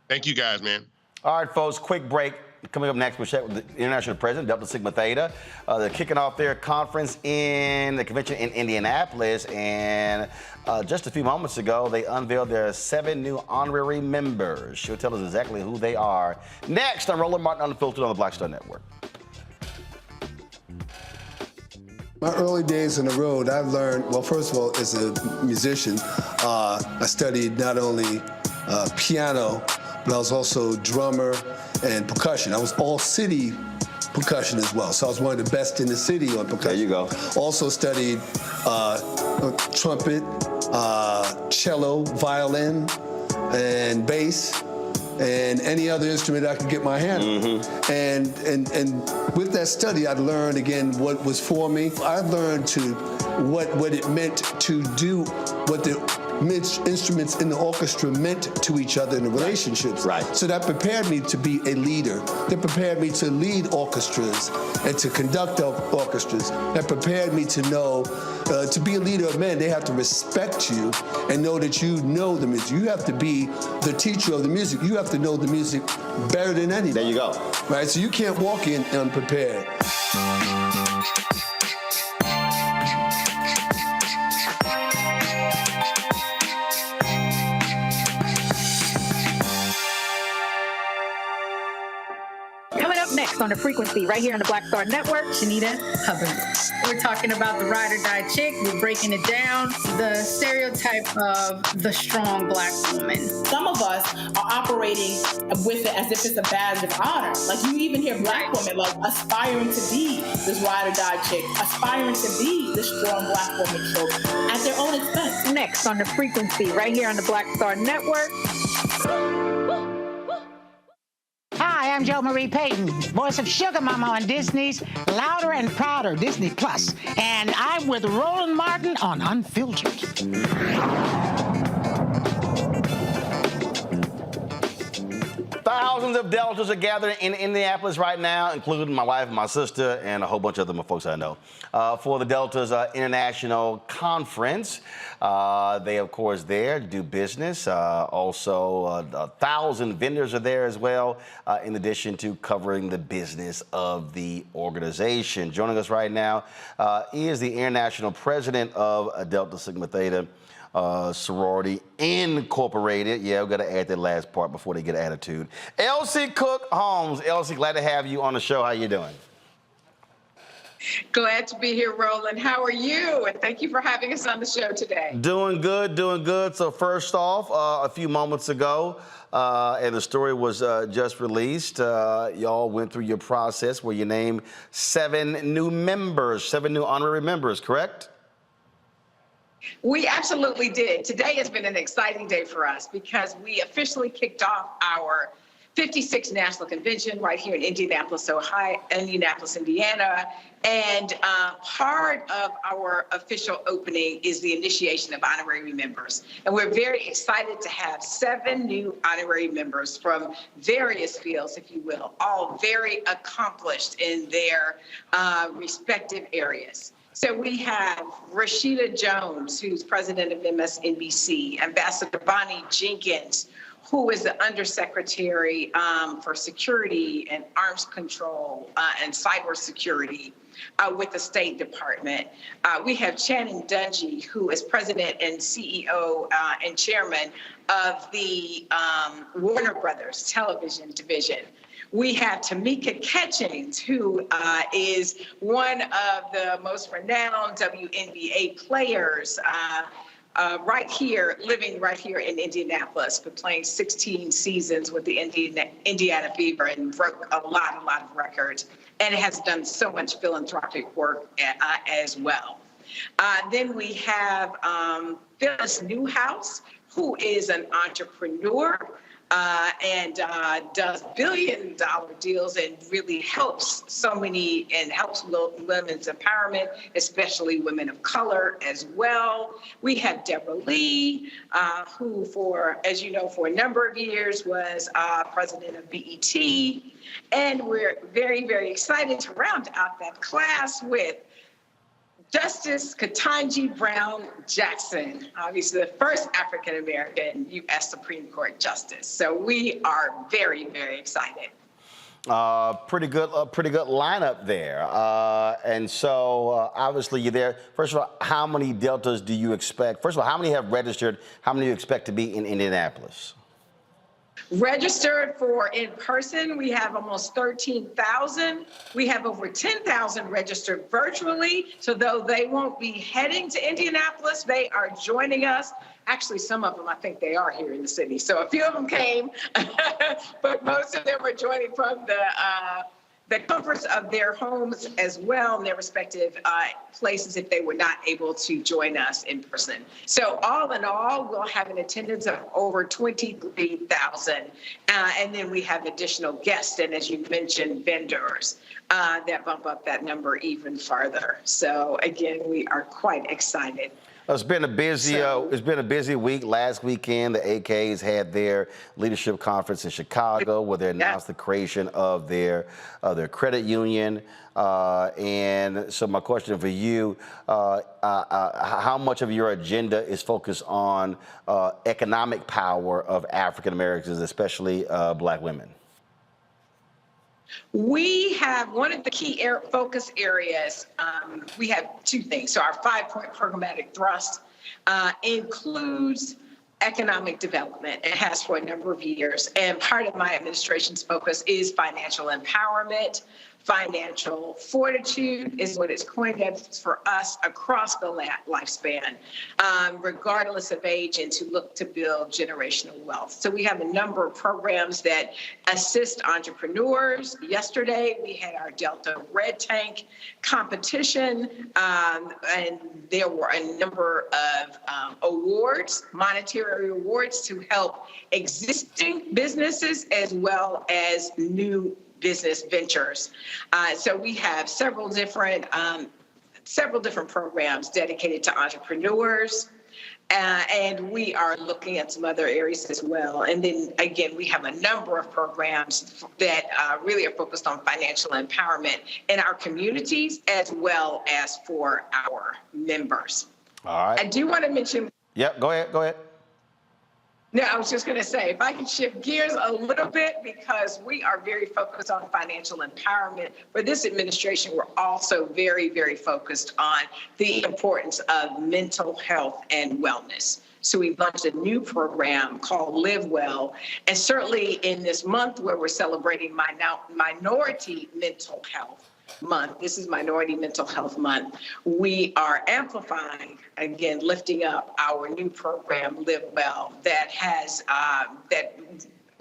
Thank you, guys, man. All right, folks, quick break. Coming up next, we'll chat with the international president, Delta Sigma Theta. They're kicking off their conference in the convention in Indianapolis. And just a few moments ago, they unveiled their 7 new honorary members. She'll tell us exactly who they are. Next on Roland Martin Unfiltered on the Black Star Network. My early days on the road, I've learned, well, first of all, as a musician, I studied not only piano, but I was also drummer and percussion. I was all city percussion as well. So I was one of the best in the city on percussion. There you go. Also studied trumpet, cello, violin, and bass, and any other instrument I could get my hand on. And with that study, I learned again what was for me. I learned what it meant to do what the instruments in the orchestra meant to each other in the relationships. Right. So that prepared me to be a leader. That prepared me to lead orchestras and to conduct orchestras. That prepared me to know, to be a leader of men, they have to respect you and know that you know the music. You have to be the teacher of the music. You have to know the music better than anybody. There you go. Right, so you can't walk in unprepared. Next on the frequency, right here on the Black Star Network, Shanita Hubbard. We're talking about the ride or die chick. We're breaking it down. The stereotype of the strong Black woman. Some of us are operating with it as if it's a badge of honor. Like you even hear Black women like aspiring to be this ride or die chick, aspiring to be this strong Black woman trope at their own expense. Next on the frequency, right here on the Black Star Network. Hi, I'm Jo Marie Payton, voice of Sugar Mama on Disney's Louder and Prouder, Disney Plus. And I'm with Roland Martin on Unfiltered. Thousands of Deltas are gathering in Indianapolis right now, including my wife and my sister and a whole bunch of other folks I know, for the Delta's International Conference. They, of course, there to do business. Also, 1,000 vendors are there as well, in addition to covering the business of the organization. Joining us right now is the international president of Delta Sigma Theta Sorority Incorporated. Yeah, we've got to add that last part before they get attitude. Elsie Cook Holmes. Elsie, glad to have you on the show. How you doing? Glad to be here, Roland. How are you? And thank you for having us on the show today. Doing good, doing good. So first off, a few moments ago, and the story was just released, y'all went through your process where you named 7 new members, 7 new honorary members, correct? We absolutely did. Today has been an exciting day for us because we officially kicked off our 56th National Convention right here in Indianapolis, Indiana. And part of our official opening is the initiation of honorary members. And we're very excited to have 7 new honorary members from various fields, if you will, all very accomplished in their respective areas. So we have Rashida Jones, who's president of MSNBC, Ambassador Bonnie Jenkins, who is the Undersecretary for Security and Arms Control and Cybersecurity with the State Department. We have Channing Dungey, who is president and CEO and chairman of the Warner Brothers television division. We have Tamika Catchings, who is one of the most renowned WNBA players right here, living right here in Indianapolis, but playing 16 seasons with the Indiana Fever and broke a lot of records, and has done so much philanthropic work as well. Then we have Phyllis Newhouse, who is an entrepreneur and does billion-dollar deals and really helps so many and helps women's empowerment, especially women of color as well. We have Deborah Lee, who as you know, for a number of years was president of BET. And we're very, very excited to round out that class with Justice Ketanji Brown Jackson, obviously the first African-American U.S. Supreme Court Justice. So we are very, very excited. Pretty good lineup there. And so obviously you're there. First of all, how many Deltas do you expect? First of all, how many have registered? How many do you expect to be in Indianapolis? Registered for in person, we have almost 13,000. We have over 10,000 registered virtually. So though they won't be heading to Indianapolis, they are joining us. Actually, some of them, I think they are here in the city. So a few of them came, but most of them are joining from the comforts of their homes as well, in their respective places if they were not able to join us in person. So all in all, we'll have an attendance of over 23,000. And then we have additional guests and, as you mentioned, vendors that bump up that number even farther. So again, we are quite excited. It's been a busy week. Last weekend, the AKs had their leadership conference in Chicago, where they announced the creation of their credit union. And so, my question for you: how much of your agenda is focused on economic power of African Americans, especially Black women? We have one of the key focus areas. We have two things. So our 5-point programmatic thrust includes economic development. It has for a number of years. And part of my administration's focus is financial empowerment. Financial fortitude is what it's coined as for us across the lifespan, regardless of age, and to look to build generational wealth. So we have a number of programs that assist entrepreneurs. Yesterday, we had our Delta Red Tank competition, and there were a number of awards, monetary awards, to help existing businesses as well as new business ventures. So we have several different programs dedicated to entrepreneurs, and we are looking at some other areas as well. And then again, we have a number of programs that really are focused on financial empowerment in our communities as well as for our members. All right. I do want to mention. Yep. Go ahead. No, I was just going to say, if I can shift gears a little bit, because we are very focused on financial empowerment. For this administration, we're also very, very focused on the importance of mental health and wellness. So we've launched a new program called Live Well. And certainly in this month where we're celebrating Minority Mental Health Month, this is Minority Mental Health Month, we are amplifying, again, lifting up our new program, Live Well, that has, that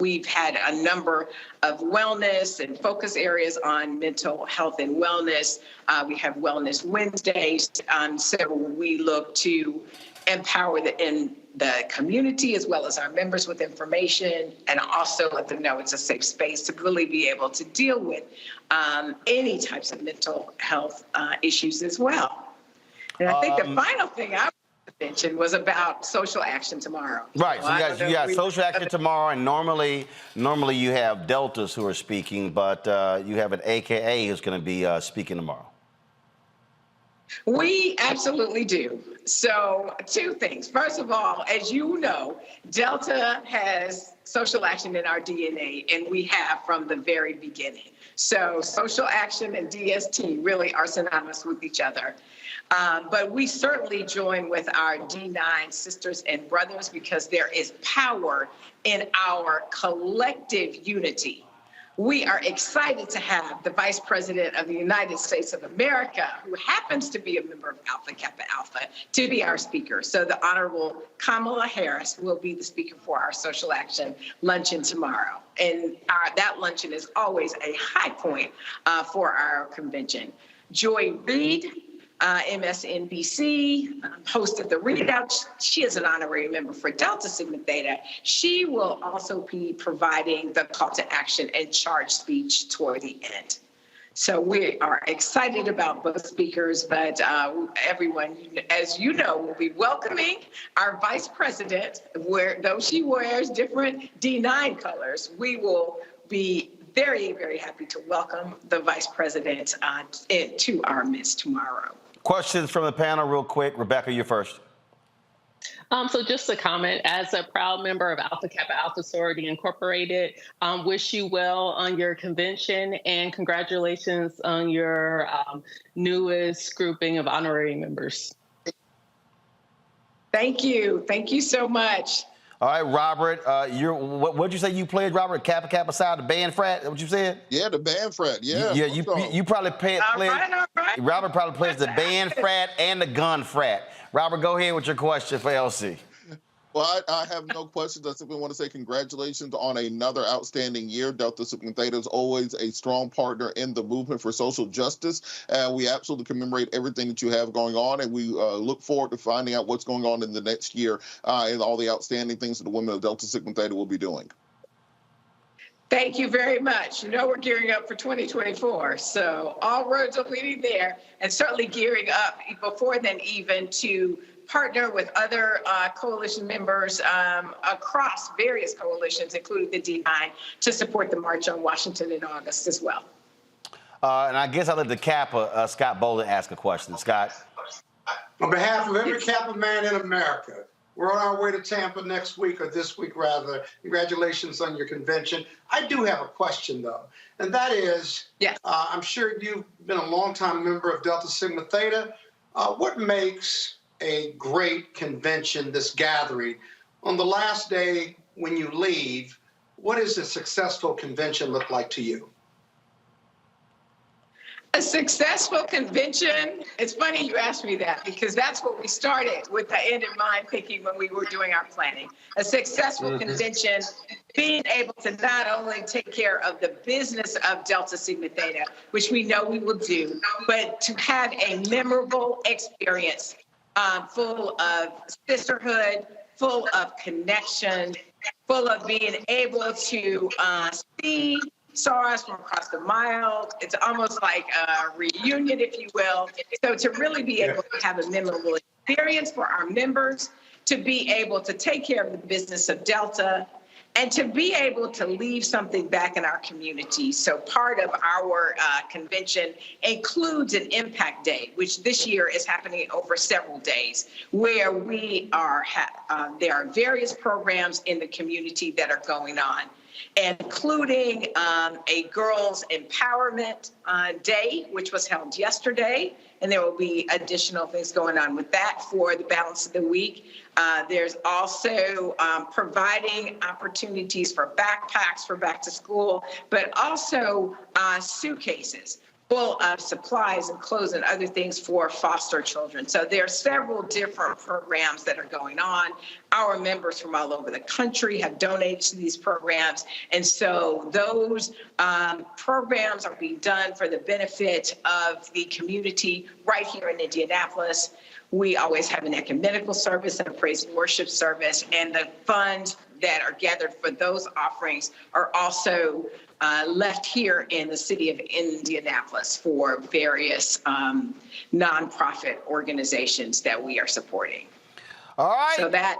we've had a number of wellness and focus areas on mental health and wellness. We have Wellness Wednesdays, so we look to empower the community as well as our members with information, and also let them know it's a safe space to really be able to deal with any types of mental health issues as well. And I think the final thing I mentioned was about social action tomorrow. Right, so you got social action tomorrow, and normally you have Deltas who are speaking, but you have an AKA who's going to be speaking tomorrow. We absolutely do. So 2 things. First of all, as you know, Delta has social action in our DNA, and we have from the very beginning. So social action and DST really are synonymous with each other. But we certainly join with our D9 sisters and brothers, because there is power in our collective unity. We are excited to have the Vice President of the United States of America, who happens to be a member of Alpha Kappa Alpha, to be our speaker. So the Honorable Kamala Harris will be the speaker for our social action luncheon tomorrow. And that luncheon is always a high point for our convention. Joy Reid, MSNBC, hosted the readout. She is an honorary member for Delta Sigma Theta. She will also be providing the call to action and charge speech toward the end. So we are excited about both speakers, but everyone, as you know, will be welcoming our Vice President, though she wears different D9 colors. We will be very, very happy to welcome the Vice President to our midst tomorrow. Questions from the panel real quick. Rebecca, you first. So just a comment, as a proud member of Alpha Kappa Alpha Sorority Incorporated, wish you well on your convention and congratulations on your newest grouping of honorary members. Thank you. Thank you so much. All right, Robert, what'd you say you played, Robert? Kappa Kappa Psi, the band frat? Is that what you said? Yeah, the band frat. Yeah. Yeah, you probably played. All right. Robert probably plays the band frat and the gun frat. Robert, go ahead with your question for LC. Well, I have no questions. I simply want to say congratulations on another outstanding year. Delta Sigma Theta is always a strong partner in the movement for social justice, and we absolutely commemorate everything that you have going on, and we look forward to finding out what's going on in the next year and all the outstanding things that the women of Delta Sigma Theta will be doing. Thank you very much. You know we're gearing up for 2024, so all roads are leading there, and certainly gearing up before then even to partner with other coalition members across various coalitions, including the D9, to support the March on Washington in August as well. And I guess I'll let the Kappa, Scott Bolden, ask a question. Scott. On behalf of every Kappa man in America, we're on our way to Tampa next week, or this week rather. Congratulations on your convention. I do have a question, though, and that is, I'm sure you've been a longtime member of Delta Sigma Theta. What makes a great convention, this gathering? On the last day when you leave, what does a successful convention look like to you? A successful convention, it's funny you asked me that, because that's what we started with the end in mind thinking when we were doing our planning. A successful convention, being able to not only take care of the business of Delta Sigma Theta, which we know we will do, but to have a memorable experience full of sisterhood, full of connection, full of being able to saw us from across the mile. It's almost like a reunion, if you will. So to really be able to have a memorable experience for our members, to be able to take care of the business of Delta, and to be able to leave something back in our community. So part of our convention includes an impact day, which this year is happening over several days, where we are, there are various programs in the community that are going on, including a girls empowerment day, which was held yesterday. And there will be additional things going on with that for the balance of the week. There's also providing opportunities for backpacks for back to school, but also suitcases full of supplies and clothes and other things for foster children. So there are several different programs that are going on. Our members from all over the country have donated to these programs. And so those programs are being done for the benefit of the community right here in Indianapolis. We always have an ecumenical service and a praise and worship service, and the funds that are gathered for those offerings are also left here in the city of Indianapolis for various nonprofit organizations that we are supporting. All right. So that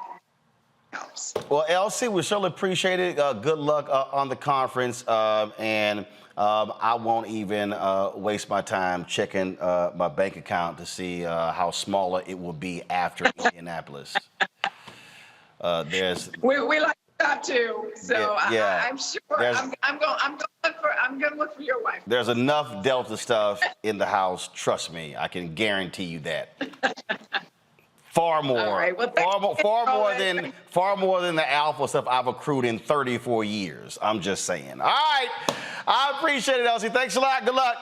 helps. Well, LC, we certainly appreciate it. Good luck on the conference, and I won't even waste my time checking my bank account to see how smaller it will be after Indianapolis. We like that too. So I'm sure I'm going to look for your wife. There's enough Delta stuff in the house. Trust me, I can guarantee you that. Far more. All right. Well, far more than the Alpha stuff I've accrued in 34 years. I'm just saying. All right. I appreciate it, Elsie. Thanks a lot. Good luck.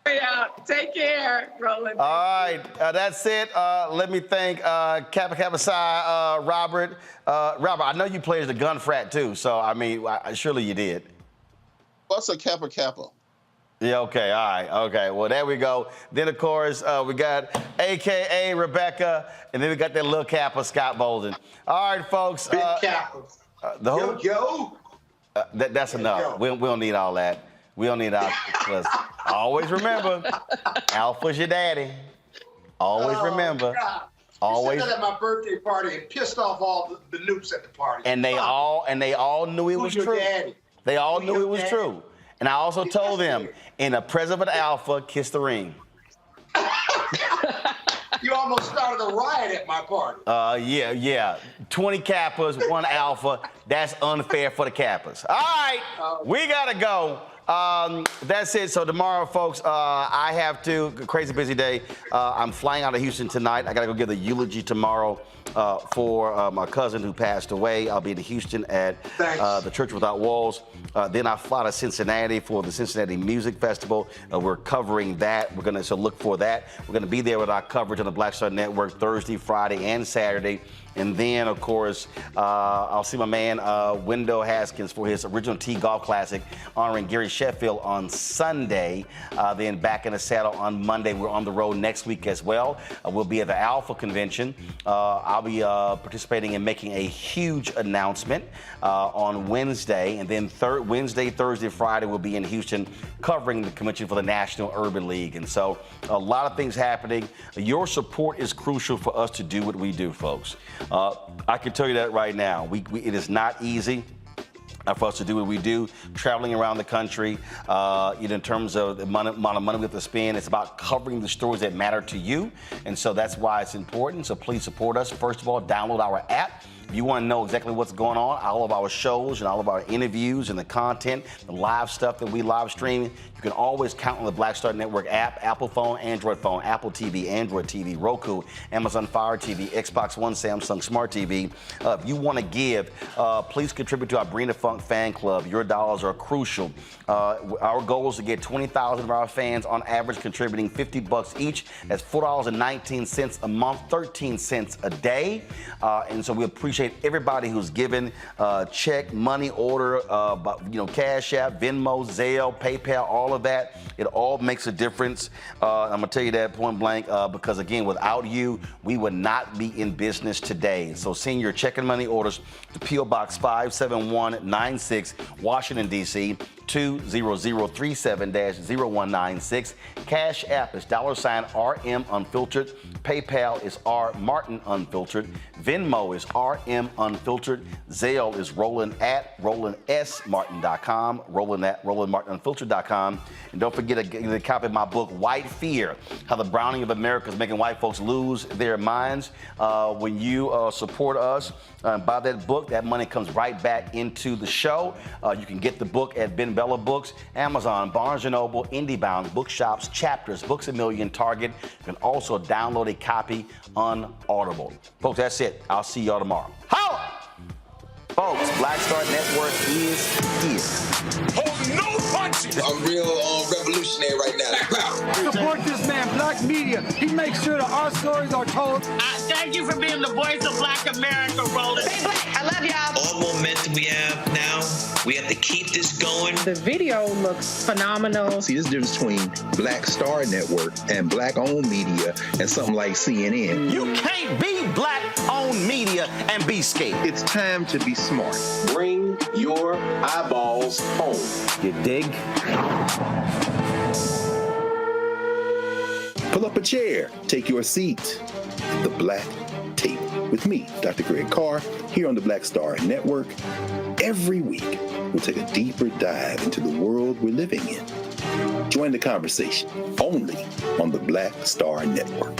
Yeah. Take care, Roland. All right. That's it. Let me thank Kappa Kappa Psi, Robert. Robert, I know you played as the gun frat too, so I mean, surely you did. What's a Kappa Kappa? Yeah, okay, all right, okay. Well, there we go. Then, of course, we got AKA Rebecca, and then we got that little Kappa, Scott Bolden. All right, folks. Big Kappa. Yo. That's enough. We don't need all that. We don't need all because always remember, Alpha's your daddy. Always remember. God. Always. You said that at my birthday party and pissed off all the newts at the party. And they all knew it was true. Daddy? They all knew it was true. And I also told them, in the presence of an Alpha, kiss the ring. You almost started a riot at my party. Yeah. 20 Kappas, 1 Alpha. That's unfair for the Kappas. All right, we gotta go. That's it. So tomorrow, folks, I have to, crazy busy day. I'm flying out of Houston tonight. I gotta go give the eulogy tomorrow for my cousin who passed away. I'll be in Houston at the Church Without Walls. Then I fly to Cincinnati for the Cincinnati Music Festival. We're covering that. We're gonna look for that. We're gonna be there with our coverage on the Black Star Network Thursday, Friday, and Saturday. And then, of course, I'll see my man Wendell Haskins for his Original T Golf Classic honoring Gary Sheffield on Sunday. Then back in the saddle on Monday. We're on the road next week as well. We'll be at the Alpha Convention. I'll be participating in making a huge announcement on Wednesday. And then Wednesday, Thursday, Friday, we'll be in Houston covering the convention for the National Urban League. And so a lot of things happening. Your support is crucial for us to do what we do, folks. I can tell you that right now. It is not easy for us to do what we do, traveling around the country, in terms of the amount of money we have to spend. It's about covering the stories that matter to you. And so that's why it's important. So please support us. First of all, download our app. If you want to know exactly what's going on, all of our shows and all of our interviews and the content, the live stuff that we live stream, you can always count on the Black Star Network app, Apple phone, Android phone, Apple TV, Android TV, Roku, Amazon Fire TV, Xbox One, Samsung Smart TV. If you want to give, please contribute to our Bring the Funk fan club. Your dollars are crucial. Our goal is to get 20,000 of our fans on average contributing $50 each. That's $4.19 a month, 13 cents a day. And so we appreciate everybody who's given check, money order, Cash App, Venmo, Zelle, PayPal, all of that. It all makes a difference. I'm gonna tell you that point blank because again, without you, we would not be in business today. So send your check and money orders to P.O. Box 57196, Washington, D.C. 20037-0196. Cash App is $RM Unfiltered. PayPal is R Martin Unfiltered. Venmo is RM Unfiltered. Zelle is Roland@RolandSMartin.com. Roland@RolandMartinUnfiltered.com. And don't forget to get a copy of my book, White Fear: How the Browning of America is Making White Folks Lose Their Minds. When you support us and buy that book, that money comes right back into the show. You can get the book at Ben Bella Books, Amazon, Barnes & Noble, IndieBound, Bookshops, Chapters, Books A Million, Target. You can also download a copy on Audible. Folks, that's it. I'll see y'all tomorrow. Holla! Folks, Black Star Network is here. Hold no punches! I'm real revolutionary right now. Support this man, Black Media. He makes sure that our stories are told. Thank you for being the voice of Black America, Roland. Stay black. I love y'all. All momentum we have now, we have to keep this going. The video looks phenomenal. See, there's a difference between Black Star Network and Black-owned media and something like CNN. You can't be Black-owned media and be scared. It's time to be smart. Bring your eyeballs home. You dig? Pull up a chair, take your seat. The Black Table with me, Dr. Greg Carr, here on the Black Star Network. Every week, we'll take a deeper dive into the world we're living in. Join the conversation only on the Black Star Network.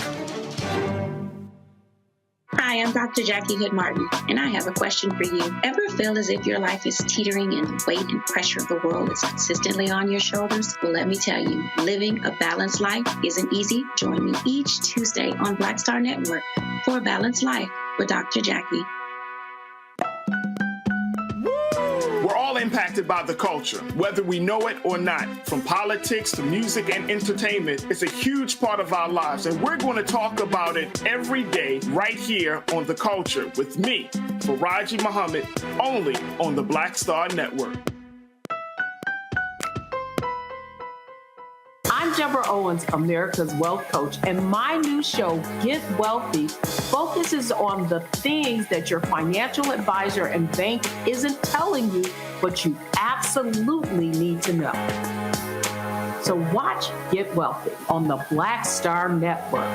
Hi, I'm Dr. Jackie Hood Martin, and I have a question for you. Ever feel as if your life is teetering and the weight and pressure of the world is consistently on your shoulders? Well, let me tell you, living a balanced life isn't easy. Join me each Tuesday on Black Star Network for A Balanced Life with Dr. Jackie. We're all impacted by the culture, whether we know it or not. From politics to music and entertainment, it's a huge part of our lives, and we're going to talk about it every day right here on The Culture with me, Faraji Muhammad, only on the Black Star Network. I'm Deborah Owens, America's Wealth Coach, and my new show, Get Wealthy, focuses on the things that your financial advisor and bank isn't telling you, but you absolutely need to know. So watch Get Wealthy on the Black Star Network.